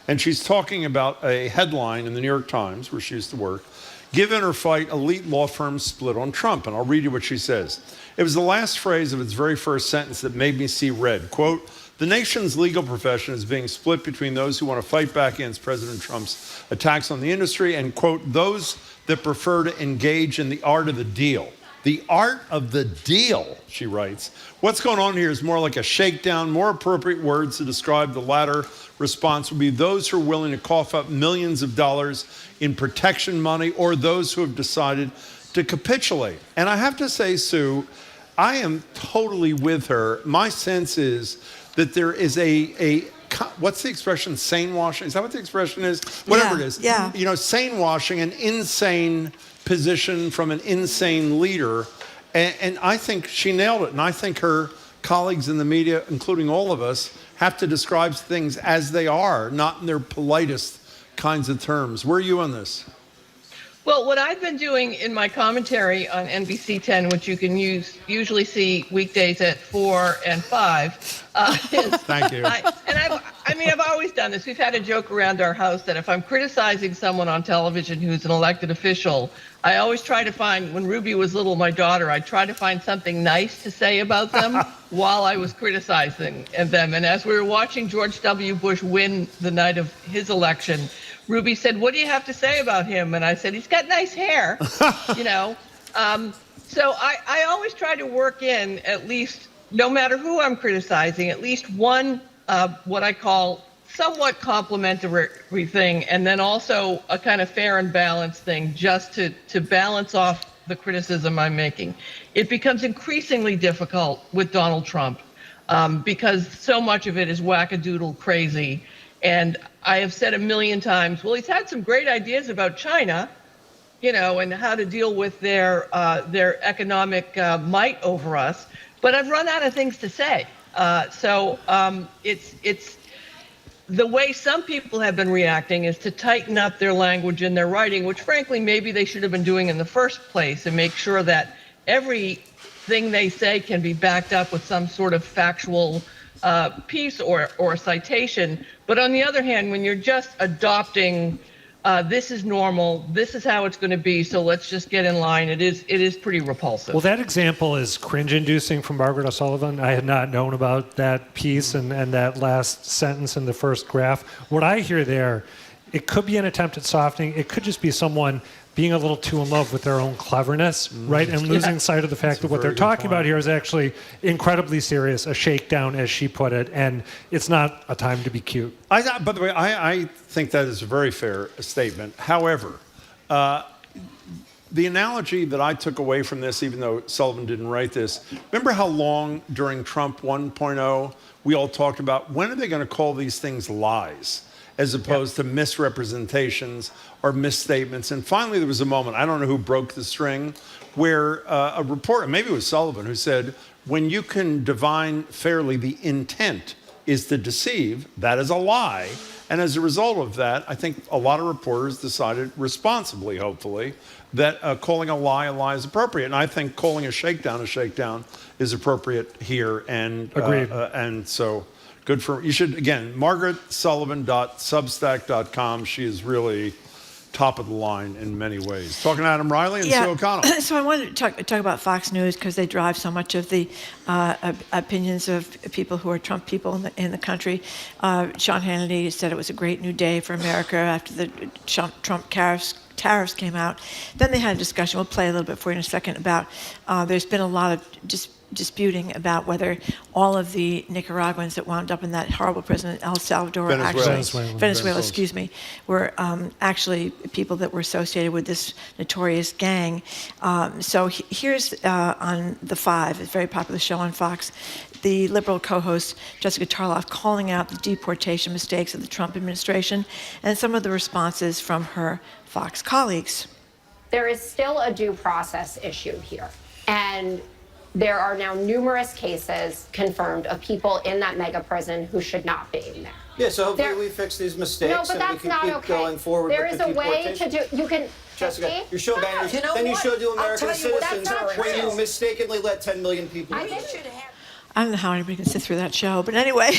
And she's talking about a headline in the New York Times, where she used to work, Given or Fight, Elite Law Firms Split on Trump. And I'll read you what she says. It was the last phrase of its very first sentence that made me see red. Quote, the nation's legal profession is being split between those who want to fight back against President Trump's attacks on the industry and, quote, those that prefer to engage in the art of the deal. The art of the deal, she writes. What's going on here is more like a shakedown. More appropriate words to describe the latter response would be those who are willing to cough up millions of dollars in protection money or those who have decided to capitulate. And I have to say, Sue, I am totally with her. My sense is that there is what's the expression, sane washing? Is that what the expression is? Whatever it is. Yeah. Sane washing, an insane position from an insane leader. And I think she nailed it. And I think her colleagues in the media, including all of us, have to describe things as they are, not in their politest kinds of terms. Where are you on this? Well, what I've been doing in my commentary on NBC 10, which you can usually see weekdays at 4 and 5, is... Thank you. I've always done this. We've had a joke around our house that if I'm criticizing someone on television who's an elected official, I always try to find, when Ruby was little, my daughter, I'd try to find something nice to say about them while I was criticizing them. And as we were watching George W. Bush win the night of his election, Ruby said, what do you have to say about him? And I said, he's got nice hair, So I always try to work in, at least, no matter who I'm criticizing, at least one, what I call somewhat complimentary thing, and then also a kind of fair and balanced thing, just to balance off the criticism I'm making. It becomes increasingly difficult with Donald Trump because so much of it is wackadoodle crazy. And I have said a million times, well, he's had some great ideas about China, and how to deal with their economic might over us. But I've run out of things to say. It's the way some people have been reacting is to tighten up their language in their writing, which frankly maybe they should have been doing in the first place, and make sure that everything they say can be backed up with some sort of factual piece or citation. But on the other hand, when you're just adopting this is normal, this is how it's going to be, so let's just get in line, it is pretty repulsive. Well, that example is cringe-inducing from Margaret O'Sullivan. I had not known about that piece and that last sentence in the first graph. What I hear there, it could be an attempt at softening. It could just be someone being a little too in love with their own cleverness, right? And losing sight of the fact that what they're talking about here is actually incredibly serious, a shakedown, as she put it, and it's not a time to be cute. By the way, I think that is a very fair statement. However, the analogy that I took away from this, even though Sullivan didn't write this, remember how long during Trump 1.0 we all talked about, when are they going to call these things lies, as opposed to misrepresentations or misstatements? And finally, there was a moment, I don't know who broke the string, where a reporter, maybe it was Sullivan, who said, when you can divine fairly the intent is to deceive, that is a lie. And as a result of that, I think a lot of reporters decided responsibly, hopefully, that calling a lie is appropriate. And I think calling a shakedown is appropriate here. And agreed. And so good for you. Should, again, margaretsullivan.substack.com. She is really top of the line in many ways. Talking to Adam Reilly and Sue O'Connell. So I wanted to talk about Fox News because they drive so much of the opinions of people who are Trump people in the country. Sean Hannity said it was a great new day for America after the Trump tariffs came out. Then they had a discussion, we'll play a little bit for you in a second, about there's been a lot of disputing about whether all of the Nicaraguans that wound up in that horrible prison in El Salvador, Venezuela, excuse me, were actually people that were associated with this notorious gang. So here's on The Five, a very popular show on Fox, the liberal co-host Jessica Tarloff calling out the deportation mistakes of the Trump administration and some of the responses from her Fox colleagues. There is still a due process issue here. And there are now numerous cases confirmed of people in that mega prison who should not be in there. Yeah, so hopefully we fix these mistakes and we can keep going forward there with the deportation. There is a way to do, you can... Jessica, you're showing banners, then you show to American citizens when you mistakenly let 10 million people in. I don't know how anybody can sit through that show, but anyway,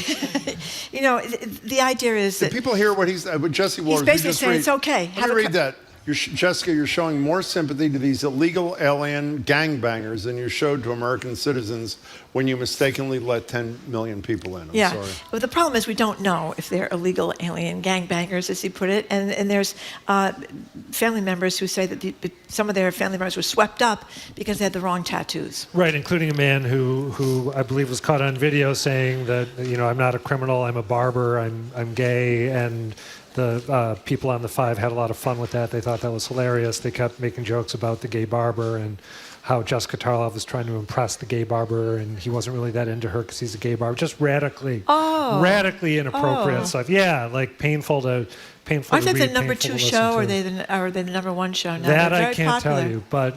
you know, the idea is that... Did people hear what Jesse Waters... He's basically saying it's okay. Let me read that. Jessica, you're showing more sympathy to these illegal alien gangbangers than you showed to American citizens when you mistakenly let 10 million people in. I'm sorry. But the problem is we don't know if they're illegal alien gangbangers, as he put it, and there's family members who say that some of their family members were swept up because they had the wrong tattoos. Right, including a man who I believe was caught on video saying that, you know, I'm not a criminal, I'm a barber, I'm gay, and the people on The Five had a lot of fun with that. They thought that was hilarious. They kept making jokes about the gay barber and how Jessica Tarloff was trying to impress the gay barber, and he wasn't really that into her because he's a gay barber. Just radically inappropriate stuff. Yeah, like painful to read. Aren't they the number 2 show, or are they the number 1 show now? That I can't tell you, but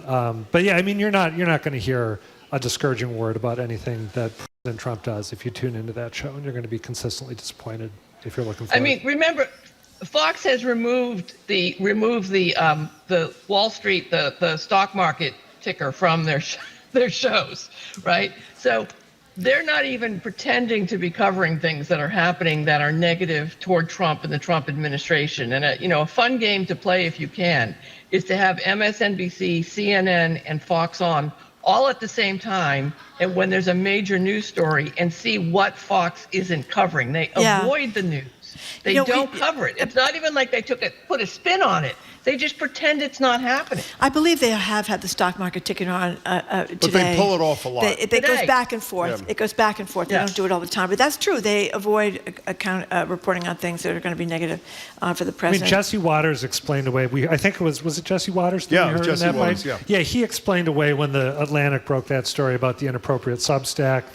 yeah, I mean, you're not going to hear a discouraging word about anything that President Trump does if you tune into that show, and you're going to be consistently disappointed if you're looking for. I mean, remember, Fox has removed the Wall Street, the stock market ticker from their shows, right? So they're not even pretending to be covering things that are happening that are negative toward Trump and the Trump administration. And a fun game to play, if you can, is to have MSNBC, CNN, and Fox on all at the same time, and when there's a major news story, and see what Fox isn't covering. They avoid the news. They don't cover it. It's not even like they put a spin on it. They just pretend it's not happening. I believe they have had the stock market ticket on today. But they pull it off a lot. It goes back and forth. Yeah. It goes back and forth. They don't do it all the time. But that's true. They avoid reporting on things that are going to be negative for the president. I mean, Jesse Waters explained away. I think it was it Jesse Waters? Yeah, Jesse Waters. Yeah, he explained away when the Atlantic broke that story about the inappropriate Substack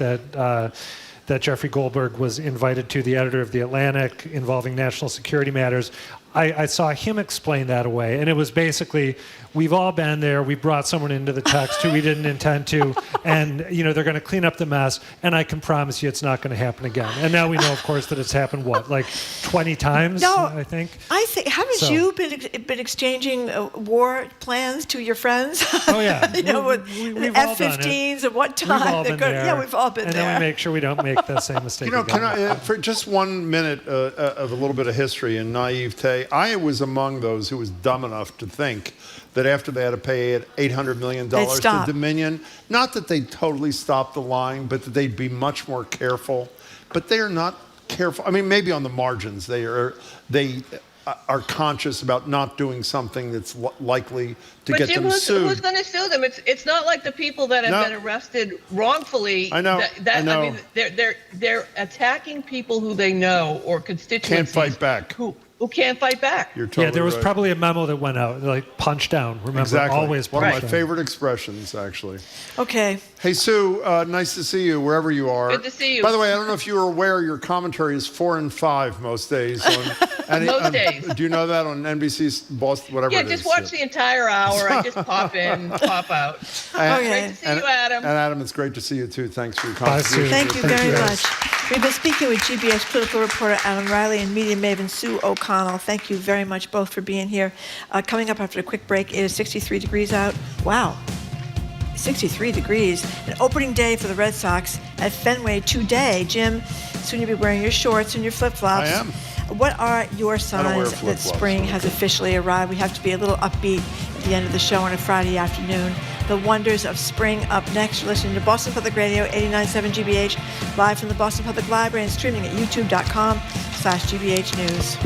that Jeffrey Goldberg was invited to, the editor of The Atlantic, involving national security matters. I saw him explain that away, and it was basically, we've all been there. We brought someone into the text who we didn't intend to, and they're going to clean up the mess. And I can promise you, it's not going to happen again. And now we know, of course, that it's happened 20 times. No, I think. Haven't you been exchanging war plans to your friends? Oh yeah, with F-15s at what time? We've all been there. Yeah, we've all been there. And then we make sure we don't make the same mistake again. Can I, for just 1 minute of a little bit of history and naivete, I was among those who was dumb enough to think that after they had to pay $800 million to Dominion, not that they totally stopped the lying, but that they'd be much more careful. But they are not careful. I mean, maybe on the margins, they are conscious about not doing something that's likely to get them sued. Who's going to sue them? It's not like the people that have been arrested wrongfully. I know. I mean, they're attacking people who they know or constituencies. Can't fight back. Who can't fight back. You're totally there was right. probably a memo that went out, punch down. Remember, exactly. Always punch down. down. One of my favorite expressions, actually. Okay. Hey, Sue, nice to see you wherever you are. Good to see you. By the way, I don't know if you were aware your commentary is 4 and 5 most days. Most days. Do you know that on NBC's Boston, whatever it is? Yeah, just watch the entire hour. I just pop in, pop out. Great to see you, Adam. And Adam, it's great to see you, too. Thanks for your contribution. Thank you very much. We've been speaking with GBH political reporter Adam Reilly and media maven Sue O'Connell. Thank you very much both for being here. Coming up after a quick break, it is 63 degrees out. Wow. 63 degrees. An opening day for the Red Sox at Fenway today. Jim, soon you'll be wearing your shorts and your flip-flops. I am. What are your signs that spring has officially arrived? We have to be a little upbeat at the end of the show on a Friday afternoon. The wonders of spring up next. You're listening to Boston Public Radio 89.7 GBH, live from the Boston Public Library and streaming at youtube.com/GBH News.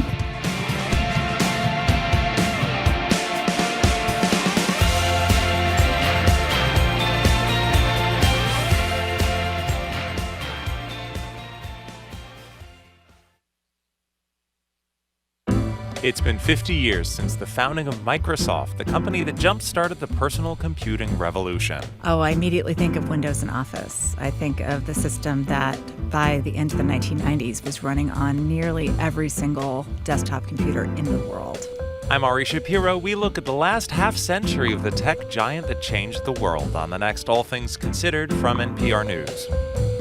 It's been 50 years since the founding of Microsoft, the company that jump-started the personal computing revolution. Oh, I immediately think of Windows and Office. I think of the system that, by the end of the 1990s, was running on nearly every single desktop computer in the world. I'm Ari Shapiro. We look at the last half-century of the tech giant that changed the world on the next All Things Considered from NPR News.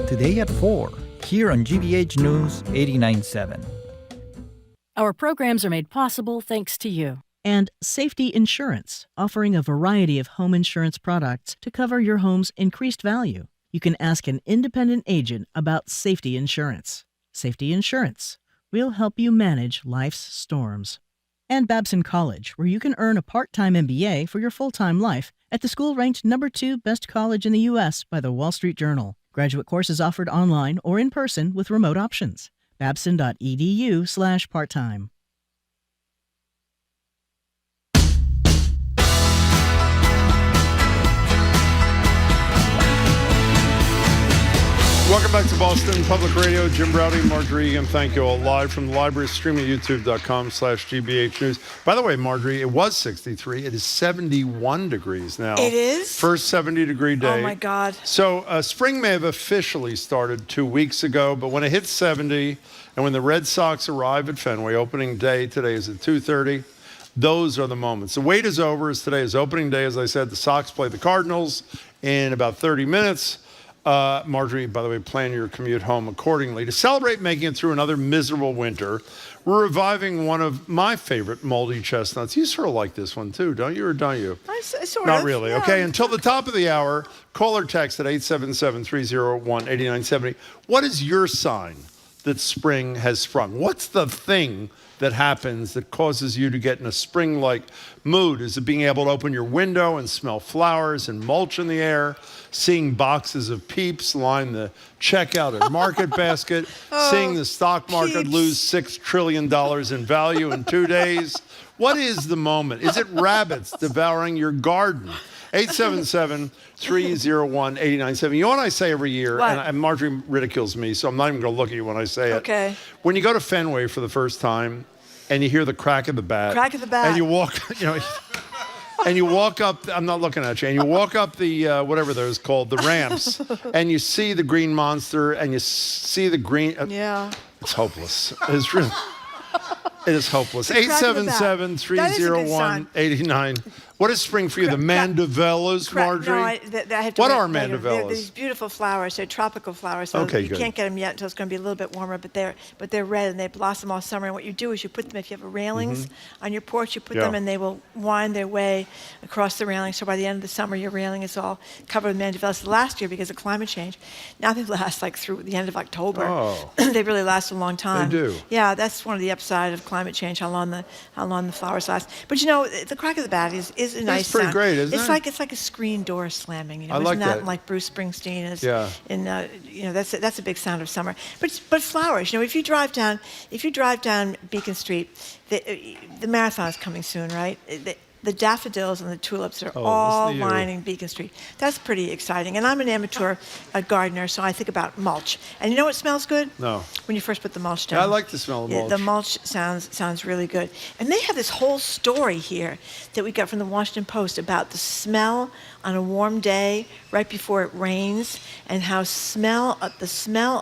Today at 4, here on GBH News 89.7. Our programs are made possible thanks to you. And Safety Insurance, offering a variety of home insurance products to cover your home's increased value. You can ask an independent agent about Safety Insurance. Safety Insurance. We'll help you manage life's storms. And Babson College, where you can earn a part-time MBA for your full-time life at the school ranked number 2 best college in the U.S. by the Wall Street Journal. Graduate courses offered online or in person with remote options. babson.edu/part-time. Welcome back to Boston Public Radio. Jim Browdy, Marjorie Egan, thank you all. Live from the library, streaming at youtube.com/GBH News. By the way, Marjorie, it was 63. It is 71 degrees now. It is? First 70-degree day. Oh, my God. So spring may have officially started 2 weeks ago, but when it hits 70, and when the Red Sox arrive at Fenway, opening day today is at 2:30, those are the moments. The wait is over, as today is opening day. As I said, the Sox play the Cardinals in about 30 minutes. Marjorie, by the way, plan your commute home accordingly. To celebrate making it through another miserable winter, we're reviving one of my favorite moldy chestnuts. You sort of like this one too, don't you, or don't you? I sort Not of. really. Yeah. Okay, until the top of the hour, call or text at 877-301-8970. What is your sign that spring has sprung? What's the thing that happens that causes you to get in a spring-like mood? Is it being able to open your window and smell flowers and mulch in the air? Seeing boxes of Peeps line the checkout at Market Basket? Seeing the stock market lose $6 trillion in value in 2 days? What is the moment? Is it rabbits devouring your garden? 877-301-8970. You know what I say every year? And Marjorie ridicules me, so I'm not even going to look at you when I say it. Okay. When you go to Fenway for the first time and you hear the crack of the bat. Crack of the bat. And you walk, and you walk up, I'm not looking at you, and you walk up the, whatever those called, the ramps, and you see the green monster, and you see the green. Yeah. It's hopeless. It's really. It is hopeless. The crack of the bat. 877-301-89. What is spring for you? The mandevillas, Marjorie? No, I have to what wait are later. They're mandevillas? these beautiful flowers. They're tropical flowers. So Okay, you good. can't get them yet until it's going to be a little bit warmer. But they're red and they blossom all summer. And what you do is you put them, if you have railings on your porch, you put them and they will wind their way across the railing. So by the end of the summer, your railing is all covered with mandevillas. Last year, because of climate change, now they last like through the end of October. Oh. They really last a long time. They do. Yeah, that's one of the upside of climate change, how long the flowers last. But the crack of the bat is a nice It's pretty sound. great, isn't it? It's like a screen door slamming. You know, I like isn't that. Like Bruce Springsteen is. Yeah. That's a big sound of summer. But flowers. If you drive down Beacon Street, the marathon is coming soon, right? The daffodils and the tulips are all lining Beacon Street. That's pretty exciting. And I'm an amateur gardener, so I think about mulch. And you know what smells good? No. When you first put the mulch down. I like the smell of mulch. The mulch sounds really good. And they have this whole story here that we got from the Washington Post about the smell on a warm day right before it rains, and how the smell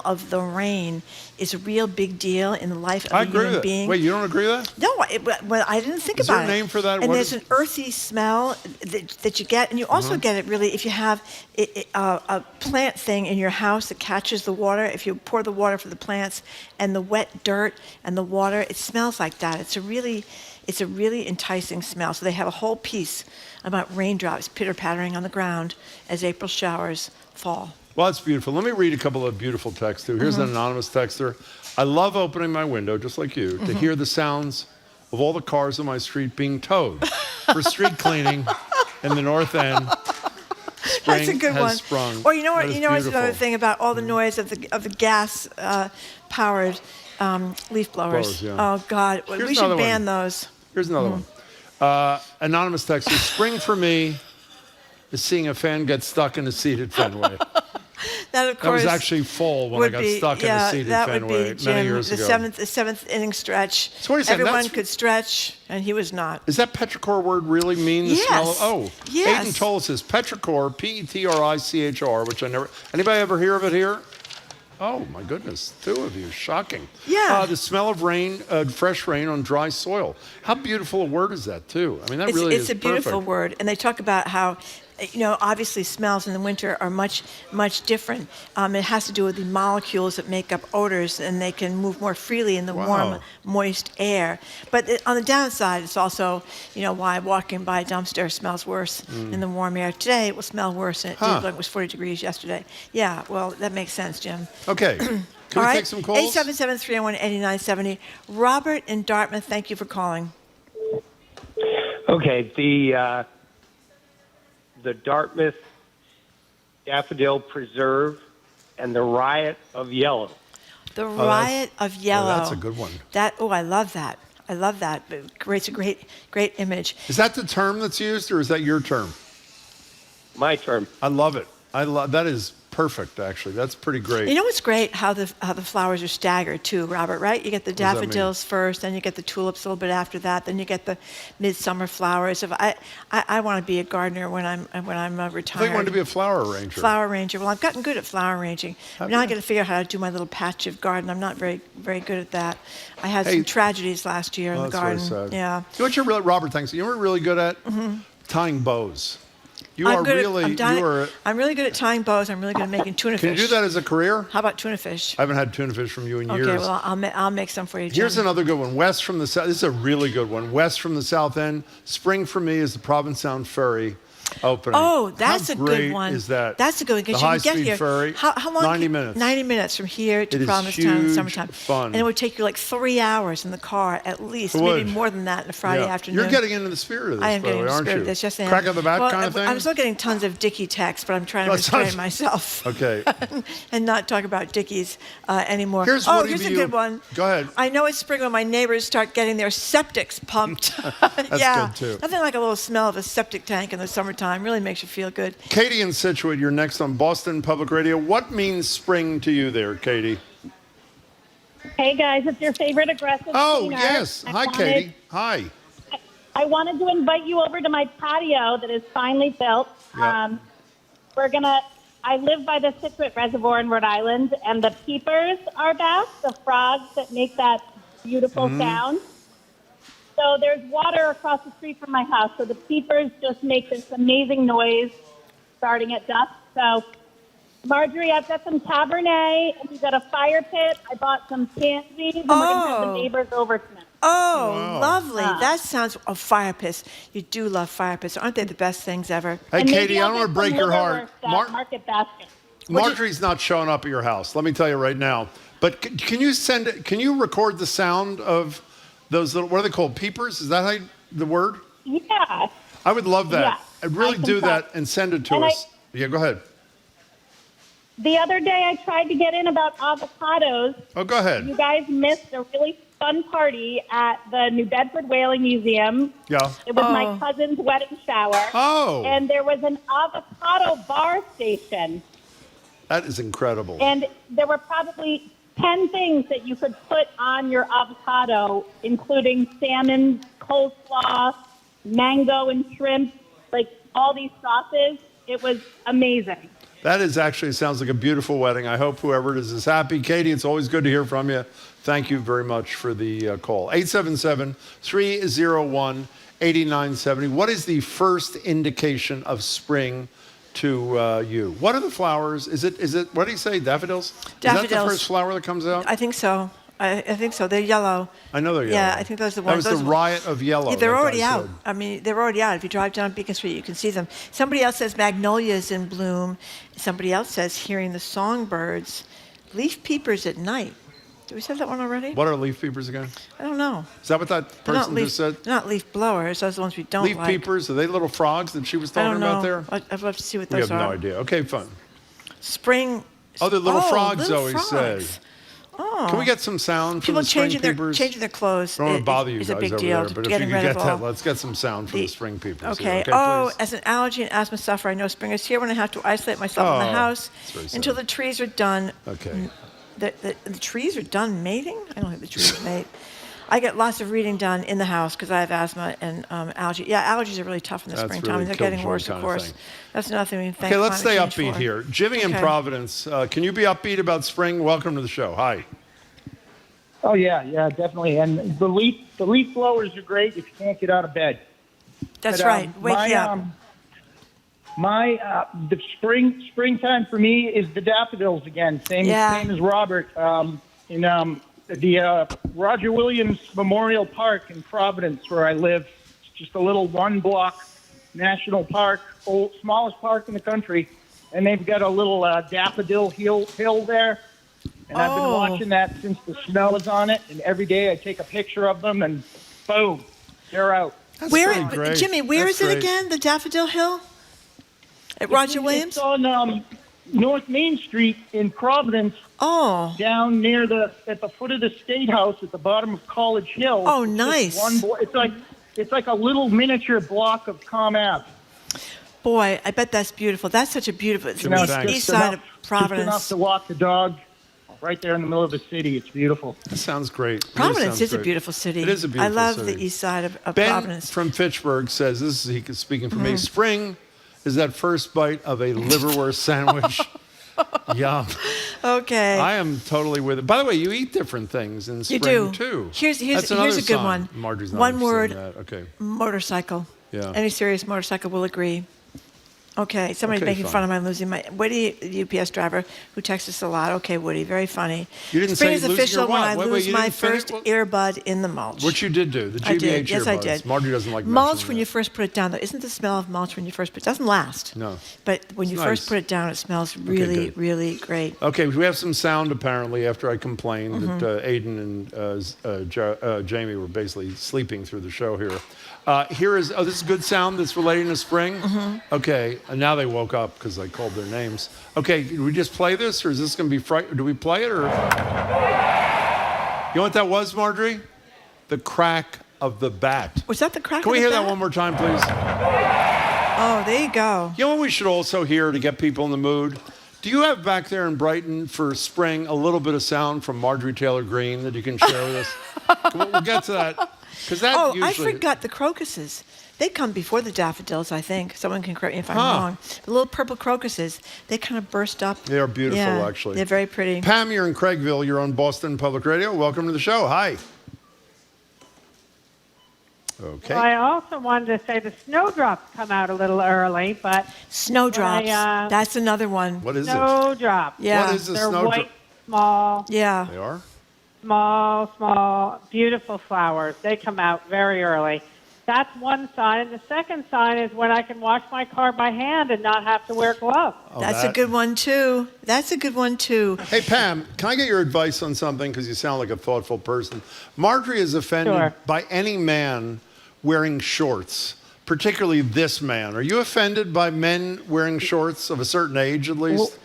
of the rain is a real big deal in the life of a human being. Wait, you don't agree with that? No, I didn't think Is about there a name for that? And What there's is- an earthy smell that you get, and you also get it really if you have a plant thing in your house that catches the water. If you pour the water for the plants and the wet dirt and the water, it smells like that. It's a really enticing smell. So they have a whole piece about raindrops pitter-pattering on the ground as April showers fall. Well, it's beautiful. Let me read a couple of beautiful texts, too. Here's an anonymous texter. I love opening my window, just like you, to hear the sounds of all the cars on my street being towed for street cleaning in the North End. Spring That's a good has one. sprung. Or you know what? That is You know what's another beautiful. thing about all the noise of the gas powered leaf blowers. Blowers, yeah. Oh God, Here's we should another ban one. those. Here's another one. Anonymous texter. Spring for me is seeing a fan get stuck in a seat at Fenway. That of That course was actually fall when I got stuck in a seat at Fenway many years ago. The seventh inning stretch. So what are you saying? Everyone That's- could stretch, and he was not. Does that petrichor word really mean the smell of? Yes. Oh, Yes. Aiden told us this. Petrichor, P-E-T-R-I-C-H-R, which I never. Anybody ever hear of it here? Oh my goodness, two of you, shocking. Yeah. The smell of rain, fresh rain on dry soil. How beautiful a word is that too? I mean, that really is It's a beautiful perfect. word, and they talk about how, obviously smells in the winter are much different. It has to do with the molecules that make up odors, and they can move more freely in the warm, moist air. But on the downside, it's also, why walking by a dumpster smells worse in the warm air. Today, it will smell worse, and it did look like it was 40 degrees yesterday. Yeah, well, that makes sense, Jim. Okay. Can All we right, take some calls? 877-301-8970. Robert in Dartmouth, thank you for calling. Okay, the Dartmouth Daffodil Preserve and the Riot of Yellow. The Riot of Yellow. That's a good one. I love that. I love that. It's a great image. Is that the term that's used, or is that your term? My term. I love it. That is perfect, actually. That's pretty great. You know what's great? How the flowers are staggered too, Robert. Right? You get the does that mean? daffodils first, then you get the tulips a little bit after that, then you get the midsummer flowers. If I want to be a gardener when I'm retired. I think you wanted to be a flower arranger. Flower arranger. Well, I've gotten good at flower arranging. Now I got to figure out how to do my little patch of garden. I'm not very good at that. I had some tragedies last year in the garden. That's very sad. Yeah. You know what you're Robert thinks? You know what you're really good at? Tying bows. I'm really good at tying bows. I'm really good at making tuna fish. Can you do that as a career? How about tuna fish? I haven't had tuna fish from you in years. Okay, well, I'll make some for you, Jim. Here's another good one. West from the South. This is a really good one. West from the South End. Spring for me is the Provincetown Ferry opening. Oh, that's a good one. How great is that? That's a good one because the you can get high-speed here. ferry. How long? 90 minutes. 90 minutes from here to It is Provincetown in the huge summertime. fun. And it would take you like 3 hours in the car at least, It maybe would. more than that on a Friday Yeah. afternoon. You're getting into the spirit of this, I am by the getting way, into the aren't spirit you? of this. Yes, I am. Crack of the bat kind of thing? I'm still getting tons of Dickie texts, but I'm trying to restrain myself. Okay. And not talk about Dickies anymore. Here's here's one a of you- good one. Go ahead. I know it's spring when my neighbors start getting their septics pumped. That's yeah. good, too. Nothing like a little smell of a septic tank in the summertime. Really makes you feel good. Katie in Situate, you're next on Boston Public Radio. What means spring to you there, Katie? Hey guys, it's your favorite aggressive Oh, cleaner. yes. Hi, Katie. Hi. I wanted to invite you over to my patio that is finally built. Yep. I live by the Situate Reservoir in Rhode Island, and the peepers are back, the frogs that make that beautiful sound. So there's water across the street from my house. So the peepers just make this amazing noise starting at dusk. So, Marjorie, I've got some Cabernet, and we've got a fire pit. I bought some pansies, and we're going to have the neighbors over tonight. Oh, Wow. lovely. That sounds a fire pits. You do love fire pits. Aren't they the best things ever? Hey, And Katie, maybe I I'll don't want to get break some your heart. liverwurst at Market Basket. Marjorie's not showing up at your house. Let me tell you right now. But can you record the sound of those little, what are they called? Peepers? Is that the word? Yeah. I would love that. Yeah, I'd really I do can that and send it to And us. Yeah, go ahead. The other day, I tried to get in about avocados. Oh, go ahead. You guys missed a really fun party at the New Bedford Whaling Museum. Yeah. It was my cousin's wedding shower. Oh. And there was an avocado bar station. That is incredible. And there were probably 10 things that you could put on your avocado, including salmon, coleslaw, mango and shrimp, like all these sauces. It was amazing. That is actually, sounds like a beautiful wedding. I hope whoever it is happy. Katie, it's always good to hear from you. Thank you very much for the call. 877-301-8970. What is the first indication of spring to you? What are the flowers? Is it? What do you say, daffodils? Daffodils. Is that the first flower that comes out? I think so. I think so. They're yellow. I know they're yellow. Yeah, I think those are the ones. That was the riot of yellow. Yeah, they're that already guy out. said. I mean, they're already out. If you drive down Beacon Street, you can see them. Somebody else says magnolias in bloom. Somebody else says hearing the songbirds. Leaf peepers at night. Did we say that one already? What are leaf peepers again? I don't know. Is that what that person just said? They're not leaf blowers. Those are the ones we don't Leaf like. peepers? Are they little frogs that she was I talking don't know. about there? I'd love to see what We those have are. no idea. Okay, fine. Spring. Oh, they're little frogs, little Zoe frogs. says. Oh. Can we get some sound from People the spring changing peepers? their clothes. I don't want to bother you is guys a big over deal. there, but if you Getting could rid get of that, all. let's get some sound from the spring peepers. Okay. Here. Oh, Please? as an allergy and asthma sufferer, I know spring is here when I have to isolate myself in the house that's very sad. until the trees are done. Okay. The trees are done mating? I don't think the trees mate. I get lots of reading done in the house because I have asthma and allergy. Yeah, allergies are really tough in the That's springtime. really They're getting killjoy worse, of kind of course. thing. That's nothing we can thank Okay, let's stay climate change upbeat for. here. Jimmy in Okay. Providence, can you be upbeat about spring? Welcome to the show. Hi. Oh yeah, definitely. And the leaf blowers are great if you can't get out of bed. That's But, right. Wake you up. The springtime for me is the daffodils again. Same as Robert. In the Roger Williams Memorial Park in Providence, where I live, it's just a little one-block national park, smallest park in the country, and they've got a little daffodil hill there. And I've been watching that since the snow is on it, and every day I take a picture of them, and boom, they're out. Jimmy, where is it again? The Daffodil Hill? At Roger Williams? It's on North Main Street in Providence. Oh. Down near at the foot of the State House at the bottom of College Hill. Oh, It's nice. It's like a little miniature block of Comm Ave. Boy, I bet that's beautiful. That's such a beautiful. It's the east side of Providence. Just enough to walk the dog right there in the middle of the city. It's beautiful. That sounds great. Providence is a beautiful city. It is a beautiful I love city. the east side of Ben Providence. from Fitchburg says, this is he speaking for me, spring is that first bite of a liverwurst sandwich. Yum. Okay. I am totally with it. By the way, you eat different things in spring, You do. too. Here's That's a another good sign. one. Marjorie's not One interested in word. that. Okay. Motorcycle. Yeah. Any serious motorcycle will agree. Okay, somebody's Okay, making fine. fun of my losing my Woody, the UPS driver, who texts us a lot. Okay, Woody, very funny. You didn't Spring say is lose official your when what? I Wait, lose you my didn't finish- first earbud in the mulch. What you did do, the GBH I did. Yes, I earbuds. did. Marjorie doesn't like mulch mentioning when you first put it down. Though, isn't the smell of mulch when you first put it doesn't last? No. But when you It's first nice. put it down, it smells really, good. really great. Okay, we have some sound apparently after I complained that Aiden and Jamie were basically sleeping through the show here. Here is, this is good sound that's relating to spring? Okay, and now they woke up because I called their names. Okay, do we just play this or is this going to be do we play it or? You know what that was, Marjorie? The crack of the bat. Was that the crack Can of we the hear bat? that one more time, please? Oh, there you go. You know what we should also hear to get people in the mood? Do you have back there in Brighton for spring a little bit of sound from Marjorie Taylor Greene that you can share with us? We'll get to that. That I usually... forgot the crocuses. They come before the daffodils, I think. Someone can correct me if I'm Huh. wrong. The little purple crocuses, they kind of burst up. They are beautiful, Yeah, actually. They're very pretty. Pam, you're in Craigville. You're on Boston Public Radio. Welcome to the show. Hi. Okay. Well, I also wanted to say the snowdrops come out a little early, but Snowdrops. That's another one. What is it? Snowdrops. Yeah. What is a They're snowdrop? white, small. Yeah. They are? Small, beautiful flowers. They come out very early. That's one sign. And the second sign is when I can wash my car by hand and not have to wear gloves. That's a good one, too. Hey, Pam, can I get your advice on something? Because you sound like a thoughtful person. Marjorie is offended by any man wearing shorts, particularly this man. Are you offended by men wearing shorts of a certain age, at least?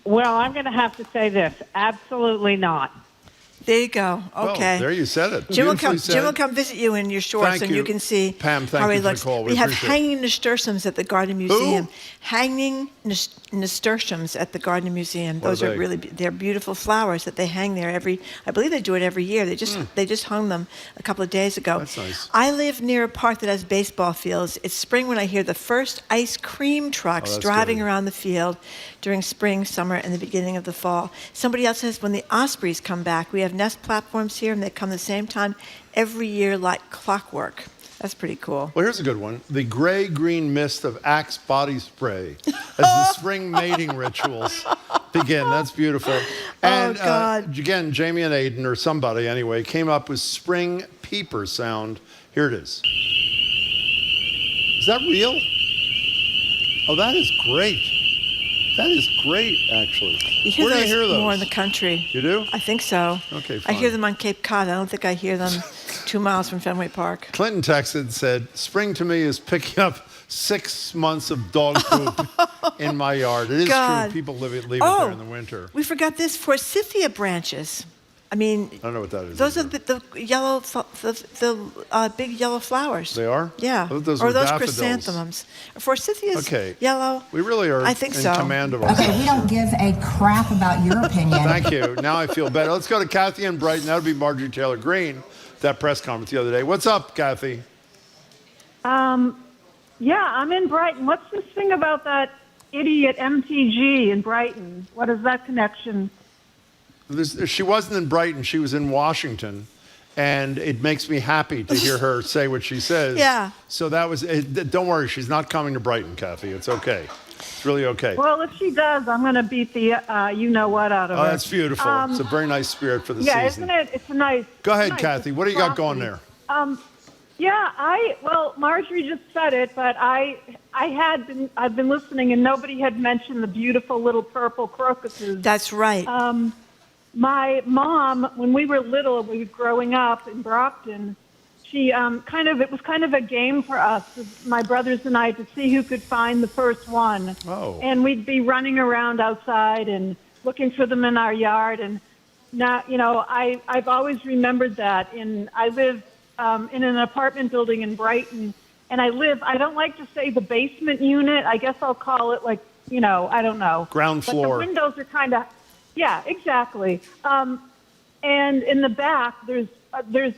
Well, I'm going to have to say this. Absolutely not. There you go. Okay. Oh, there you said it. Jim will come visit you in your shorts, Thank and you can see Pam, thank how he you for the looks. call. We have appreciate it. hanging nasturtiums at the Garden Museum. Hanging nasturtiums at the Garden Museum. Those are really they're beautiful flowers that they hang there I believe they do it every year. They just hung them a couple of days ago. That's nice. I live near a park that has baseball fields. It's spring when I hear the first ice cream trucks driving around the field during spring, summer, and the beginning of the fall. Somebody else says when the Ospreys come back, we have nest platforms here, and they come the same time every year like clockwork. That's pretty cool. Well, here's a good one. The gray-green mist of Axe body spray as the spring mating rituals begin. That's beautiful. And again, Jamie and Aiden, or somebody anyway, came up with spring peeper sound. Here it is. Is that real? Oh, that is great. That is great, actually. You hear Where do you hear those? more in the country. You do? I think so. Okay, fine. I hear them on Cape Cod. I don't think I hear them 2 miles from Fenway Park. Clinton texted, said, spring to me is picking up 6 months of dog poop in my yard. It is true. People leave it there in the winter. We forgot this. Forsythia branches. I mean, I don't know what that is. Those are the yellow, the big yellow flowers. They are? Yeah. I thought those or were those daffodils. chrysanthemums. Forsythia's yellow. We really are I think in so. command of ourselves. Okay, we don't give a crap about your opinion. Thank you. Now I feel better. Let's go to Kathy in Brighton. That would be Marjorie Taylor Greene, that press conference the other day. What's up, Kathy? Yeah, I'm in Brighton. What's this thing about that idiot MTG in Brighton? What is that connection? She wasn't in Brighton. She was in Washington. And it makes me happy to hear her say what she says. Yeah. So that was, don't worry, she's not coming to Brighton, Kathy. It's okay. It's really okay. Well, if she does, I'm going to beat the you-know-what out of her. Oh, that's beautiful. It's a very nice spirit for the season. Yeah, isn't it? It's a nice... Go ahead, nice. Kathy. What do you got going there? Well, Marjorie just said it, but I've been listening, and nobody had mentioned the beautiful little purple crocuses. That's right. My mom, when we were little, we were growing up in Brockton. She it was kind of a game for us, my brothers and I, to see who could find the first one. Oh. And we'd be running around outside and looking for them in our yard. And now, I've always remembered that. I live in an apartment building in Brighton, and I don't like to say the basement unit. I guess I'll call it I don't know. Ground floor. But the windows are kind of, yeah, exactly. And in the back, there's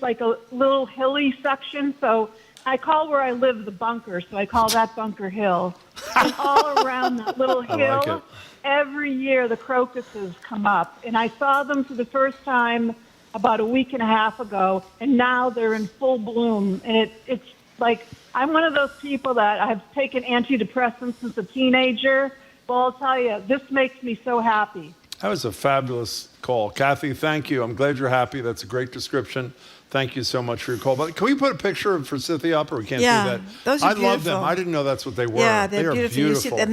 like a little hilly section. So I call where I live the bunker. So I call that Bunker Hill. And all around that little hill, every year the crocuses come up. And I saw them for the first time about a week and a half ago, and now they're in full bloom. And it's like, I'm one of those people that I've taken antidepressants since a teenager. Well, I'll tell you, this makes me so happy. That was a fabulous call. Kathy, thank you. I'm glad you're happy. That's a great description. Thank you so much for your call. But can we put a picture of Forsythia up, or we can't do that? Those are I beautiful. love them. I didn't know that's what they were. Yeah, they are beautiful. beautiful. You see,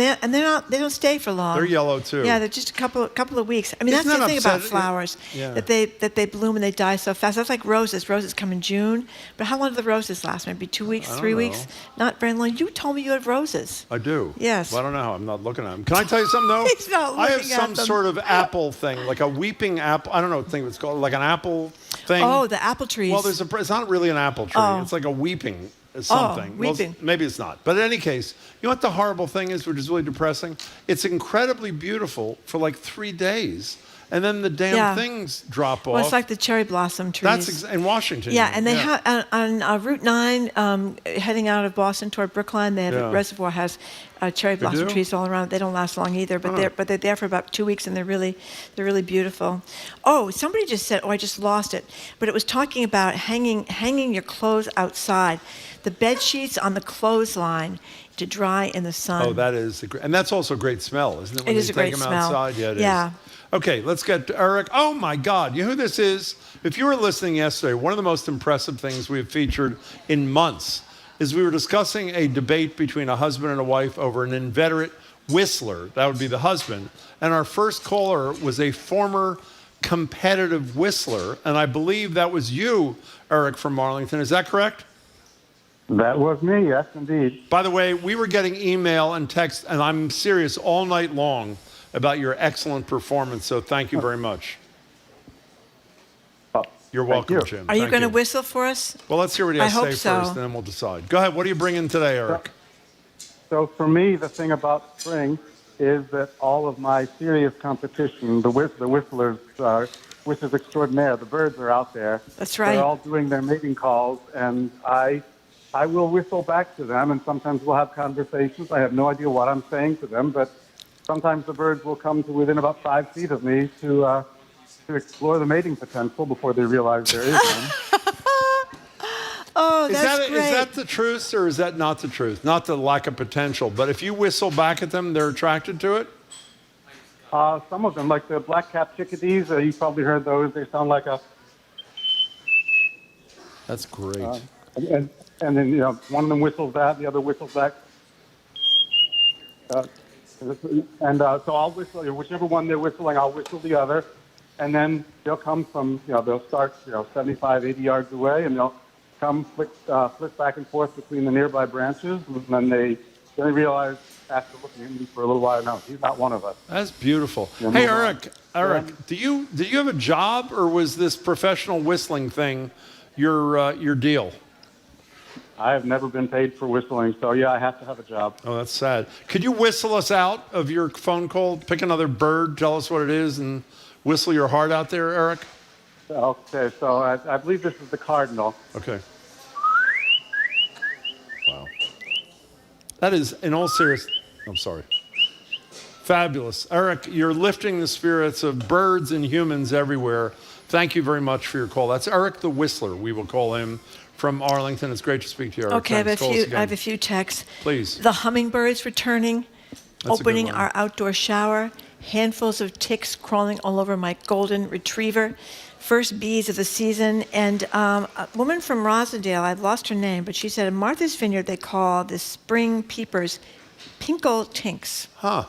they don't stay for long. They're yellow too. Yeah, they're just a couple of weeks. I mean, Isn't that's the that thing about upsetting? flowers, Yeah. that they bloom and they die so fast. That's like roses. Roses come in June, but how long do the roses last? Maybe 2 weeks, I don't 3 know. weeks? Not very long. You told me you had roses. I do. Yes. Well, I don't know. I'm not looking at them. Can I tell you something though? He's not I have looking at some them. sort of apple thing, like a weeping apple. I don't know what thing it's called, like an apple thing. Oh, the apple trees. Well, it's not really an apple tree. Oh. It's like a weeping something. Well, weeping. maybe it's not. But in any case, you know what the horrible thing is, which is really depressing? It's incredibly beautiful for like 3 days. and then the damn things drop off. Well, it's like the cherry blossom trees. That's in Washington. Yeah, and they have on Route 9, heading out of Boston toward Brookline, they have a reservoir has cherry blossom trees all around. They don't last long either, but they're there for about 2 weeks, and they're really beautiful. Oh, somebody just said, I just lost it, but it was talking about hanging your clothes outside, the bed sheets on the clothesline to dry in the sun. Oh, that is and that's also a great smell, isn't it? When it is they a great take them smell. outside, yeah, it yeah. is. Okay, let's get to Eric. Oh my God, you know who this is? If you were listening yesterday, one of the most impressive things we have featured in months is we were discussing a debate between a husband and a wife over an inveterate whistler. That would be the husband. And our first caller was a former competitive whistler, and I believe that was you, Eric, from Arlington. Is that correct? That was me, yes, indeed. By the way, we were getting email and text, and I'm serious, all night long about your excellent performance, so thank you very much. You're welcome, Jim. Are you going to whistle for us? Well, let's hear what he has to say so. first, and then we'll decide. Go ahead. What are you bringing today, Eric? So for me, the thing about spring is that all of my serious competition, the whistlers, whistlers extraordinaire, the birds are out there. That's right. They're all doing their mating calls, and I will whistle back to them, and sometimes we'll have conversations. I have no idea what I'm saying to them, but sometimes the birds will come to within about 5 feet of me to explore the mating potential before they realize there is one. Oh, that's great. Is that the truth, or is that not the truth? Not the lack of potential, but if you whistle back at them, they're attracted to it? Some of them, like the black-capped chickadees, you probably heard those. They sound like a... That's great. And then, one of them whistles that, the other whistles back. So I'll whistle, whichever one they're whistling, I'll whistle the other. And then they'll come from, they'll start, 75, 80 yards away, and they'll come flick back and forth between the nearby branches. And then they realize, after looking at me for a little while, no, he's not one of us. That's beautiful. Hey, Eric, do you have a job, or was this professional whistling thing your deal? I have never been paid for whistling, so yeah, I have to have a job. Oh, that's sad. Could you whistle us out of your phone call? Pick another bird, tell us what it is, and whistle your heart out there, Eric? Okay, so I believe this is the cardinal. Okay. Wow. That is, in all seriousness, I'm sorry. Fabulous. Eric, you're lifting the spirits of birds and humans everywhere. Thank you very much for your call. That's Eric the Whistler, we will call him, from Arlington. It's great to speak to you, Eric. Okay, I have a few texts. Please. The hummingbirds returning, That's opening our outdoor shower, handfuls of ticks crawling all over my golden retriever, first bees of the season, and a woman from Rosendale, I've lost her name, but she said in Martha's Vineyard they call the spring peepers pinkle tinks. Huh.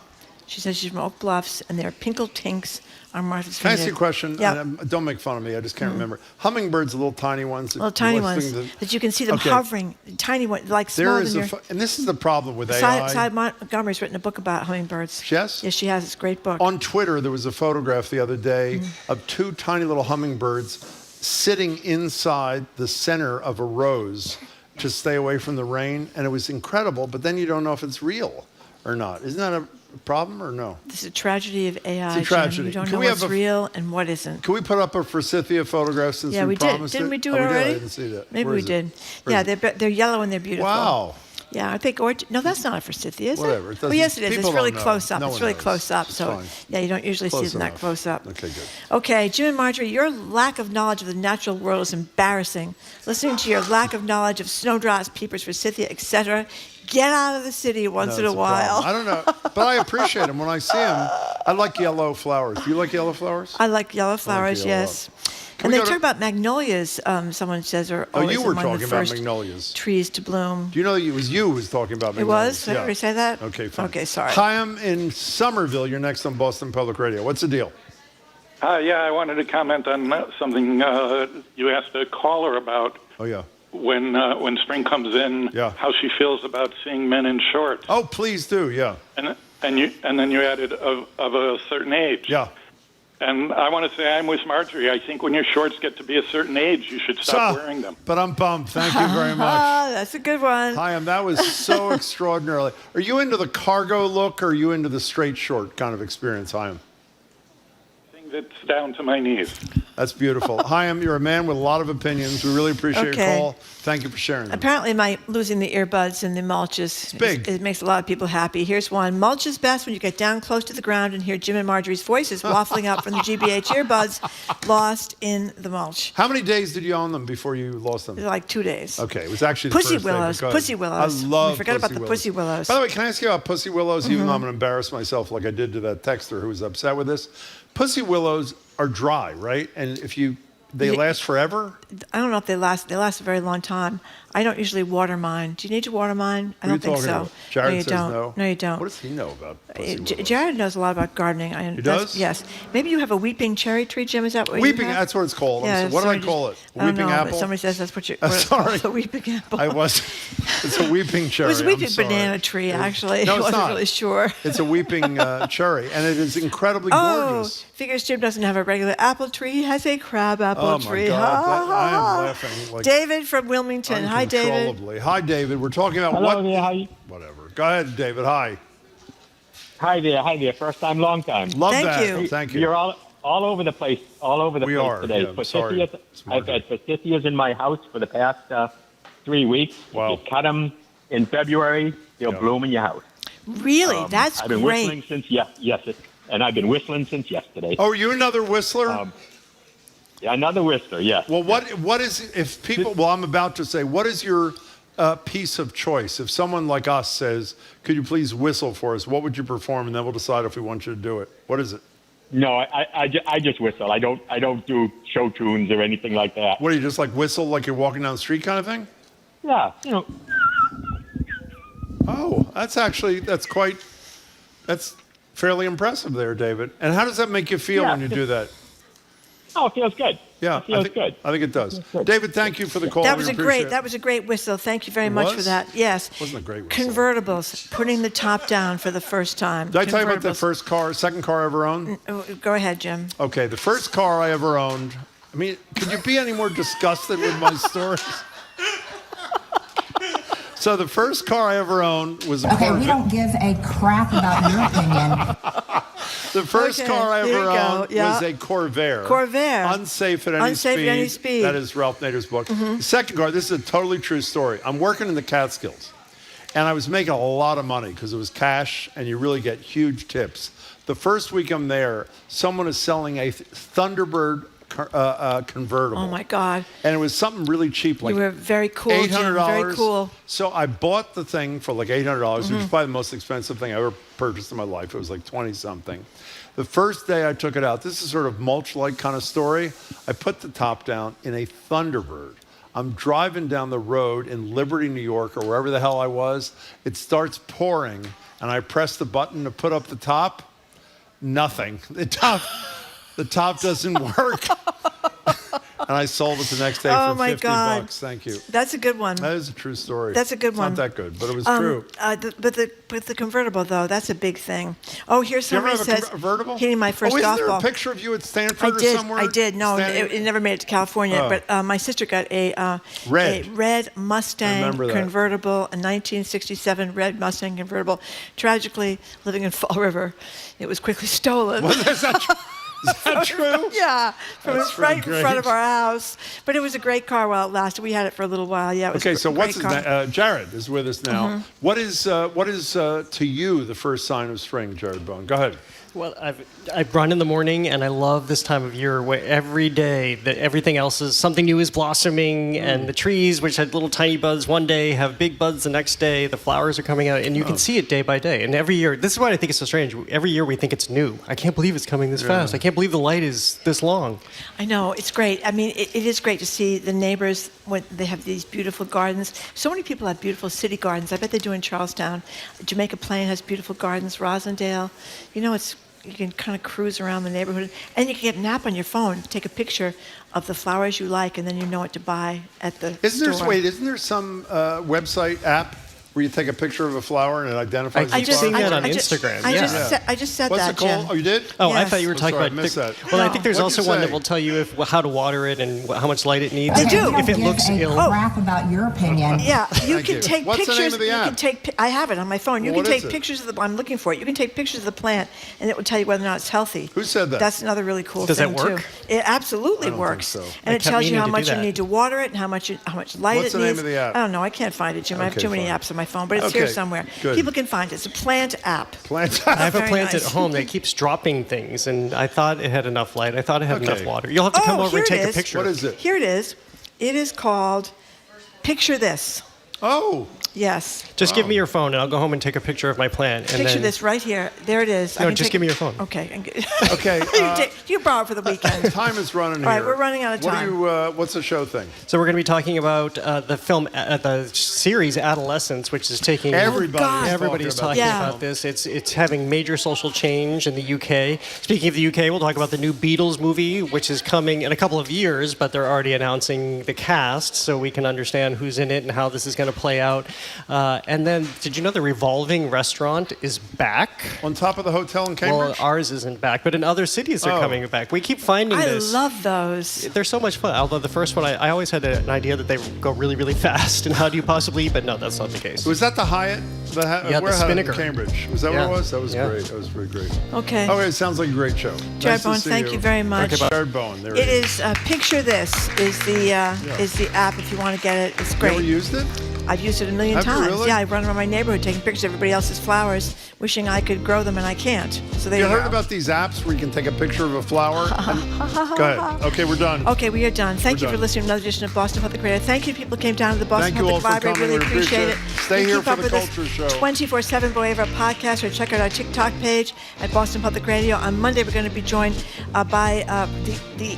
She says she's from Oak Bluffs, and they're pinkle tinks on Martha's Can I Vineyard. ask you a question? Yep. Don't make fun of me. I just can't remember. Hummingbirds, little tiny ones. Little tiny ones that you can see them hovering. Tiny ones, like smaller than your... And this is the problem with AI. Cy Montgomery's written a book about hummingbirds. Yes? Yes, she has. It's a great book. On Twitter, there was a photograph the other day of 2 tiny little hummingbirds sitting inside the center of a rose to stay away from the rain. And it was incredible, but then you don't know if it's real or not. Isn't that a problem or no? This is a tragedy of AI. It's a tragedy. Jim. You don't know what's real and what isn't. Can we put up a forsythia photograph since we promised did. Didn't it? we do it already? I didn't see that. Maybe Where we is did. it? Yeah, they're yellow and they're beautiful. Wow. Yeah, I think, no, that's not a forsythia, is Whatever. it? Well, yes, it is. It's really close up. No it's really knows. close up. It's So, fine. yeah, you don't usually see it that close up. Okay, good. Okay, Jim and Marjorie, your lack of knowledge of the natural world is embarrassing. Listening to your lack of knowledge of snowdrops, peepers, forsythia, etc. Get out of the city once in a while. I don't know, but I appreciate them when I see them. I like yellow flowers. Do you like yellow flowers? I like yellow flowers, yes. And they talk about magnolias, someone says, are always you were among talking the about first magnolias. trees to bloom. Do you know it was you who was talking about It magnolias? was? Did I already say that? Okay, fine. Okay, sorry. Hi, I'm in Somerville. You're next on Boston Public Radio. What's the deal? Yeah, I wanted to comment on something you asked a caller about. Oh, yeah. When spring comes in, how she feels about seeing men in shorts. Oh, please do, yeah. And then you added of a certain age. Yeah. And I want to say I'm with Marjorie. I think when your shorts get to be a certain age, you should stop wearing them. But I'm bummed. Thank you very much. That's a good one. Hi, that was so extraordinary. Are you into the cargo look, or are you into the straight short kind of experience, Hyam? I think that's down to my knees. That's beautiful. Chaim, you're a man with a lot of opinions. We really appreciate your call. Thank you for sharing them. Apparently, my losing the earbuds and the mulch is big. It makes a lot of people happy. Here's one. Mulch is best when you get down close to the ground and hear Jim and Marjorie's voices waffling out from the GBH earbuds lost in the mulch. How many days did you own them before you lost them? Like 2 days. Okay, it was actually the Pussy first day, willows. but go Pussy ahead. willows. I love We forgot about the willows. pussy willows. By the way, can I ask you about pussy willows, even though I'm going to embarrass myself like I did to that texter who was upset with this? Pussy willows are dry, right? And if they last forever? I don't know if they last. They last a very long time. I don't usually water mine. Do you need to water mine? I don't think so. Jared no, you says don't. no. No, you don't. What does he know about pussy willows? Jared knows a lot about gardening. He does? Yes. Maybe you have a weeping cherry tree, Jim. Is that what Weeping, you have? that's what it's called. Yeah, What do I call it? I don't Weeping know, apple? But somebody says that's what you. Sorry. A weeping apple. It's a weeping cherry. It was a I'm weeping sorry. banana tree, actually. No, I it's wasn't not. really sure. It's a weeping cherry, and it is incredibly gorgeous. Figures Jim doesn't have a regular apple tree. He has a crab apple tree. Oh, my God. Ha, ha, I am ha. laughing. Like David from Wilmington. Hi, David. uncontrollably. Hi, David. We're talking about Hello there, how you? Whatever. Go ahead, David. Hi. Hi there. First time, long time. Love that. Thank you. You're all over the place. Today. Yeah, I'm sorry. I've had forsythias in my house for the past 3 weeks. Wow. If you cut them in February, they'll bloom in your house. Really? That's I've been great. whistling since and I've been whistling since yesterday. Oh, are you another whistler? Yeah, another whistler. Yes. Well, what is if people? Well, I'm about to say, what is your piece of choice? If someone like us says, "Could you please whistle for us?" What would you perform, and then we'll decide if we want you to do it. What is it? No, I just whistle. I don't do show tunes or anything like that. What do you just like whistle like you're walking down the street kind of thing? Yeah, you know. Oh, that's fairly impressive there, David. And how does that make you feel when you do that? Oh, it feels good. Yeah, it feels good. I think it does. David, thank you for the call. That was a great whistle. Thank you very much for that. Yes. Wasn't a great whistle. Convertibles, putting the top down for the first time. Did I tell you about the second car I ever owned? Go ahead, Jim. Okay, the first car I ever owned. I mean, could you be any more disgusted with my stories? So the first car I ever owned was a Corvette. We don't give a crap about your opinion. The first car I ever owned was a Corvair. Corvair. Unsafe at any speed. That is Ralph Nader's book. The second car, this is a totally true story. I'm working in the Catskills, and I was making a lot of money because it was cash, and you really get huge tips. The first week I'm there, someone is selling a Thunderbird convertible. Oh my God! And it was something really cheap, like you were very cool, $800. Jim, very cool. So I bought the thing for like $800, which is probably the most expensive thing I ever purchased in my life. It was like 20 something. The first day I took it out, this is sort of mulch-like kind of story. I put the top down in a Thunderbird. I'm driving down the road in Liberty, New York, or wherever the hell I was. It starts pouring, and I press the button to put up the top. Nothing. The top doesn't work. And I sold it the next day for $50. Thank you. That's a good one. That is a true story. That's a good one. It's not that good, but it was true. But the convertible, though, that's a big thing. Oh, here's somebody says, you ever have a convertible? Hitting my first golf ball. Isn't there a picture of you at Stanford or somewhere? I did. No, it never made it to California. But my sister got a red Mustang convertible, a 1967 red Mustang convertible. Tragically, living in Fall River, it was quickly stolen. Is that true? Yeah, right in front of our house. But it was a great car while it lasted. We had it for a little while. Yeah. It was okay, so what's his car. name? Jared is with us now. What is to you the first sign of spring, Jared Bone? Go ahead. Well, I run in the morning, and I love this time of year where every day that everything else is something new is blossoming, and the trees, which had little tiny buds one day, have big buds the next day. The flowers are coming out, and you can see it day by day. And every year, this is why I think it's so strange. Every year we think it's new. I can't believe it's coming this fast. I can't believe the light is this long. I know, it's great. I mean, it is great to see the neighbors when they have these beautiful gardens. So many people have beautiful city gardens. I bet they do in Charlestown. Jamaica Plain has beautiful gardens. Rosendale. You know, you can kind of cruise around the neighborhood, and you can get an app on your phone, take a picture of the flowers you like, and then you know what to buy at the store. Isn't there some website app where you take a picture of a flower and it identifies I the keep seeing flower? that on Instagram. I just said What's that, it called? Jim. Oh, you did? Oh, I Yes. thought you were talking sorry, about. I missed that. Well, I think there's What'd also you one that say? will tell you how to water it and how much light it needs. They do. You don't If it give looks a ill. crap about your opinion. Yeah, you Thank can you. take What's the pictures. name of the You app? can take. I have it on my phone. You Well, can what take is it? pictures of the. I'm looking for it. You can take pictures of the plant, and it will tell you whether or not it's healthy. Who said that? That's another really cool Does thing that work? too. It absolutely I don't works, think so. and I it kept tells you meaning how to do much you that. need to water it and how much light What's it the needs. name of the app? I don't know. I can't find it, Jim. I have Okay, too many fine. apps on my phone, but it's here Okay, somewhere. good. People can find it. It's a plant app. Plant. I have a Very plant nice. at home that keeps dropping things, and I thought it had enough light. I thought it had Okay. enough water. You'll have to come over here and take it a is. picture. What is it? Here it is. It is called Picture This. Oh. Yes. Just give me your phone, and I'll go home and take a picture of my plant. And Picture then, this right here. There it is. I No, can just take give me it- your phone. Okay. Okay. You borrow it for the weekend. Time is running All right, here. we're running out of What time. do you? What's the show thing? So we're going to be talking about the film, the series Adolescence, which is taking everybody's talking Yeah. about this. It's having major social change in the UK. Speaking of the UK, we'll talk about the new Beatles movie, which is coming in a couple of years, but they're already announcing the cast, so we can understand who's in it and how this is going to play out. And then, did you know the revolving restaurant is back? On top of the hotel in Well, Cambridge? ours isn't back, but in other cities they're Oh. coming back. We keep finding I this. love those. They're so much fun. Although the first one, I always had an idea that they go really, really fast. And how do you possibly eat? But no, that's not the case. Was that the Hyatt? Yeah, the Hyatt in Spinnaker. Cambridge. Was that Yeah. what it was? That was Yeah. great. That was very great. Okay. Okay, it sounds like a great show. Jared Nice to Bowen, see thank you very much. Okay, Jared Bowen. There It he is Picture This is the app if you want to get it. It's great. You ever used it? I've used it a million Have you times. really? Yeah, I run around my neighborhood taking pictures of everybody else's flowers, wishing I could grow them and I can't. So there You you heard go. about these apps where you can take a picture of a flower? Go ahead. Okay, we're done. Okay, we are done. Thank We're you for done. listening to another edition of Boston Public Radio. Thank you to people who came down to the Boston Thank you all Public for Library. coming. Really We appreciate appreciate it. it. Stay And here keep for up the with us culture show. 24/7 go over our podcast or check out our TikTok page at Boston Public Radio. On Monday, we're going to be joined by the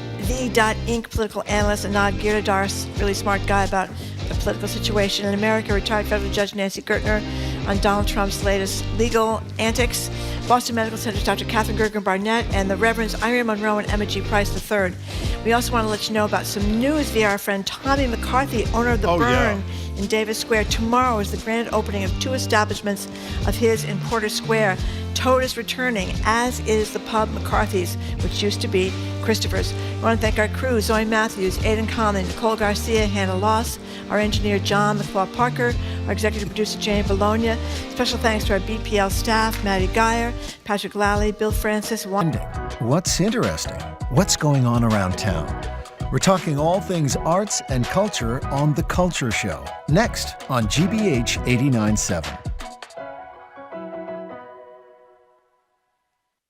Inc. political analyst Anand Giridhar, really smart guy about the political situation in America, retired federal judge Nancy Gertner on Donald Trump's latest legal antics, Boston Medical Center's Dr. Catherine Gergen Barnett, and the Reverends Irene Monroe and Emma G. Price III. We also want to let you know about some news via our friend Tommy McCarthy, owner of The Burn in Davis Square. Tomorrow is the grand opening of 2 establishments of his in Porter Square. Toad is returning, as is the pub McCarthy's, which used to be Christopher's. I want to thank our crew, Zoe Matthews, Aidan Conley, Nicole Garcia, Hannah Loss, our engineer John McClaw Parker, our executive producer Jane Bologna. Special thanks to our BPL staff, Maddie Geyer, Patrick Lally, Bill Francis. What's interesting? What's going on around town? We're talking all things arts and culture on The Culture Show, next on GBH 89.7.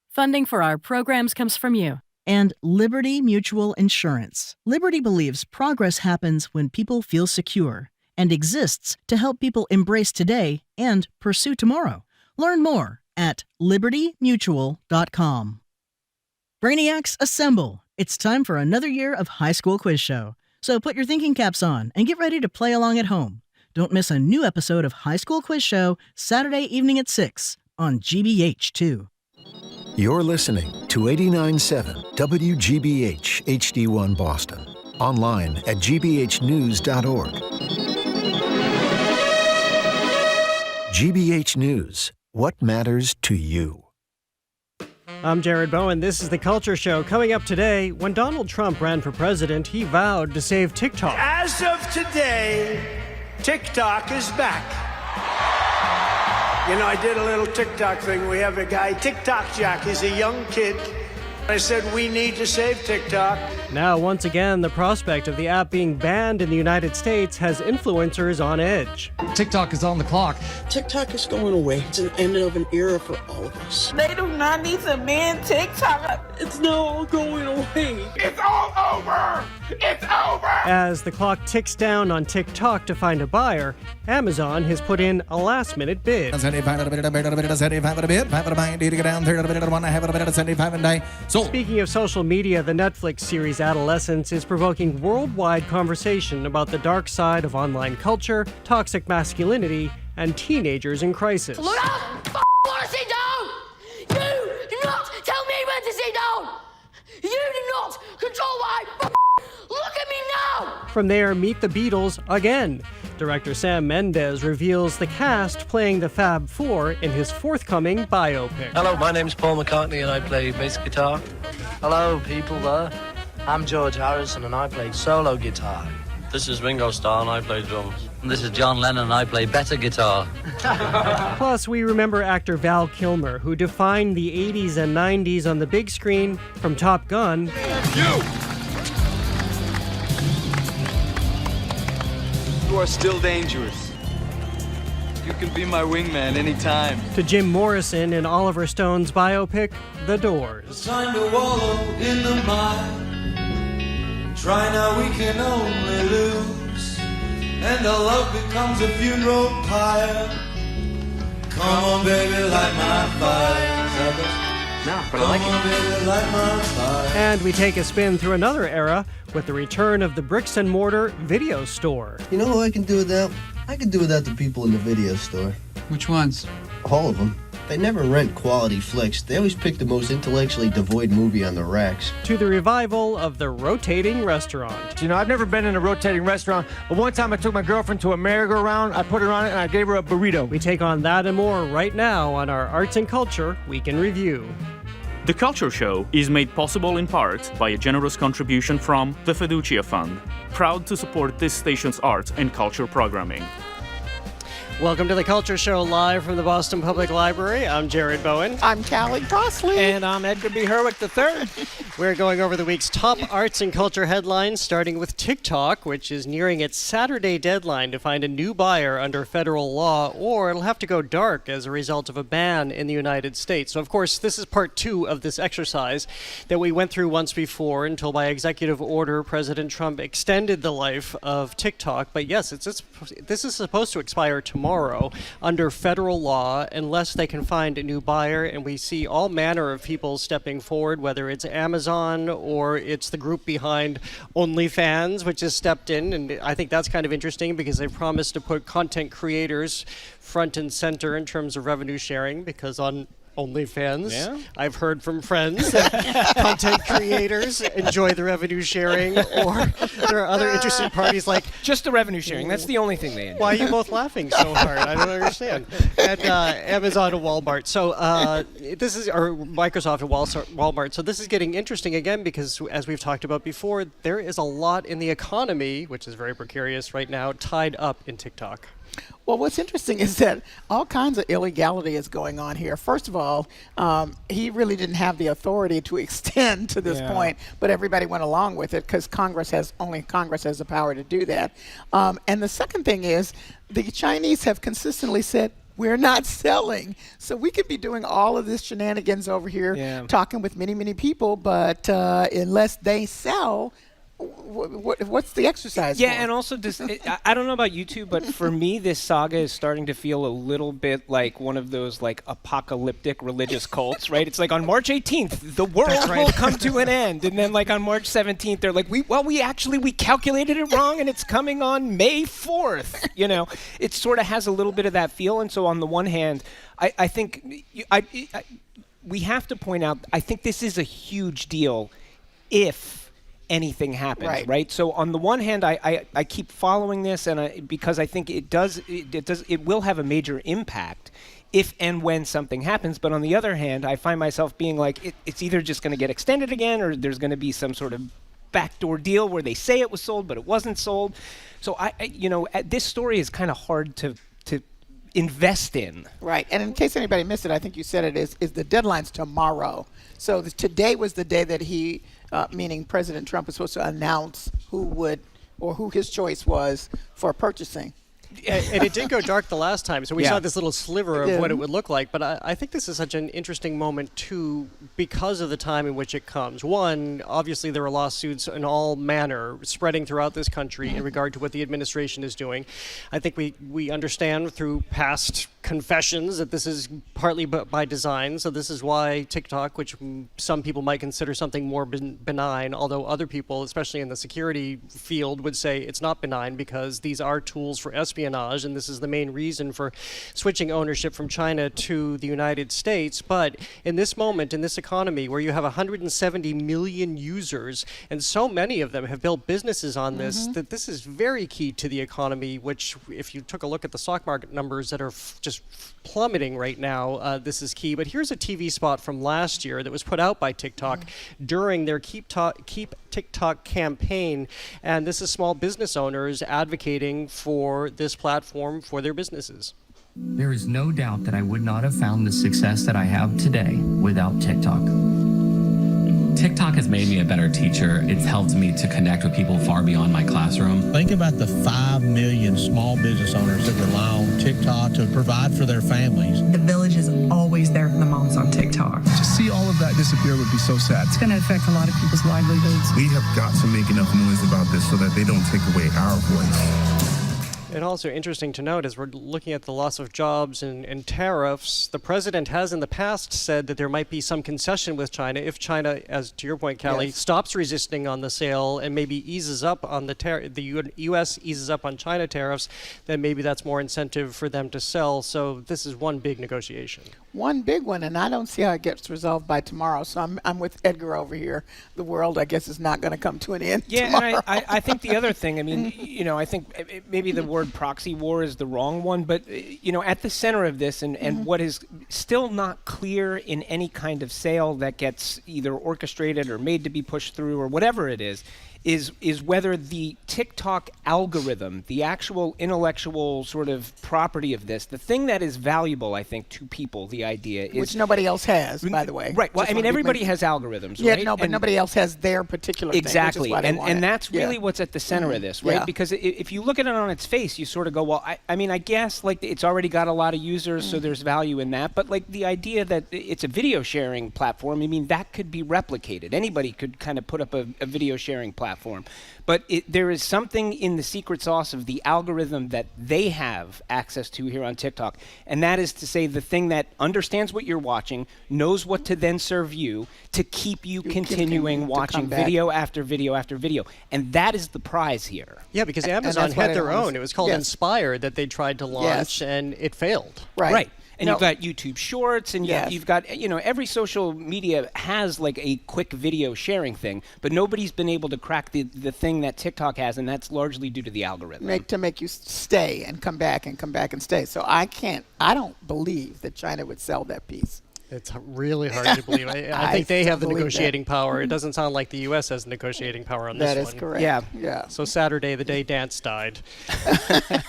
Funding for our programs comes from you. And Liberty Mutual Insurance. Liberty believes progress happens when people feel secure and exists to help people embrace today and pursue tomorrow. Learn more at libertymutual.com. Brainiacs, assemble! It's time for another year of High School Quiz Show. So put your thinking caps on and get ready to play along at home. Don't miss a new episode of High School Quiz Show Saturday evening at 6 on GBH2. You're listening to 89.7 WGBH HD1 Boston. Online at gbhnews.org. GBH News. What matters to you? I'm Jared Bowen. This is The Culture Show. Coming up today, when Donald Trump ran for president, he vowed to save TikTok. As of today, TikTok is back. You know, I did a little TikTok thing. We have a guy, TikTok Jack. He's a young kid. I said, we need to save TikTok. Now, once again, the prospect of the app being banned in the United States has influencers on edge. TikTok is on the clock. TikTok is going away. It's an end of an era for all of us. They do not need to ban TikTok. It's not going away. It's all over! It's over! As the clock ticks down on TikTok to find a buyer, Amazon has put in a last-minute bid. Speaking of social media, the Netflix series Adolescence is provoking worldwide conversation about the dark side of online culture, toxic masculinity, and teenagers in crisis. Look out! I want to sit down! You do not tell me when to sit down! You do not control my... Look at me now! From there, meet the Beatles again. Director Sam Mendes reveals the cast playing the Fab Four in his forthcoming biopic. Hello, my name's Paul McCartney and I play bass guitar. Hello, people there. I'm George Harrison and I play solo guitar. This is Ringo Starr and I play drums. And this is John Lennon and I play better guitar. Plus, we remember actor Val Kilmer, who defined the 80s and 90s on the big screen from Top Gun. You are still dangerous. You can be my wingman anytime. To Jim Morrison in Oliver Stone's biopic, The Doors. Time to wallow in the mire. Try now, we can only lose. And our love becomes a funeral pyre. Come on, baby, light my fire. Come on, baby, light my fire. And we take a spin through another era with the return of the bricks and mortar video store. You know who I can do without? I can do without the people in the video store. Which ones? All of them. They never rent quality flicks. They always pick the most intellectually devoid movie on the racks. To the revival of the rotating restaurant. You know, I've never been in a rotating restaurant, but one time I took my girlfriend to a merry-go-round, I put her on it, and I gave her a burrito. We take on that and more right now on our Arts and Culture Week in Review. The Culture Show is made possible in part by a generous contribution from the Fiducia Fund, proud to support this station's arts and culture programming. Welcome to the Culture Show, live from the Boston Public Library. I'm Jared Bowen. I'm Callie Gosley. And I'm Edgar B. Herwick III. We're going over the week's top arts and culture headlines, starting with TikTok, which is nearing its Saturday deadline to find a new buyer under federal law, or it'll have to go dark as a result of a ban in the United States. So, of course, this is part 2 of this exercise that we went through once before until by executive order, President Trump extended the life of TikTok. But yes, this is supposed to expire tomorrow under federal law unless they can find a new buyer, and we see all manner of people stepping forward, whether it's Amazon or it's the group behind OnlyFans, which has stepped in, and I think that's kind of interesting because they promised to put content creators front and center in terms of revenue sharing, because on OnlyFans, I've heard from friends that content creators enjoy the revenue sharing, or there are other interested parties like just the revenue sharing. That's the only thing they enjoy. Why are you both laughing so hard? I don't understand. And Amazon and Walmart. So this is, or Microsoft and Walmart. So this is getting interesting again because, as we've talked about before, there is a lot in the economy, which is very precarious right now, tied up in TikTok. Well, what's interesting is that all kinds of illegality is going on here. First of all, he really didn't have the authority to extend to this point, but everybody went along with it because only Congress has the power to do that. And the second thing is the Chinese have consistently said, we're not selling. So we could be doing all of this shenanigans over here, talking with many, many people, but unless they sell, what's the exercise for? And also I don't know about you two, but for me this saga is starting to feel a little bit like one of those like apocalyptic religious cults, right? It's like on March 18th the world will come to an end, and then like on March 17th they're like we calculated it wrong and it's coming on May 4th. You know, it sort of has a little bit of that feel. And so on the one hand, I think we have to point out, I think this is a huge deal if anything happens, right? So on the one hand, I keep following this, and because I think it will have a major impact if and when something happens. But on the other hand, I find myself being like, it's either just going to get extended again, or there's going to be some sort of backdoor deal where they say it was sold, but it wasn't sold. So this story is kind of hard to invest in. Right, and in case anybody missed it, I think you said it is the deadline's tomorrow. So today was the day that he, meaning President Trump, was supposed to announce who his choice was for purchasing. And it did go dark the last time, so we saw this little sliver of what it would look like. But I think this is such an interesting moment, too, because of the time in which it comes. One, obviously there are lawsuits in all manner spreading throughout this country in regard to what the administration is doing. I think we understand through past confessions that this is partly by design. So this is why TikTok, which some people might consider something more benign, although other people, especially in the security field, would say it's not benign because these are tools for espionage, and this is the main reason for switching ownership from China to the United States. But in this moment, in this economy where you have 170 million users, and so many of them have built businesses on this, that this is very key to the economy, which if you took a look at the stock market numbers that are just plummeting right now, this is key. But here's a TV spot from last year that was put out by TikTok during their Keep TikTok campaign, and this is small business owners advocating for this platform for their businesses. There is no doubt that I would not have found the success that I have today without TikTok. TikTok has made me a better teacher. It's helped me to connect with people far beyond my classroom. Think about the 5 million small business owners that rely on TikTok to provide for their families. The village is always there for the moms on TikTok. To see all of that disappear would be so sad. It's going to affect a lot of people's livelihoods. We have got to make enough noise about this so that they don't take away our voice. And also interesting to note, as we're looking at the loss of jobs and tariffs, the president has in the past said that there might be some concession with China if China, as to your point, Callie, stops resisting on the sale and maybe eases up on the U.S. eases up on China tariffs, then maybe that's more incentive for them to sell. So this is one big negotiation. One big one, and I don't see how it gets resolved by tomorrow. So I'm with Edgar over here. The world, I guess, is not going to come to an end tomorrow. And I think the other thing, I mean, I think maybe the word proxy war is the wrong one, but, at the center of this and what is still not clear in any kind of sale that gets either orchestrated or made to be pushed through or whatever it is whether the TikTok algorithm, the actual intellectual sort of property of this, the thing that is valuable, I think, to people, the idea is... Which nobody else has, by the way. Right. Well, I mean, everybody has algoritms, yeah, right? Yeah, no, but nobody else has their particular exactly. thing, which is why and that's really what's at the center of this, right? Because if you look at it on its face, you sort of go, well, I guess, like, it's already got a lot of users, so there's value in that. But, like, the idea that it's a video sharing platform, I mean, that could be replicated. Anybody could kind of put up a video sharing platform. But there is something in the secret sauce of the algorithm that they have access to here on TikTok, and that is to say the thing that understands what you're watching, knows what to then serve you to keep you continuing watching video after video after video. And that is the prize here. Yeah, because Amazon had their own. It was called Inspire that they tried to launch, and it failed. Right. And you've got YouTube Shorts, and you've got, every social media has like a quick video sharing thing, but nobody's been able to crack the thing that TikTok has, and that's largely due to the algorithm. To make you stay and come back and stay. So I don't believe that China would sell that piece. It's really hard to believe. I think they have the negotiating power. It doesn't sound like the U.S. has negotiating power on this one. That is correct. Yeah. So Saturday, the day dance died.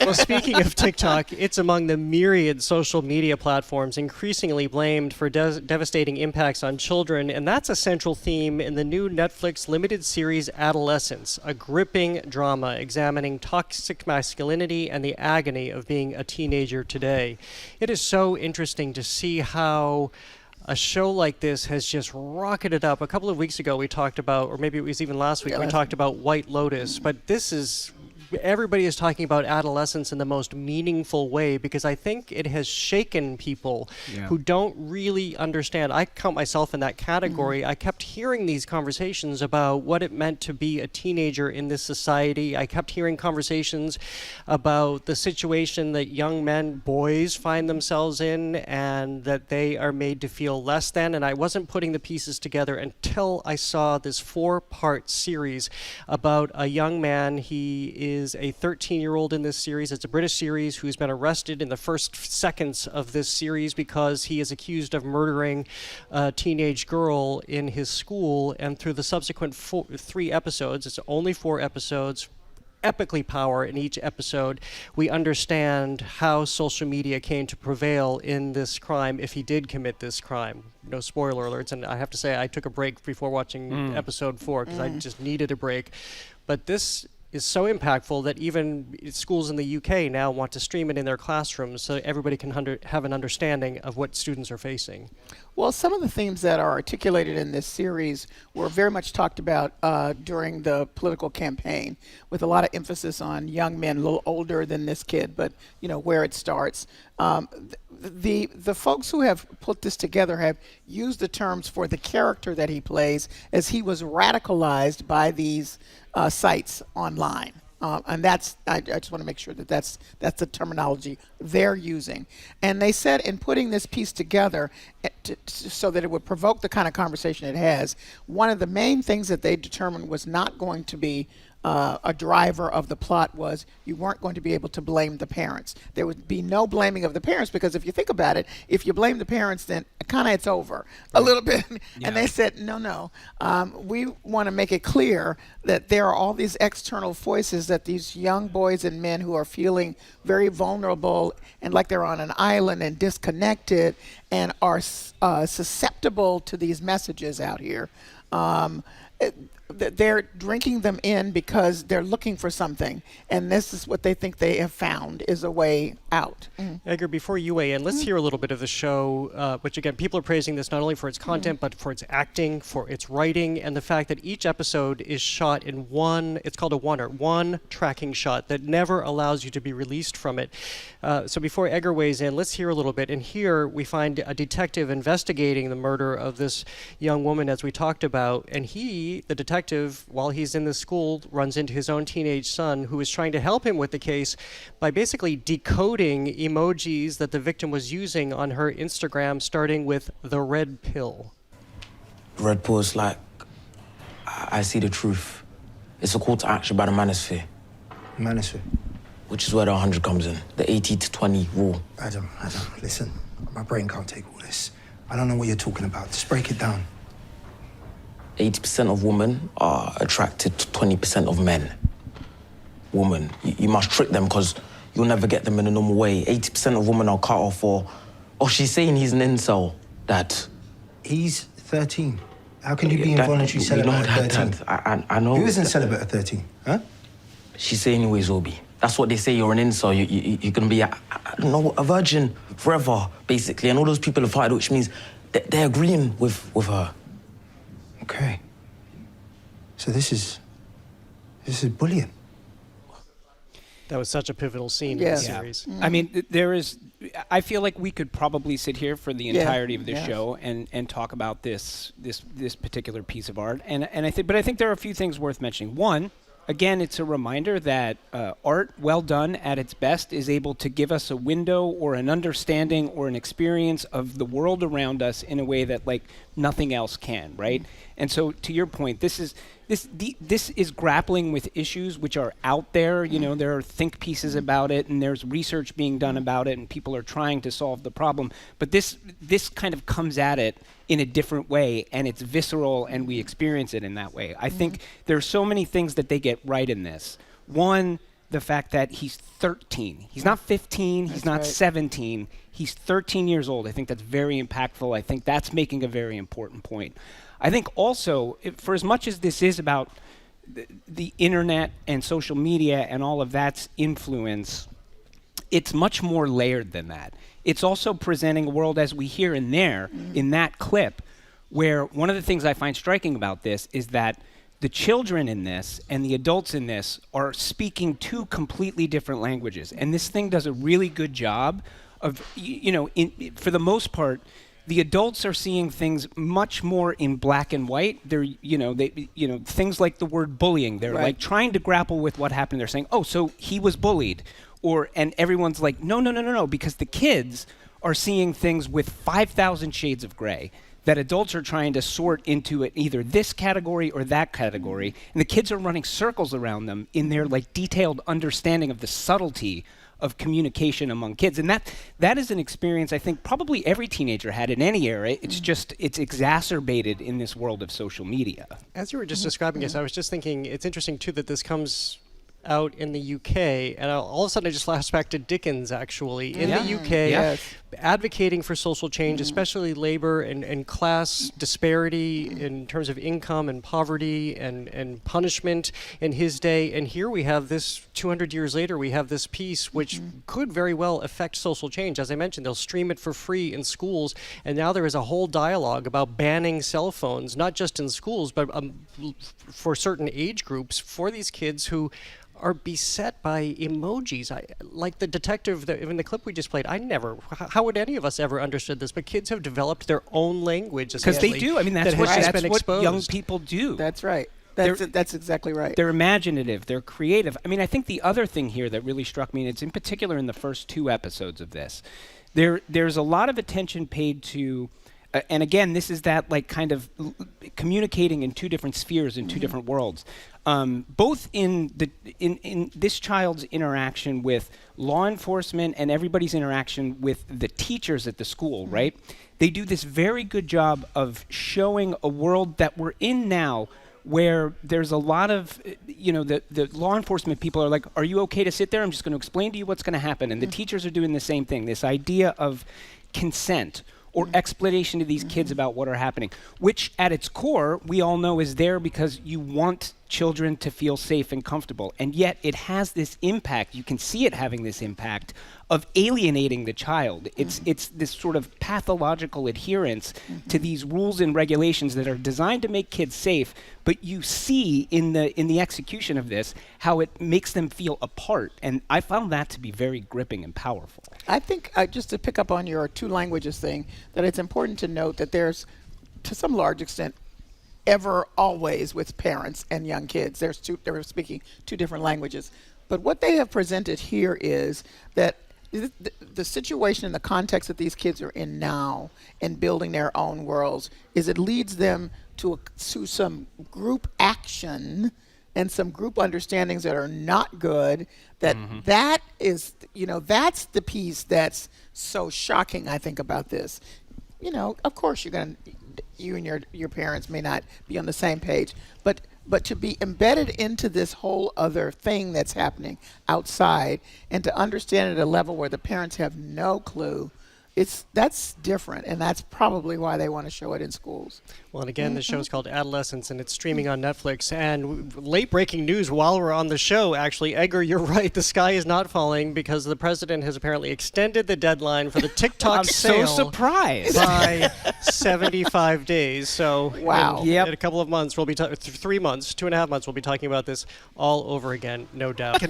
Well, speaking of TikTok, it's among the myriad social media platforms increasingly blamed for devastating impacts on children, and that's a central theme in the new Netflix limited series Adolescence, a gripping drama examining toxic masculinity and the agony of being a teenager today. It is so interesting to see how a show like this has just rocketed up. A couple of weeks ago we talked about, or maybe it was even last week, we talked about White Lotus, but this is... Everybody is talking about adolescence in the most meaningful way because I think it has shaken people who don't really understand. I count myself in that category. I kept hearing these conversations about what it meant to be a teenager in this society. I kept hearing conversations about the situation that young men, boys, find themselves in and that they are made to feel less than. And I wasn't putting the pieces together until I saw this 4-part series about a young man. He is a 13-year-old in this series. It's a British series who's been arrested in the first seconds of this series because he is accused of murdering a teenage girl in his school. And through the subsequent 3 episodes, it's only 4 episodes, epically power in each episode, we understand how social media came to prevail in this crime if he did commit this crime. No spoiler alerts, and I have to say I took a break before watching episode 4 because I just needed a break. But this is so impactful that even schools in the UK now want to stream it in their classrooms so everybody can have an understanding of what students are facing. Well, some of the themes that are articulated in this series were very much talked about during the political campaign, with a lot of emphasis on young men, a little older than this kid, but where it starts. the folks who have put this together have used the terms for the character that he plays as he was radicalized by these sites online. And I just want to make sure that that's the terminology they're using. And they said in putting this piece together so that it would provoke the kind of conversation it has, one of the main things that they determined was not going to be a driver of the plot was you weren't going to be able to blame the parents. There would be no blaming of the parents, because if you think about it, if you blame the parents, then kind of it's over a little bit. Yeah. And they said, no. We want to make it clear that there are all these external voices that these young boys and men who are feeling very vulnerable and like they're on an island and disconnected and are susceptible to these messages out here. They're drinking them in because they're looking for something, and this is what they think they have found is a way out. Edgar, before you weigh in, let's hear a little bit of the show, which again, people are praising this not only for its content, but for its acting, for its writing, and the fact that each episode is shot in it's called a one tracking shot that never allows you to be released from it. So before Edgar weighs in, let's hear a little bit. And here we find a detective investigating the murder of this young woman, as we talked about, and the detective, while he's in the school, runs into his own teenage son who is trying to help him with the case by basically decoding emojis that the victim was using on her Instagram, starting with the red pill. Red pill is like, I see the truth. It's a call to action by the manosphere. Manosphere? Which is where the 100 comes in, the 80-20 rule. Adam, listen, my brain can't take all this. I don't know what you're talking about. Just break it down. 80% of women are attracted to 20% of men. Woman, you must trick them because you'll never get them in a normal way. 80% of women are cut off for, she's saying he's an incel, Dad. He's 13. How can you be involuntary celibate at 13? I know. Who isn't celibate at 13, huh? She's saying anyways, Obi. That's what they say, you're an incel. You're going to be, a virgin forever, basically. And all those people have fired, which means they're agreeing with her. Okay. So this is bullying. That was such a pivotal scene in the series. I mean, I feel like we could probably sit here for the entirety of this show and talk about this particular piece of art. And I think there are a few things worth mentioning. One, again, it's a reminder that art, well done at its best, is able to give us a window or an understanding or an experience of the world around us in a way that nothing else can, right? And so, to your point, this is grappling with issues which are out there. You know, there are think pieces about it, and there's research being done about it, and people are trying to solve the problem. But this kind of comes at it in a different way, and it's visceral, and we experience it in that way. I think there are so many things that they get right in this. One, the fact that he's 13. He's not 15. He's not 17. He's 13 years old. I think that's very impactful. I think that's making a very important point. I think also, for as much as this is about the internet and social media and all of that's influence, it's much more layered than that. It's also presenting a world, as we hear in there, in that clip, where one of the things I find striking about this is that the children in this and the adults in this are speaking two completely different languages. And this thing does a really good job of, for the most part, the adults are seeing things much more in black and white. They're, things like the word bullying. They're trying to grapple with what happened. They're saying, oh, so he was bullied. And everyone's like, no, because the kids are seeing things with 5,000 shades of gray that adults are trying to sort into either this category or that category. And the kids are running circles around them in their detailed understanding of the subtlety of communication among kids. And that is an experience I think probably every teenager had in any era. It's just, it's exacerbated in this world of social media. As you were just describing this, I was just thinking it's interesting too that this comes out in the UK, and all of a sudden I just flashed back to Dickens, actually. In the UK, advocating for social change, especially labor and class disparity in terms of income and poverty and punishment in his day. And here we have this, 200 years later, we have this piece which could very well affect social change. As I mentioned, they'll stream it for free in schools, and now there is a whole dialogue about banning cell phones, not just in schools, but for certain age groups, for these kids who are beset by emojis. Like the detective in the clip we just played, how how would any of us ever understood this? But kids have developed their own language. Because they do. I mean, that's what young people do. That's right. That's exactly right. They're imaginative. They're creative. I mean, I think the other thing here that really struck me, and it's in particular in the first 2 episodes of this, there's a lot of attention paid to, and again, this is that like kind of communicating in 2 different spheres in 2 different worlds. Both in this child's interaction with law enforcement and everybody's interaction with the teachers at the school, right? They do this very good job of showing a world that we're in now, where there's a lot of, the law enforcement people are like, are you okay to sit there? I'm just going to explain to you what's going to happen. And the teachers are doing the same thing, this idea of consent or explanation to these kids about what are happening, which at its core, we all know is there because you want children to feel safe and comfortable. And yet it has this impact, you can see it having this impact of alienating the child. It's this sort of pathological adherence to these rules and regulations that are designed to make kids safe, but you see in the execution of this how it makes them feel apart. And I found that to be very gripping and powerful. I think, just to pick up on your 2 languages thing, that it's important to note that there's, to some large extent, always with parents and young kids, they're speaking 2 different languages. But what they have presented here is that the situation and the context that these kids are in now in building their own worlds is it leads them to some group action and some group understandings that are not good, that is, that's the piece that's so shocking, I think, about this. Of course you and your parents may not be on the same page, but to be embedded into this whole other thing that's happening outside and to understand at a level where the parents have no clue, that's different, and that's probably why they want to show it in schools. Well, and again, the show is called Adolescence, and it's streaming on Netflix. And late breaking news while we're on the show, actually, Edgar, you're right. The sky is not falling because the president has apparently extended the deadline for the TikTok sale. I'm so surprised. By 75 days. So wow. In a couple of months, we'll be 3 months, 2.5 months, we'll be talking about this all over again, no doubt.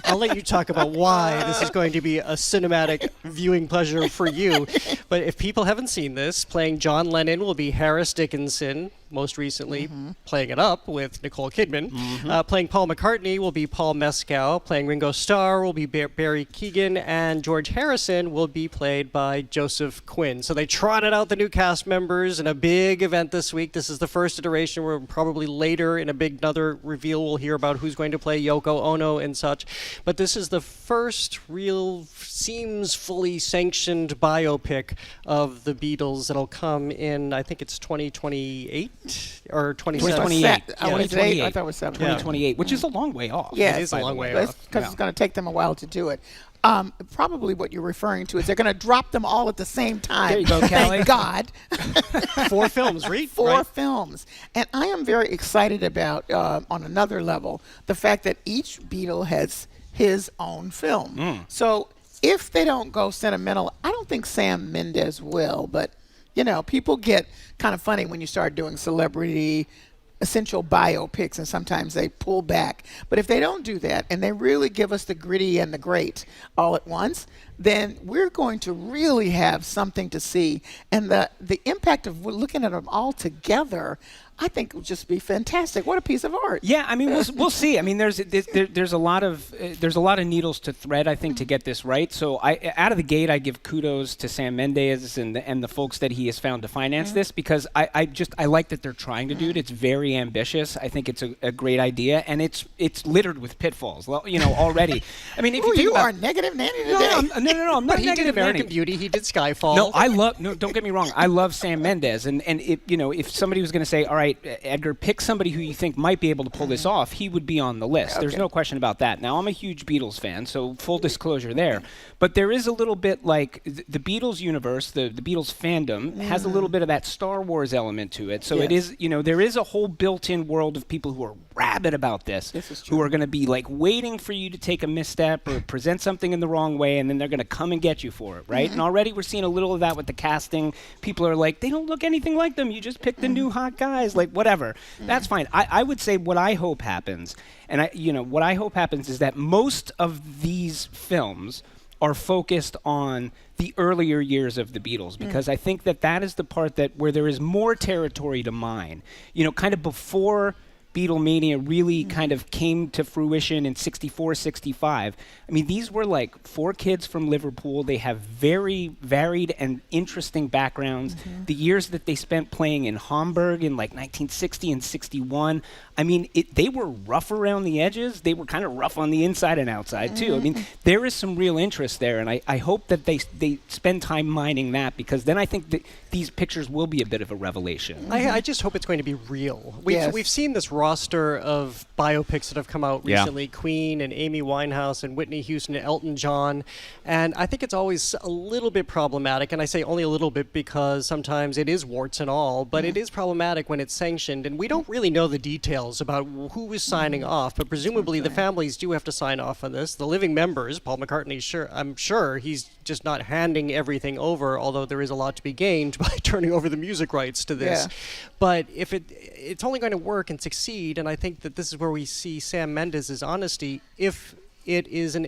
I'll let you talk about why this is going to be a cinematic viewing pleasure for you. But if people haven't seen this, playing John Lennon will be Harris Dickinson, most recently playing it up with Nicole Kidman. Playing Paul McCartney will be Paul Mescal. Playing Ringo Starr will be Barry Keoghan. And George Harrison will be played by Joseph Quinn. So they trotted out the new cast members in a big event this week. This is the first iteration where probably later in a big another reveal we'll hear about who's going to play Yoko Ono and such. But this is the first real, seems fully sanctioned biopic of the Beatles that'll come in, I think it's 2028 or 2028. I thought it was 7. 2028, which is a long way off. Yeah, it is a long way off. Because it's going to take them a while to do it. Probably what you're referring to is they're going to drop them all at the same time. There you go, Kelly. Thank God. 4 films, right? 4 films. And I am very excited about, on another level, the fact that each Beatle has his own film. So if they don't go sentimental, I don't think Sam Mendes will, but people get kind of funny when you start doing celebrity essential biopics, and sometimes they pull back. But if they don't do that and they really give us the gritty and the great all at once, then we're going to really have something to see. And the impact of looking at them all together, I think will just be fantastic. What a piece of art! Yeah, I mean, we'll see. I mean, there's a lot of needles to thread, I think, to get this right. So out of the gate, I give kudos to Sam Mendes and the folks that he has found to finance this, because I like that they're trying to do it. It's very ambitious. I think it's a great idea, and it's littered with pitfalls. Well, already. I mean, if you think you about, are negative Nanny today. No, I'm not but he negative did American Nanny. Beauty. He did Skyfall. No, don't get me wrong. I love Sam Mendes, and if somebody was going to say, all right, Edgar, pick somebody who you think might be able to pull this off, he would be on the list. Okay. There's no question about that. Now, I'm a huge Beatles fan, so full disclosure there. But there is a little bit like the Beatles universe, the Beatles fandom has a little bit of that Star Wars element to it. So it is, there is a whole built-in world of people who are rabid about this who are going to be like waiting for you to take a misstep or present something in the wrong way, and then they're going to come and get you for it, right? And already we're seeing a little of that with the casting. People are like, they don't look anything like them. You just picked the new hot guys, like whatever. That's fine. I would say what I hope happens, and what I hope happens is that most of these films are focused on the earlier years of the Beatles, because I think that is the part where there is more territory to mine. Kind of before Beatlemania really kind of came to fruition in 64, 65. I mean, these were like 4 kids from Liverpool. They have very varied and interesting backgrounds. The years that they spent playing in Hamburg in like 1960 and 61, I mean, they were rough around the edges. They were kind of rough on the inside and outside, too. I mean, there is some real interest there, and I hope that they spend time mining that, because then I think that these pictures will be a bit of a revelation. I just hope it's going to be real. We've seen this roster of biopics that have come out recently, Queen and Amy Winehouse and Whitney Houston and Elton John, and I think it's always a little bit problematic, and I say only a little bit because sometimes it is warts and all, but it is problematic when it's sanctioned, and we don't really know the details about who is signing off, but presumably the families do have to sign off on this. The living members, Paul McCartney, I'm sure he's just not handing everything over, although there is a lot to be gained by turning over the music rights to this. Yeah. But if it's only going to work and succeed, and I think that this is where we see Sam Mendes' honesty, if it is an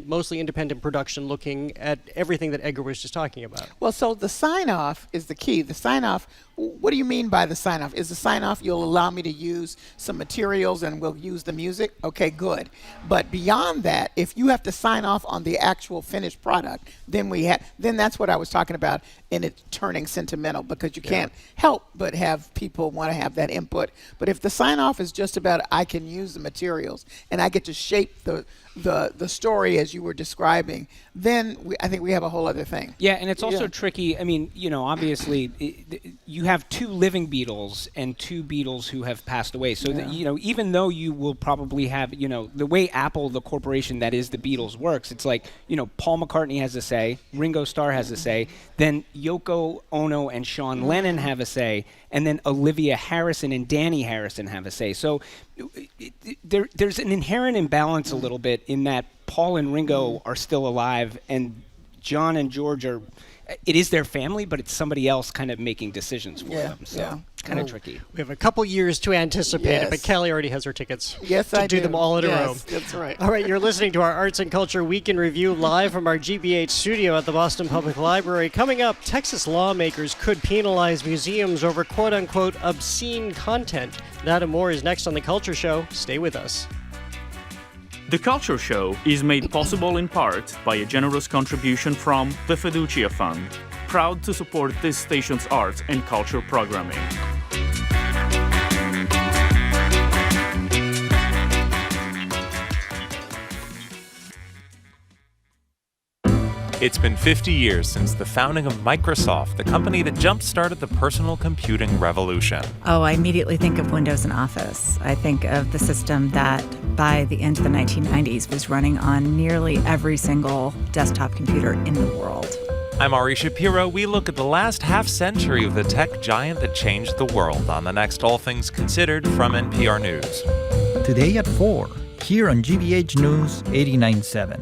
mostly independent production looking at everything that Edgar was just talking about. Well, so the sign-off is the key. The sign-off, what do you mean by the sign-off? Is the sign-off you'll allow me to use some materials and we'll use the music? Okay, good. But beyond that, if you have to sign off on the actual finished product, then that's what I was talking about in it turning sentimental, because you can't help but have people want to have that input. But if the sign-off is just about I can use the materials and I get to shape the story as you were describing, then I think we have a whole other thing. Yeah, and it's also tricky. I mean, obviously, you have 2 living Beatles and 2 Beatles who have passed away. So, even though you will probably have, the way Apple, the corporation that is the Beatles, works, it's like, Paul McCartney has a say, Ringo Starr has a say, then Yoko Ono and Sean Lennon have a say, and then Olivia Harrison and Danny Harrison have a say. So there's an inherent imbalance a little bit in that Paul and Ringo are still alive, and John and George it is their family, but it's somebody else kind of making decisions for them. So kind of tricky. We have a couple years to anticipate it, but Kelly already has her tickets to do them all in a row. That's right. All right, you're listening to our Arts and Culture Week in Review live from our GBH studio at the Boston Public Library. Coming up, Texas lawmakers could penalize museums over quote-unquote obscene content. That and more is next on The Culture Show. Stay with us. The Culture Show is made possible in part by a generous contribution from the Fiducia Fund, proud to support this station's arts and culture programming. It's been 50 years since the founding of Microsoft, the company that jump-started the personal computing revolution. Oh, I immediately think of Windows and Office. I think of the system that, by the end of the 1990s, was running on nearly every single desktop computer in the world. I'm Ari Shapiro. We look at the last half-century of the tech giant that changed the world on the next All Things Considered from NPR News. Today at 4, here on GBH News 89.7.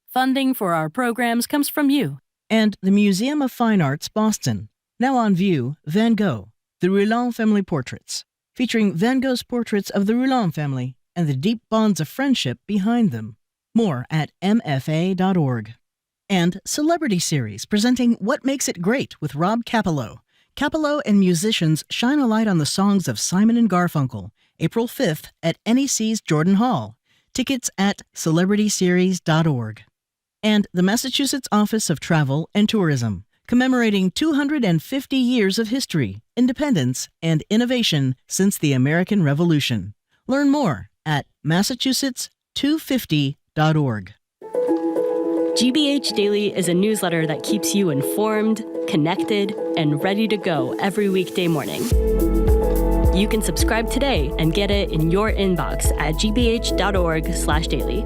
Funding for our programs comes from you and the Museum of Fine Arts, Boston. Now on view, Van Gogh, the Rouland Family Portraits, featuring Van Gogh's portraits of the Rouland family and the deep bonds of friendship behind them. More at mfa.org. And Celebrity Series, presenting What Makes It Great with Rob Capello. Capello and musicians shine a light on the songs of Simon and Garfunkel, April 5th at NEC's Jordan Hall. Tickets at celebrityseries.org. And the Massachusetts Office of Travel and Tourism, commemorating 250 years of history, independence, and innovation since the American Revolution. Learn more at massachusetts250.org. GBH Daily is a newsletter that keeps you informed, connected, and ready to go every weekday morning. You can subscribe today and get it in your inbox at gbh.org/daily.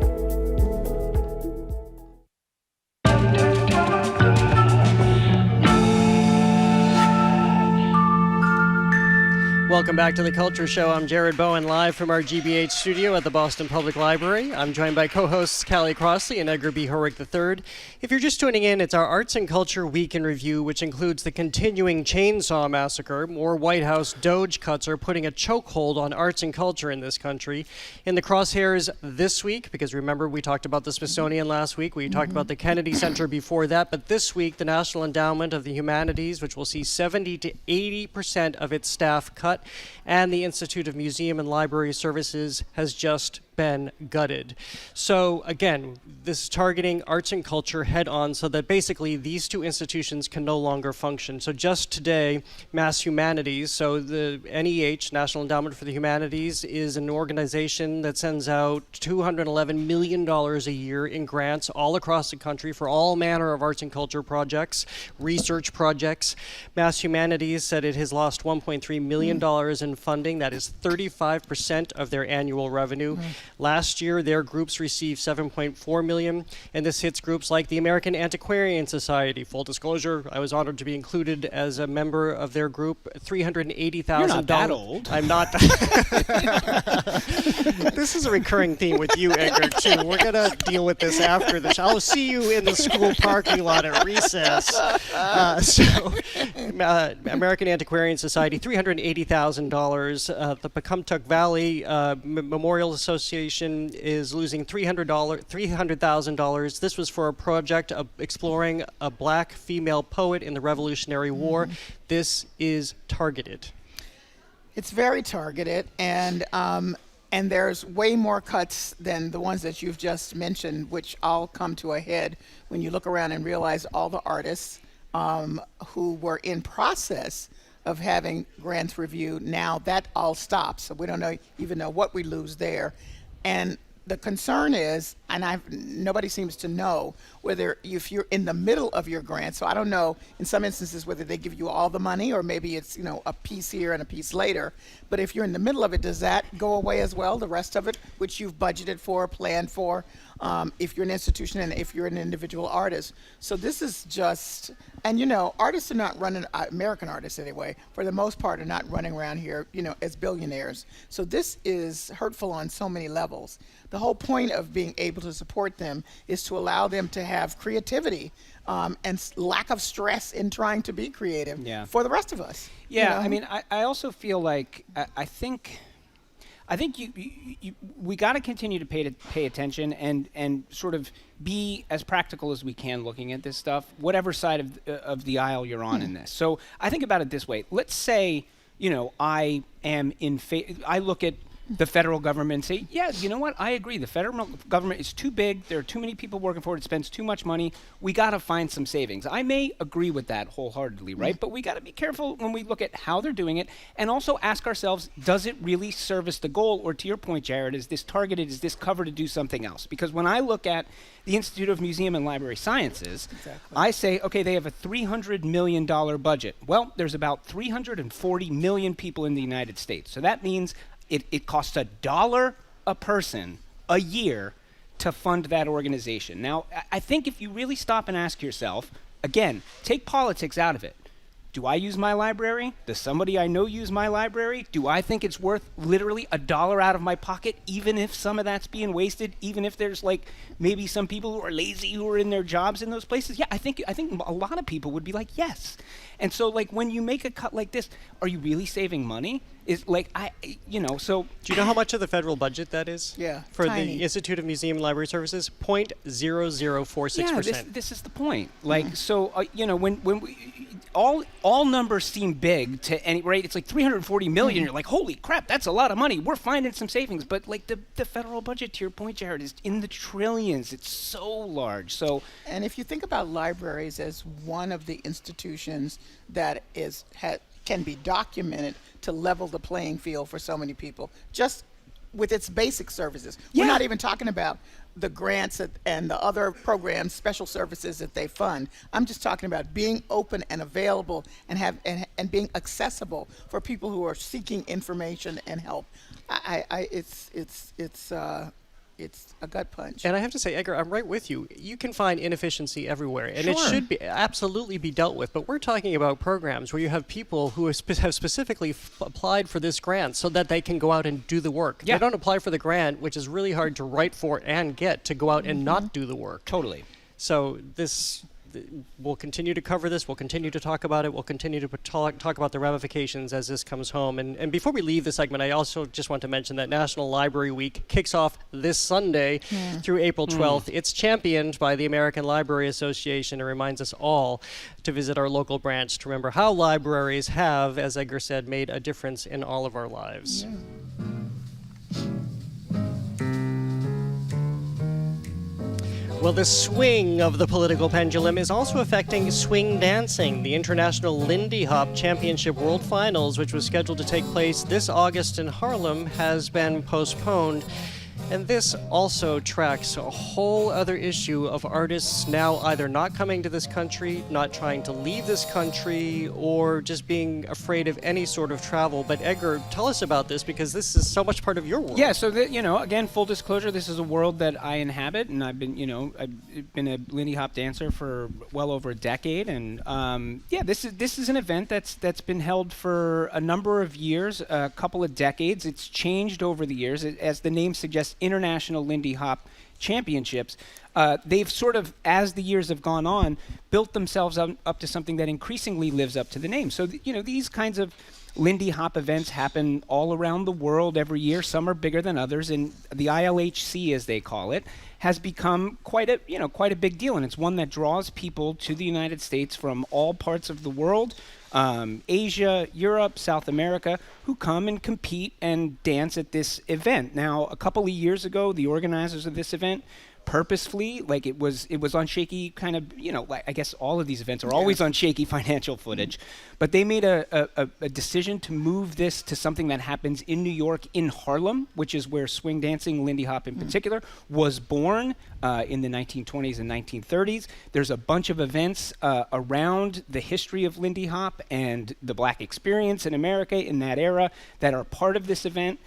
Welcome back to The Culture Show. I'm Jared Bowen, live from our GBH studio at the Boston Public Library. I'm joined by co-hosts Callie Crossley and Edgar B. Horwick III. If you're just tuning in, it's our Arts and Culture Week in Review, which includes the continuing chainsaw massacre. More White House Doge cuts are putting a chokehold on arts and culture in this country. In the crosshairs this week, because remember we talked about the Smithsonian last week, we talked about the Kennedy Center before that, but this week the National Endowment of the Humanities, which will see 70 to 80% of its staff cut, and the Institute of Museum and Library Services has just been gutted. So again, this is targeting arts and culture head on so that basically these two institutions can no longer function. So just today, Mass Humanities, so the NEH, National Endowment for the Humanities, is an organization that sends out $211 million a year in grants all across the country for all manner of arts and culture projects, research projects. Mass Humanities said it has lost $1.3 million in funding. That is 35% of their annual revenue. Last year, their groups received $7.4 million, and this hits groups like the American Antiquarian Society. Full disclosure, I was honored to be included as a member of their group. $380,000. You're not that old. I'm not. This is a recurring theme with you, Edgar, too. We're going to deal with this after the show. I'll see you in the school parking lot at recess. American Antiquarian Society, $380,000. The Pecumtuck Valley Memorial Association is losing $300,000. This was for a project of exploring a black female poet in the Revolutionary War. This is targeted. It's very targeted, and there's way more cuts than the ones that you've just mentioned, which all come to a head when you look around and realize all the artists who were in process of having grants reviewed. Now that all stops, so we don't even know what we lose there. And the concern is, and nobody seems to know whether if you're in the middle of your grant, so I don't know in some instances whether they give you all the money or maybe it's a piece here and a piece later, but if you're in the middle of it, does that go away as well, the rest of it, which you've budgeted for, planned for, if you're an institution and if you're an individual artist? So this is just, and artists are not running, American artists anyway, for the most part are not running around here, as billionaires. So this is hurtful on so many levels. The whole point of being able to support them is to allow them to have creativity and lack of stress in trying to be creative for the rest of us. Yeah, I mean, I also feel like I think we got to continue to pay attention and sort of be as practical as we can looking at this stuff, whatever side of the aisle you're on in this. So I think about it this way. Let's say, I am I look at the federal government and say, yeah, you know what? I agree. The federal government is too big. There are too many people working for it. It spends too much money. We got to find some savings. I may agree with that wholeheartedly, right? But we got to be careful when we look at how they're doing it and also ask ourselves, does it really service the goal? Or to your point, Jared, is this targeted? Is this covered to do something else? Because when I look at the Institute of Museum and Library Sciences, I say, okay, they have a $300 million budget. Well, there's about 340 million people in the United States. So that means it costs $1 a person a year to fund that organization. Now, I think if you really stop and ask yourself, again, take politics out of it. Do I use my library? Does somebody I know use my library? Do I think it's worth literally $1 out of my pocket, even if some of that's being wasted, even if there's maybe some people who are lazy who are in their jobs in those places? Yeah, I think a lot of people would be like, yes. And so when you make a cut like this, are you really saving money? So do you know how much of the federal budget that is? Yeah, for tiny. the Institute of Museum and Library Services, 0.0046%. Yeah, this is the point. When we, all numbers seem big to any right. It's like 340 million. You're like, holy crap, that's a lot of money. We're finding some savings, but the federal budget, to your point, Jared, is in the trillions. It's so large. And if you think about libraries as one of the institutions that can be documented to level the playing field for so many people, just with its basic services. Yeah. We're not even talking about the grants and the other programs, special services that they fund. I'm just talking about being open and available and being accessible for people who are seeking information and help. it's a gut punch. And I have to say, Edgar, I'm right with you. You can find inefficiency everywhere, and it Sure. should be absolutely be dealt with. But we're talking about programs where you have people who have specifically applied for this grant so that they can go out and do the work. Yeah. They don't apply for the grant, which is really hard to write for and get, to go out and not do the work. Totally. So we'll continue to cover this. We'll continue to talk about it. We'll continue to talk about the ramifications as this comes home. And before we leave the segment, I also just want to mention that National Library Week kicks off this Sunday through April 12th. It's championed by the American Library Association and reminds us all to visit our local branch to remember how libraries have, as Edgar said, made a difference in all of our lives. Well, the swing of the political pendulum is also affecting swing dancing. The International Lindy Hop Championship World Finals, which was scheduled to take place this August in Harlem, has been postponed. And this also tracks a whole other issue of artists now either not coming to this country, not trying to leave this country, or just being afraid of any sort of travel. But Edgar, tell us about this, because this is so much part of your world. Yeah, so again, full disclosure, this is a world that I inhabit, and I've been a Lindy Hop dancer for well over a decade, and this is an event that's been held for a number of years, a couple of decades. It's changed over the years, as the name suggests. International Lindy Hop Championships. They've sort of, as the years have gone on, built themselves up to something that increasingly lives up to the name. So these kinds of Lindy Hop events happen all around the world every year. Some are bigger than others, and the ILHC, as they call it, has become quite a big deal, and it's one that draws people to the United States from all parts of the world. Asia, Europe, South America, who come and compete and dance at this event. Now, a couple of years ago, the organizers of this event purposefully, it was on shaky kind of, I guess all of these events are always on shaky financial footage, but they made a decision to move this to something that happens in New York, in Harlem, which is where swing dancing, Lindy Hop in particular, was born in the 1920s and 1930s. There's a bunch of events around the history of Lindy Hop and the Black experience in America in that era that are part of this event.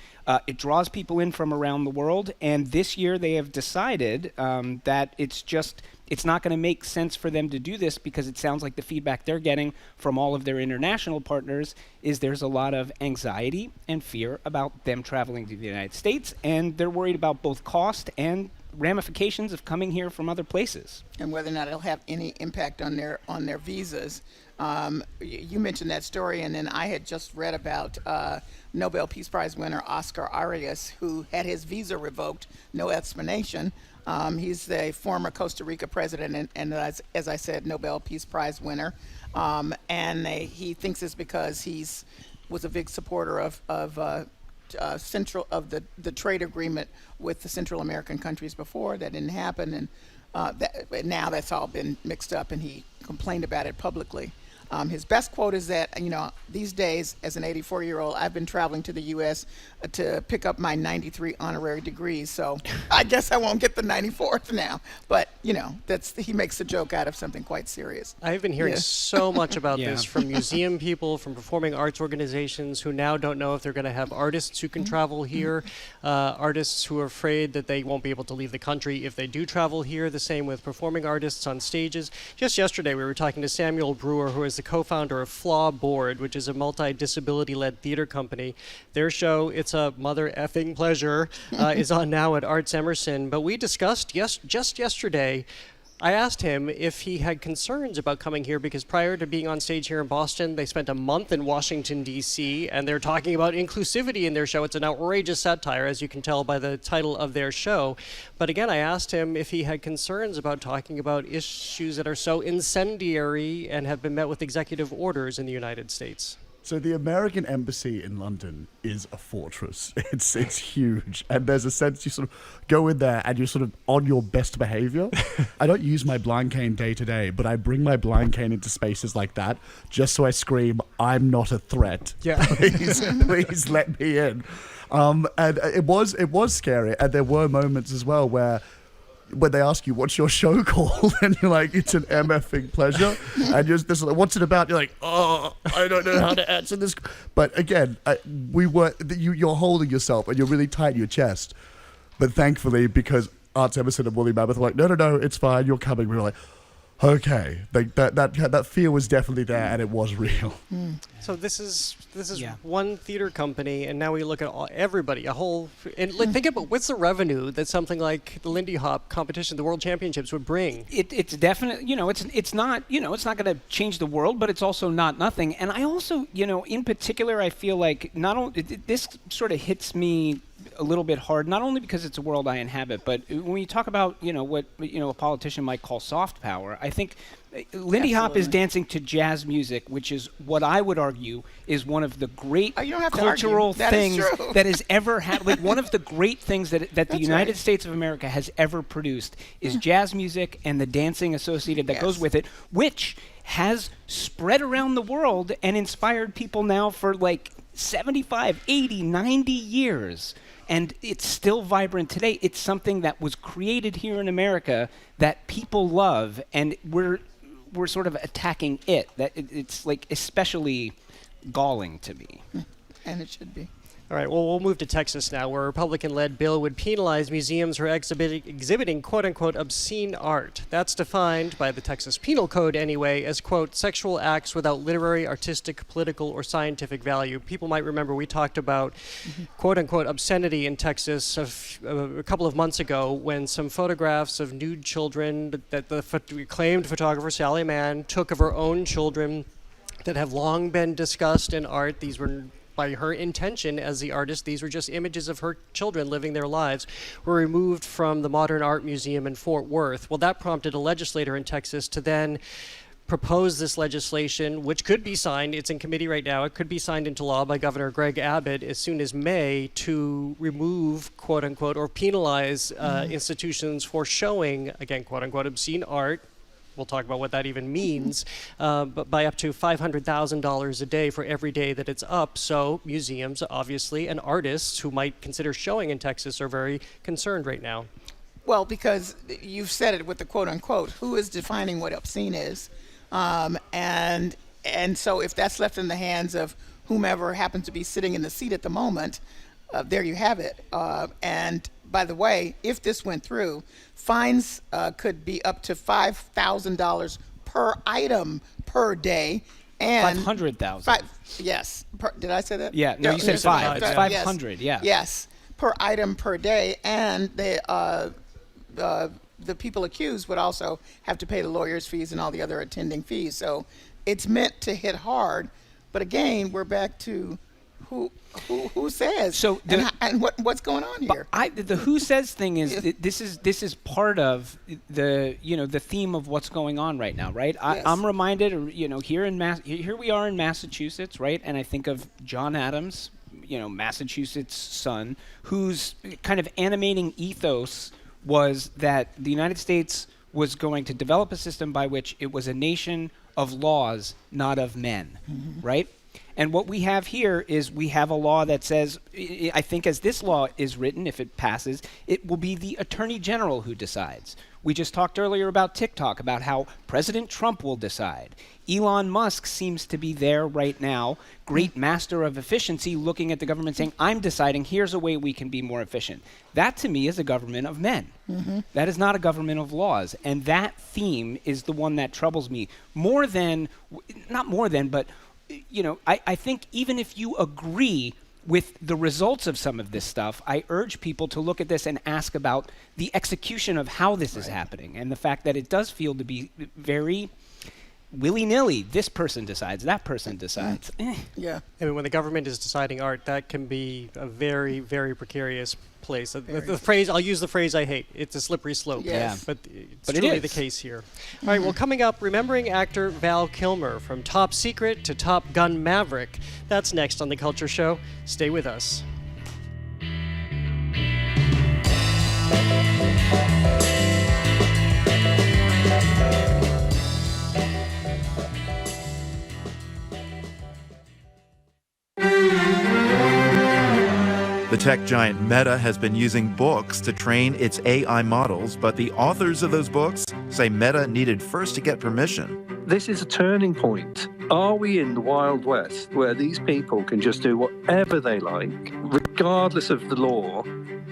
It draws people in from around the world, and this year they have decided that it's not going to make sense for them to do this, because it sounds like the feedback they're getting from all of their international partners is there's a lot of anxiety and fear about them traveling to the United States, and they're worried about both cost and ramifications of coming here from other places. And whether or not it'll have any impact on their visas. You mentioned that story, and then I had just read about Nobel Peace Prize winner Oscar Arias, who had his visa revoked, no explanation. He's the former Costa Rica president, and as I said, Nobel Peace Prize winner. And he thinks it's because was a big supporter of the trade agreement with the Central American countries before. That didn't happen, and now that's all been mixed up, and he complained about it publicly. His best quote is that, these days, as an 84-year-old, I've been traveling to the U.S. To pick up my 93 honorary degrees, so I guess I won't get the 94th now. But, he makes a joke out of something quite serious. I've been hearing so much about this from museum people, from performing arts organizations who now don't know if they're going to have artists who can travel here, artists who are afraid that they won't be able to leave the country if they do travel here. The same with performing artists on stages. Just yesterday, we were talking to Samuel Brewer, who is the co-founder of Flaw Board, which is a multi-disability-led theater company. Their show, It's a Mother Effing Pleasure, is on now at Arts Emerson. But we discussed just yesterday, I asked him if he had concerns about coming here, because prior to being on stage here in Boston, they spent a month in Washington, D.C., and they're talking about inclusivity in their show. It's an outrageous satire, as you can tell by the title of their show. But again, I asked him if he had concerns about talking about issues that are so incendiary and have been met with executive orders in the United States. So the American embassy in London is a fortress. It's huge. And there's a sense you sort of go in there and you're sort of on your best behavior. I don't use my blind cane day to day, but I bring my blind cane into spaces like that just so I scream, I'm not a threat. Yeah. Please let me in. And it was scary. And there were moments as well where when they ask you, what's your show called? And you're like, it's an MFing pleasure. And you're just like, what's it about? You're like, oh, I don't know how to answer this. But again, you're holding yourself and you're really tight in your chest. But thankfully, because Arts Emerson and Woolly Mammoth were like, no, it's fine, you're coming. We were like, okay. That fear was definitely there, and it was real. So this is one theater company, and now we look at everybody, think about what's the revenue that something like the Lindy Hop competition, the World Championships, would bring. It's definitely, it's not going to change the world, but it's also not nothing. And I also, in particular, I feel like not only this sort of hits me a little bit hard, not only because it's a world I inhabit, but when you talk about, what, a politician might call soft power, I think Lindy Hop is dancing to jazz music, which is what I would argue is one of the great cultural things that has ever happened. Like one of the great things that the United States of America has ever produced is jazz music and the dancing associated that goes with it, which has spread around the world and inspired people now for like 75, 80, 90 years. And it's still vibrant today. It's something that was created here in America that people love, and we're sort of attacking it. That it's like especially galling to me. And it should be. All right, well, we'll move to Texas now, where a Republican-led bill would penalize museums for exhibiting quote-unquote obscene art. That's defined by the Texas Penal Code anyway as, quote, sexual acts without literary, artistic, political, or scientific value. People might remember we talked about quote-unquote obscenity in Texas a couple of months ago when some photographs of nude children that the acclaimed photographer Sally Mann took of her own children that have long been discussed in art. These were by her intention as the artist. These were just images of her children living their lives, were removed from the Modern Art Museum in Fort Worth. Well, that prompted a legislator in Texas to then propose this legislation, which could be signed. It's in committee right now. It could be signed into law by Governor Greg Abbott as soon as May to remove, quote unquote, or penalize institutions for showing, again, quote unquote, obscene art. We'll talk about what that even means, but by up to $500,000 a day for every day that it's up. So museums, obviously, and artists who might consider showing in Texas are very concerned right now. Well, because you've said it with the quote unquote, who is defining what obscene is? And so if that's left in the hands of whomever happens to be sitting in the seat at the moment, there you have it. And by the way, if this went through, fines could be up to $5,000 per item per day. And 500,000. Yes. Did I say that? Yeah. No, you said 5. It's 500. Yes. Yes. Per item per day, and the people accused would also have to pay the lawyers' fees and all the other attending fees. So it's meant to hit hard. But again, we're back to who says? So and what's going on here? The who says thing is this is part of the theme of what's going on right now, right? Yes. I'm reminded, here we are in Massachusetts, right? And I think of John Adams, Massachusetts' son, whose kind of animating ethos was that the United States was going to develop a system by which it was a nation of laws, not of men, right? And what we have here is we have a law that says, I think as this law is written, if it passes, it will be the Attorney General who decides. We just talked earlier about TikTok, about how President Trump will decide. Elon Musk seems to be there right now, great master of efficiency, looking at the government saying, I'm deciding, here's a way we can be more efficient. That to me is a government of men. That is not a government of laws. And that theme is the one that troubles me but I think even if you agree with the results of some of this stuff, I urge people to look at this and ask about the execution of how this is happening and the fact that it does feel to be very willy-nilly. This person decides, that person decides. Yeah. I mean, when the government is deciding art, that can be a very, very precarious place. I'll use the phrase I hate. It's a slippery slope. Yes. But it's truly the case here. All right, well, coming up, remembering actor Val Kilmer from Top Secret to Top Gun Maverick. That's next on The Culture Show. Stay with us. The tech giant Meta has been using books to train its AI models, but the authors of those books say Meta needed first to get permission. This is a turning point. Are we in the Wild West where these people can just do whatever they like, regardless of the law,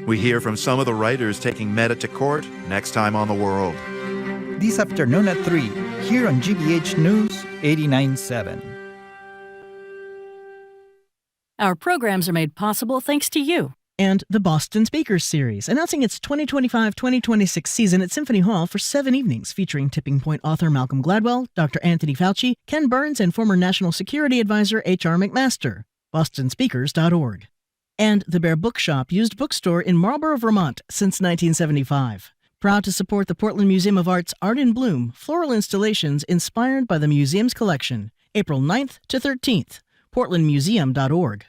We hear from some of the writers taking Meta to court next time on The World. This afternoon at 3, here on GBH News 89.7. Our programs are made possible thanks to you. And the Boston Speakers Series, announcing its 2025-2026 season at Symphony Hall for 7 evenings, featuring Tipping Point author Malcolm Gladwell, Dr. Anthony Fauci, Ken Burns, and former National Security Advisor H.R. McMaster. BostonSpeakers.org. And the Bear Bookshop used bookstore in Marlborough, Vermont since 1975. Proud to support the Portland Museum of Art's Art in Bloom, floral installations inspired by the museum's collection, April 9th to 13th, portlandmuseum.org.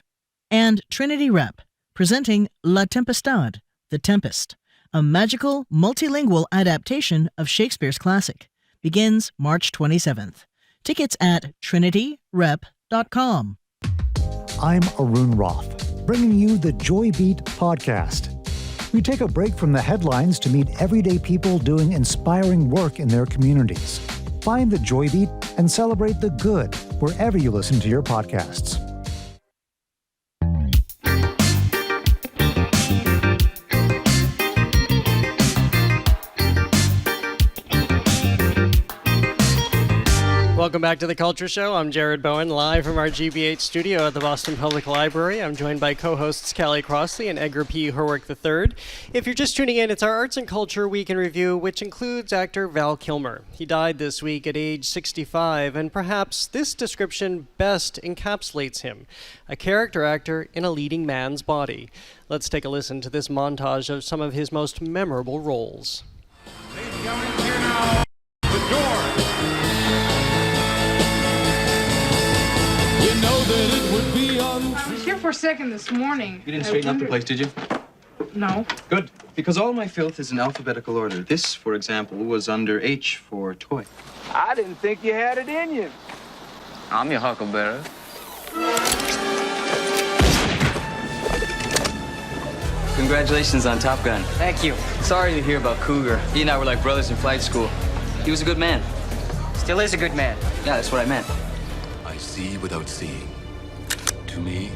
And Trinity Rep, presenting La Tempestad, The Tempest, a magical, multilingual adaptation of Shakespeare's classic. Begins March 27th. Tickets at trinityrep.com. I'm Arun Roth, bringing you the Joy Beat podcast. We take a break from the headlines to meet everyday people doing inspiring work in their communities. Find the Joy Beat and celebrate the good wherever you listen to your podcasts. Welcome back to The Culture Show. I'm Jared Bowen, live from our GBH studio at the Boston Public Library. I'm joined by co-hosts Callie Crossley and Edgar P. Herwick III. If you're just tuning in, it's our Arts and Culture Week in Review, which includes actor Val Kilmer. He died this week at age 65, and perhaps this description best encapsulates him: a character actor in a leading man's body. Let's take a listen to this montage of some of his most memorable roles. Ladies and gentlemen, here now, The Doors. You know that it would be untrue. I was here for a second this morning. You didn't straighten up the place, did you? No. Good, because all my filth is in alphabetical order. This, for example, was under H for toy. I didn't think you had it in you. I'm your huckleberry. Congratulations on Top Gun. Thank you. Sorry to hear about Cougar. He and I were like brothers in flight school. He was a good man. Still is a good man. Yeah, that's what I meant. I see without seeing. To me,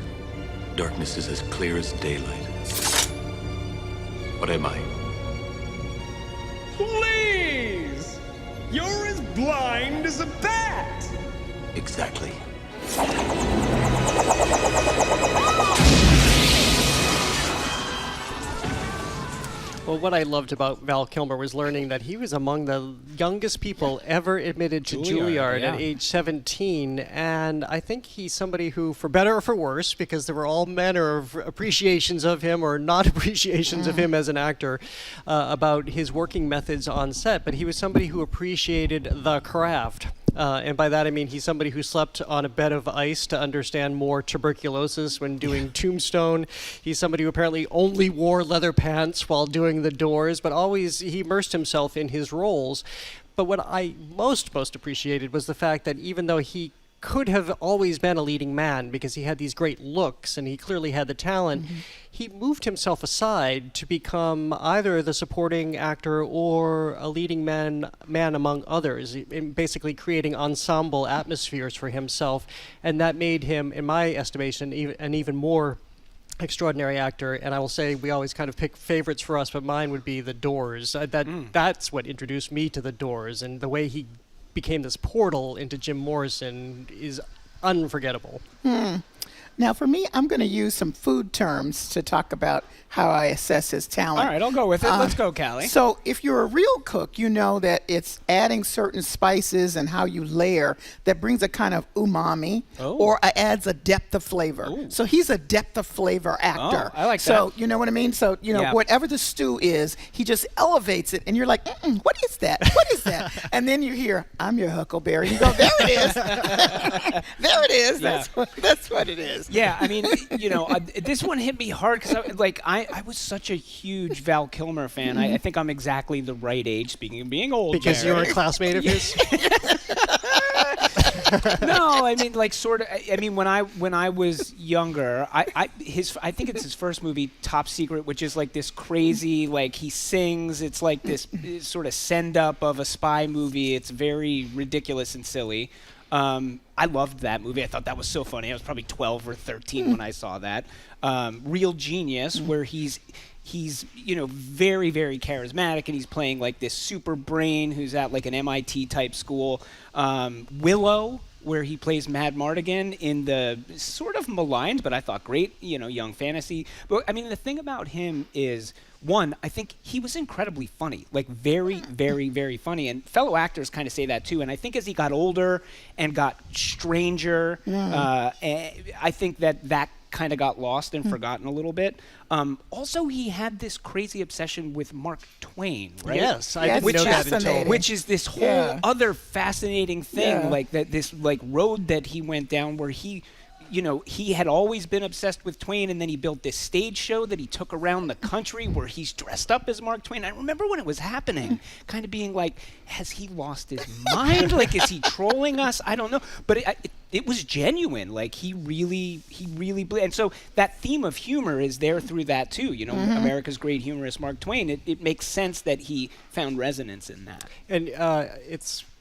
darkness is as clear as daylight. What am I? Please! You're as blind as a bat! Exactly. Well, what I loved about Val Kilmer was learning that he was among the youngest people ever admitted to Juilliard at age 17. And I think he's somebody who, for better or for worse, because there were all manner of appreciations of him or not appreciations of him as an actor about his working methods on set, but he was somebody who appreciated the craft. And by that I mean he's somebody who slept on a bed of ice to understand more tuberculosis when doing Tombstone. He's somebody who apparently only wore leather pants while doing The Doors, but always he immersed himself in his roles. But what I most appreciated was the fact that even though he could have always been a leading man because he had these great looks and he clearly had the talent, he moved himself aside to become either the supporting actor or a leading man among others, in basically creating ensemble atmospheres for himself. And that made him, in my estimation, an even more extraordinary actor. And I will say we always kind of pick favorites for us, but mine would be The Doors. That's what introduced me to The Doors, and the way he became this portal into Jim Morrison is unforgettable. Now, for me, I'm going to use some food terms to talk about how I assess his talent. All right, I'll go with it. Let's go, Callie. So if you're a real cook, you know that it's adding certain spices and how you layer that brings a kind of umami or adds a depth of flavor. So he's a depth of flavor actor. I like that. So you know what I mean? So, you know, whatever the stew is, he just elevates it. And you're like, what is that? What is that? And then you hear, I'm your huckleberry. You go, there it is. There it is. Yeah. That's what it is. Yeah, I mean, you know, this one hit me hard because I was such a huge Val Kilmer fan. I think I'm exactly the right age, speaking of being old. Because you're a classmate of his? No, I mean, like, sort of. I mean, when I was younger, I think it's his first movie, Top Secret, which is like this crazy, like, he sings. It's like this sort of send up of a spy movie. It's very ridiculous and silly. I loved that movie. I thought that was so funny. I was probably 12 or 13 when I saw that. Real Genius, where he's he's, very, very charismatic, and he's playing like this super brain who's at like an MIT type school. Willow, where he plays Mad Mardigan in the sort of maligned, but I thought great, young fantasy. But I mean, the thing about him is, one, I think he was incredibly funny, like very, very, very funny. And fellow actors kind of say that too. And I think as he got older and got stranger, I think that kind of got lost and forgotten a little bit. Also, he had this crazy obsession with Mark Twain, right? Yes, I didn't know that until. Which is this whole other fascinating thing, like that this like road that he went down where he had always been obsessed with Twain, and then he built this stage show that he took around the country where he's dressed up as Mark Twain. I remember when it was happening, kind of being like, has he lost his mind? Like, is he trolling us? I don't know. But it was genuine. Like, he really, and so that theme of humor is there through that too. America's great humorist Mark Twain. It makes sense that he found resonance in that. And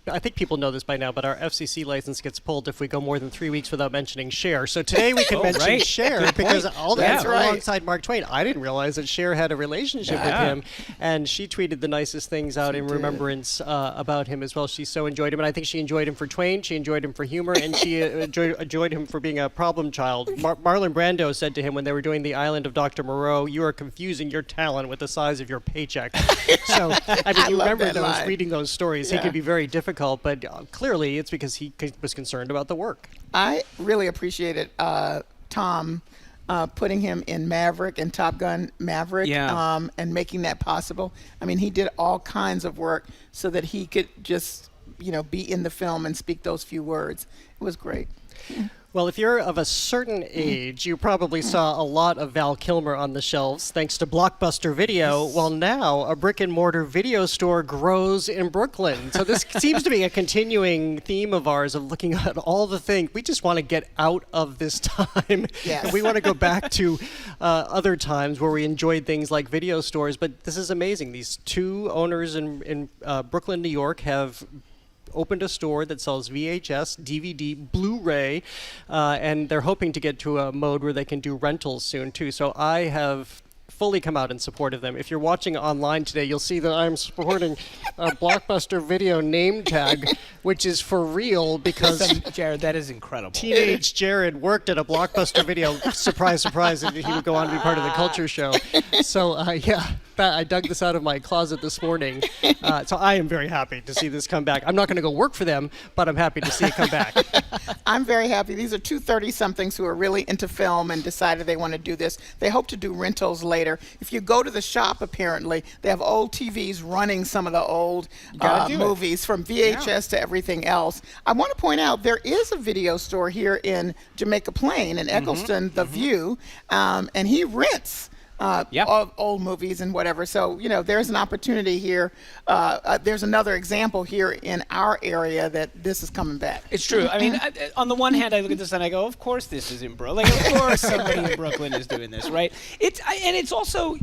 I think people know this by now, but our FCC license gets pulled if we go more than 3 weeks without mentioning Cher. So today we can mention Cher because all that's alongside Mark Twain. I didn't realize that Cher had a relationship with him, and she tweeted the nicest things out in remembrance about him as well. She so enjoyed him, and I think she enjoyed him for Twain, she enjoyed him for humor, and she enjoyed him for being a problem child. Marlon Brando said to him when they were doing The Island of Dr. Moreau, "You are confusing your talent with the size of your paycheck." So, I mean, you remember reading those stories. He could be very difficult, but clearly it's because he was concerned about the work. I really appreciated Tom putting him in Maverick and Top Gun Maverick and making that possible. I mean, he did all kinds of work so that he could just, be in the film and speak those few words. It was great. Well, if you're of a certain age, you probably saw a lot of Val Kilmer on the shelves thanks to Blockbuster Video. Well, now a brick-and-mortar video store grows in Brooklyn. So this seems to be a continuing theme of ours of looking at all the things. We just want to get out of this time. Yes. We want to go back to other times where we enjoyed things like video stores. But this is amazing. These two owners in Brooklyn, New York have opened a store that sells VHS, DVD, Blu-ray, and they're hoping to get to a mode where they can do rentals soon too. So I have fully come out in support of them. If you're watching online today, you'll see that I'm supporting a Blockbuster Video name tag, which is for real because Jared, that is incredible. Teenage Jared worked at a Blockbuster Video. Surprise, surprise, he would go on to be part of the culture show. So I dug this out of my closet this morning. So I am very happy to see this come back. I'm not going to go work for them, but I'm happy to see it come back. I'm very happy. These are two 30-somethings who are really into film and decided they want to do this. They hope to do rentals later. If you go to the shop, apparently, they have old TVs running some of the old movies from VHS to everything else. I want to point out there is a video store here in Jamaica Plain in Eccleston, The View, and he rents of old movies and whatever. So, there's an opportunity here. There's another example here in our area that this is coming back. It's true. I mean, on the one hand, I look at this and I go, of course this is in Brooklyn. Like, of course somebody in Brooklyn is doing this, right? And it's also,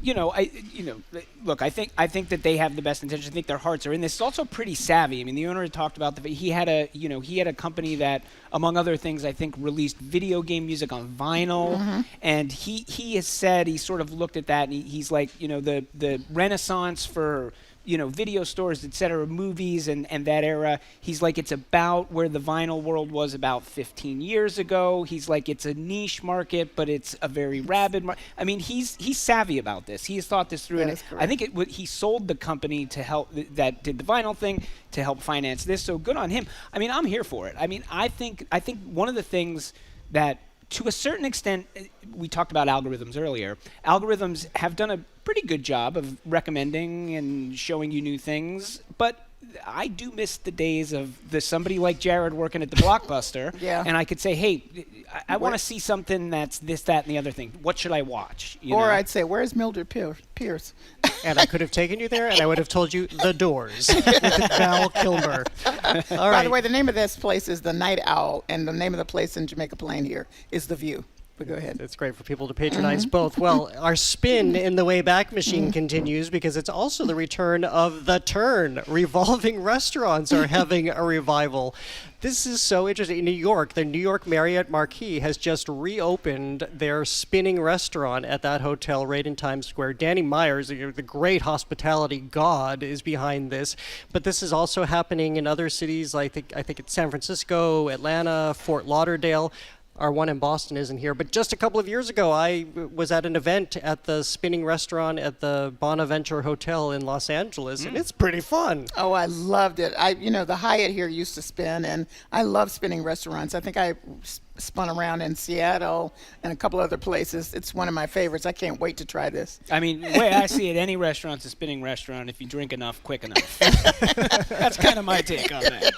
look, I think that they have the best intentions. I think their hearts are in this. It's also pretty savvy. I mean, the owner had talked about he had a company that, among other things, I think released video game music on vinyl, and he has said he sort of looked at that and he's like, the renaissance for video stores, et cetera, movies and that era. He's like, it's about where the vinyl world was about 15 years ago. He's like, it's a niche market, but it's a very rabid market. I mean, he's savvy about this. He has thought this through, and I think he sold the company to help that did the vinyl thing to help finance this. So good on him. I mean, I'm here for it. I mean, I think one of the things that, to a certain extent, we talked about algorithms earlier. Algorithms have done a pretty good job of recommending and showing you new things, but I do miss the days of somebody like Jared working at the Blockbuster, and I could say, hey, I want to see something that's this, that, and the other thing. What should I watch? I'd say, where's Mildred Pierce? And I could have taken you there, and I would have told you The Doors with Val Kilmer. By the way, the name of this place is the Night Owl, and the name of the place in Jamaica Plain here is The View. But go ahead. It's great for people to patronize both. Well, our spin in the Wayback Machine continues because it's also the return of The Turn. Revolving restaurants are having a revival. This is so interesting. In New York, the New York Marriott Marquis has just reopened their spinning restaurant at that hotel right in Times Square. Danny Myers, the great hospitality god, is behind this. But this is also happening in other cities, I think it's San Francisco, Atlanta, Fort Lauderdale. Our one in Boston isn't here, but just a couple of years ago, I was at an event at the spinning restaurant at the Bonaventure Hotel in Los Angeles, and it's pretty fun. Oh, I loved it. The Hyatt here used to spin, and I love spinning restaurants. I think I spun around in Seattle and a couple other places. It's one of my favorites. I can't wait to try this. I mean, the way I see it, any restaurant's a spinning restaurant if you drink enough, quick enough. That's kind of my take on that.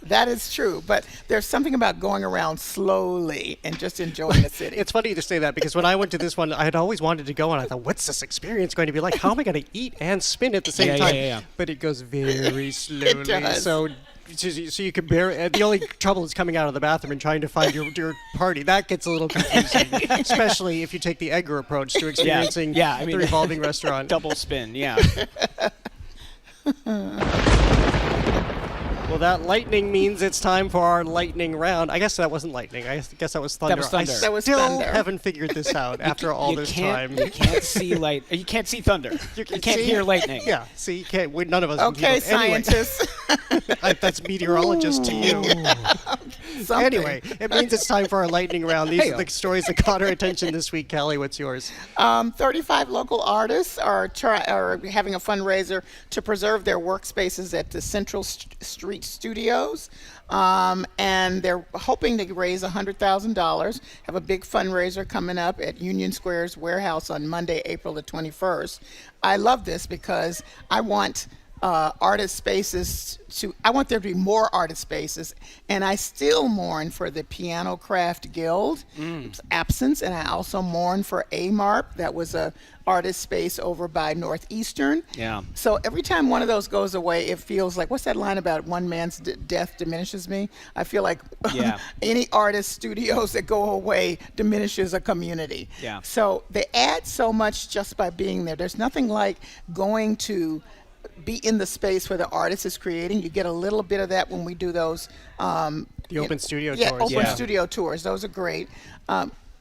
That is true, but there's something about going around slowly and just enjoying the city. It's funny to say that because when I went to this one, I had always wanted to go, and I thought, what's this experience going to be like? How am I going to eat and spin at the same time? Yeah. But it goes very slowly. It does. So you can bear. The only trouble is coming out of the bathroom and trying to find your party. That gets a little confusing, especially if you take the Edgar approach to experiencing the revolving restaurant. Double spin, yeah. Well, that lightning means it's time for our lightning round. I guess that wasn't lightning. I guess that was thunder. That was thunder. I That was still thunder. haven't figured this out after all this time. You can't see light. You can't see thunder. You can't hear lightning. Yeah. See, you can't. None of us. Okay, can hear. Anyway. scientists. That's meteorologist to you. Anyway, it means it's time for our lightning round. These are the stories that caught our attention this week. Callie, what's yours? 35 local artists are having a fundraiser to preserve their workspaces at the Central Street Studios, and they're hoping to raise $100,000. Have a big fundraiser coming up at Union Square's warehouse on Monday, April the 21st. I love this because I want artist spaces I want there to be more artist spaces, and I still mourn for the Piano Craft Guild absence, and I also mourn for AMARP. That was a artist space over by Northeastern. Yeah. So every time one of those goes away, it feels like, what's that line about one man's death diminishes me? I feel like any artist studios that go away diminishes a community. Yeah. So they add so much just by being there. There's nothing like going to be in the space where the artist is creating. You get a little bit of that when we do those the open studio tours. Yeah, open studio tours. Those are great.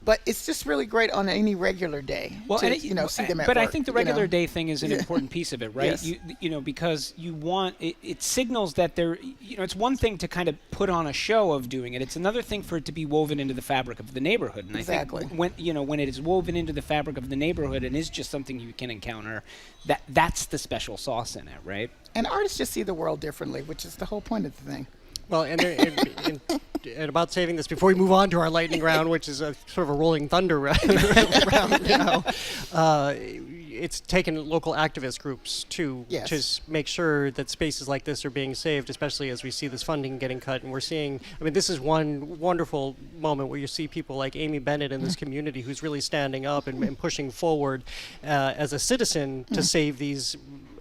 But it's just really great on any regular day to see them at work. But I think the regular day thing is an important piece of it, right? Yes. Because you want it signals that there. It's one thing to kind of put on a show of doing it. It's another thing for it to be woven into the fabric of the neighborhood. And Exactly. I think when it is woven into the fabric of the neighborhood and is just something you can encounter, that's the special sauce in it, right? And artists just see the world differently, which is the whole point of the thing. Well, and about saving this, before we move on to our lightning round, which is a sort of a rolling thunder round now, it's taken local activist groups to make sure that spaces like this are being saved, especially as we see this funding getting cut. And we're seeing, this is one wonderful moment where you see people like Amy Bennett in this community who's really standing up and pushing forward as a citizen to save these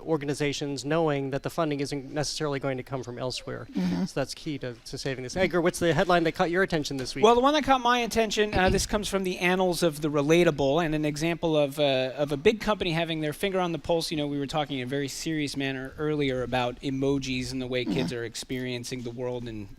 organizations, knowing that the funding isn't necessarily going to come from elsewhere. So that's key to saving this. Edgar, what's the headline that caught your attention this week? Well, the one that caught my attention, this comes from the Annals of the Relatable, and an example of a big company having their finger on the pulse. We were talking in a very serious manner earlier about emojis and the way kids are experiencing the world and,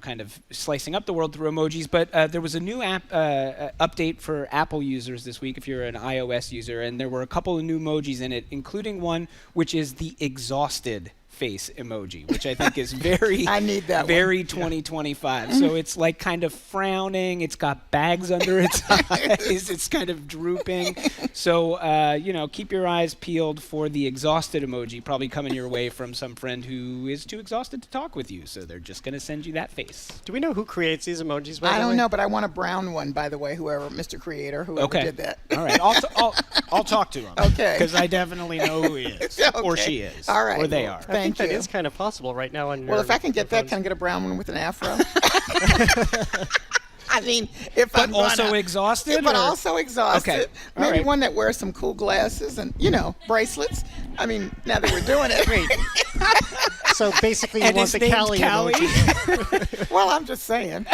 kind of slicing up the world through emojis. But there was a new app update for Apple users this week, if you're an iOS user, and there were a couple of new emojis in it, including one which is the exhausted face emoji, which I think is very I need that very 2025. So it's like kind of frowning, it's got bags under its eyes, it's kind of drooping. So keep your eyes peeled for the exhausted emoji, probably coming your way from some friend who is too exhausted to talk with you, so they're just going to send you that face. Do we know who creates these emojis? I don't know, but I want a brown one, by the way, Mr. Creator, whoever did that. All right, I'll talk to him. Okay. Because I definitely know who he is, or she is, all right. or they are. I think that is kind of possible right now. Well, if I can get that, can I get a brown one with an afro? But also exhausted? But also exhausted. Okay. Maybe one that wears some cool glasses and, bracelets. Now that we're doing it. Great. So basically you want the Callie emoji. Well, I'm just saying.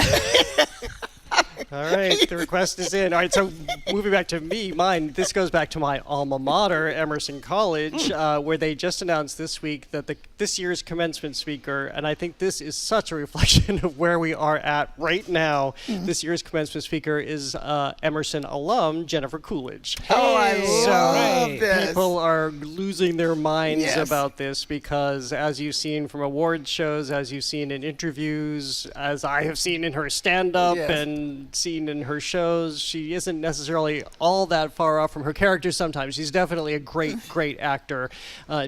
All right, the request is in. All right, so moving back to mine, this goes back to my alma mater, Emerson College, where they just announced this week that this year's commencement speaker, and I think this is such a reflection of where we are at right now. This year's commencement speaker is Emerson alum Jennifer Coolidge. Oh, I love this. People are losing their minds about this because, as you've seen from award shows, as you've seen in interviews, as I have seen in her stand-up and seen in her shows, she isn't necessarily all that far off from her character sometimes. She's definitely a great actor,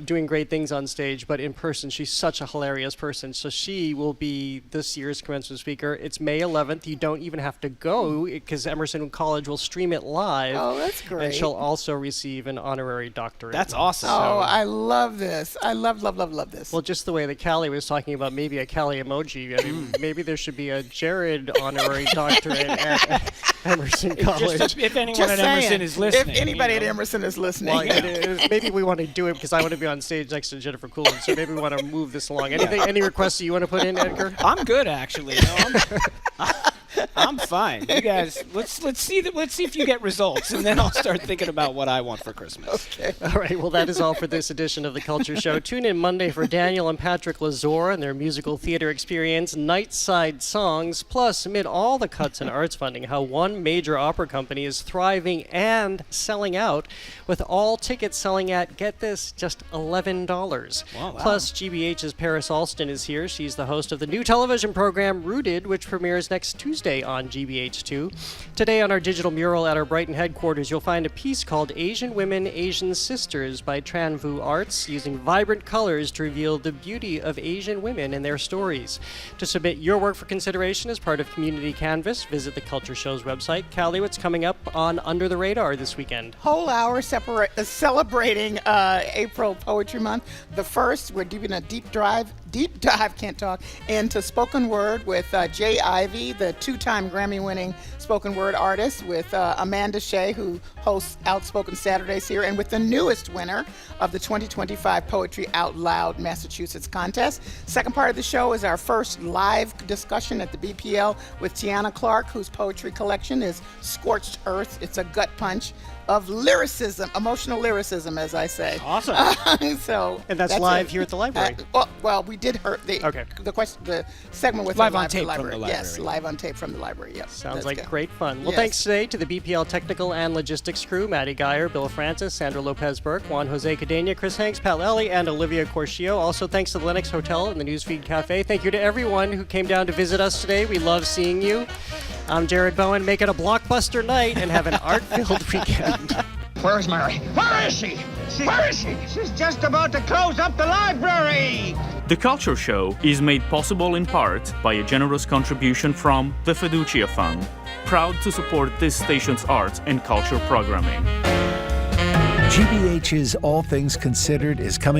doing great things on stage, but in person, she's such a hilarious person. So she will be this year's commencement speaker. It's May 11th. You don't even have to go because Emerson College will stream it live. Oh, that's great. And she'll also receive an honorary doctorate. That's awesome. Oh, I love this. I love this. Well, just the way that Callie was talking about maybe a Callie emoji. I mean, maybe there should be a Jared honorary doctorate at Emerson College. If anyone at Emerson is listening. If anybody at Emerson is listening. Well, maybe we want to do it because I want to be on stage next to Jennifer Coolidge, so maybe we want to move this along. Any requests that you want to put in, Edgar? I'm good, actually. No, I'm fine. You guys, let's see if you get results, and then I'll start thinking about what I want for Christmas. Okay. All right. Well, that is all for this edition of The Culture Show. Tune in Monday for Daniel and Patrick Lazor and their musical theater experience, Nightside Songs. Plus, amid all the cuts in arts funding, how one major opera company is thriving and selling out, with all tickets selling at, get this, just $11. Wow. Plus, GBH's Paris Alston is here. She's the host of the new television program Rooted, which premieres next Tuesday on GBH2. Today on our digital mural at our Brighton headquarters, you'll find a piece called Asian Women, Asian Sisters by Tran Vu Arts, using vibrant colors to reveal the beauty of Asian women and their stories. To submit your work for consideration as part of Community Canvas, visit the Culture Show's website. Callie, what's coming up on Under the Radar this weekend? Whole hour celebrating April Poetry Month. The first, we're doing a deep dive, into spoken word with Jay Ivey, the two-time Grammy-winning spoken word artist, with Amanda Shea, who hosts Outspoken Saturdays here, and with the newest winner of the 2025 Poetry Out Loud Massachusetts contest. Second part of the show is our first live discussion at the BPL with Tiana Clark, whose poetry collection is Scorched Earth. It's a gut punch of lyricism, emotional lyricism, as I say. Awesome. And that's live here at the library. Well, we did the segment with live the on tape library. from the library. Yes, live on tape from the library. Yes. Sounds like great fun. Well, thanks today to the BPL technical and logistics crew, Maddie Geyer, Bill Francis, Sandra Lopez-Burke, Juan Jose Cadena, Chris Hanks, Pat Lally, and Olivia Corcio. Also, thanks to the Lennox Hotel and the Newsfeed Cafe. Thank you to everyone who came down to visit us today. We love seeing you. I'm Jared Bowen. Make it a blockbuster night and have an art-filled weekend. Where's Mary? Where is she? Where is she? She's just about to close up the library! The Culture Show is made possible in part by a generous contribution from the Fiducia Fund, proud to support this station's arts and culture programming. GBH's All Things Considered is coming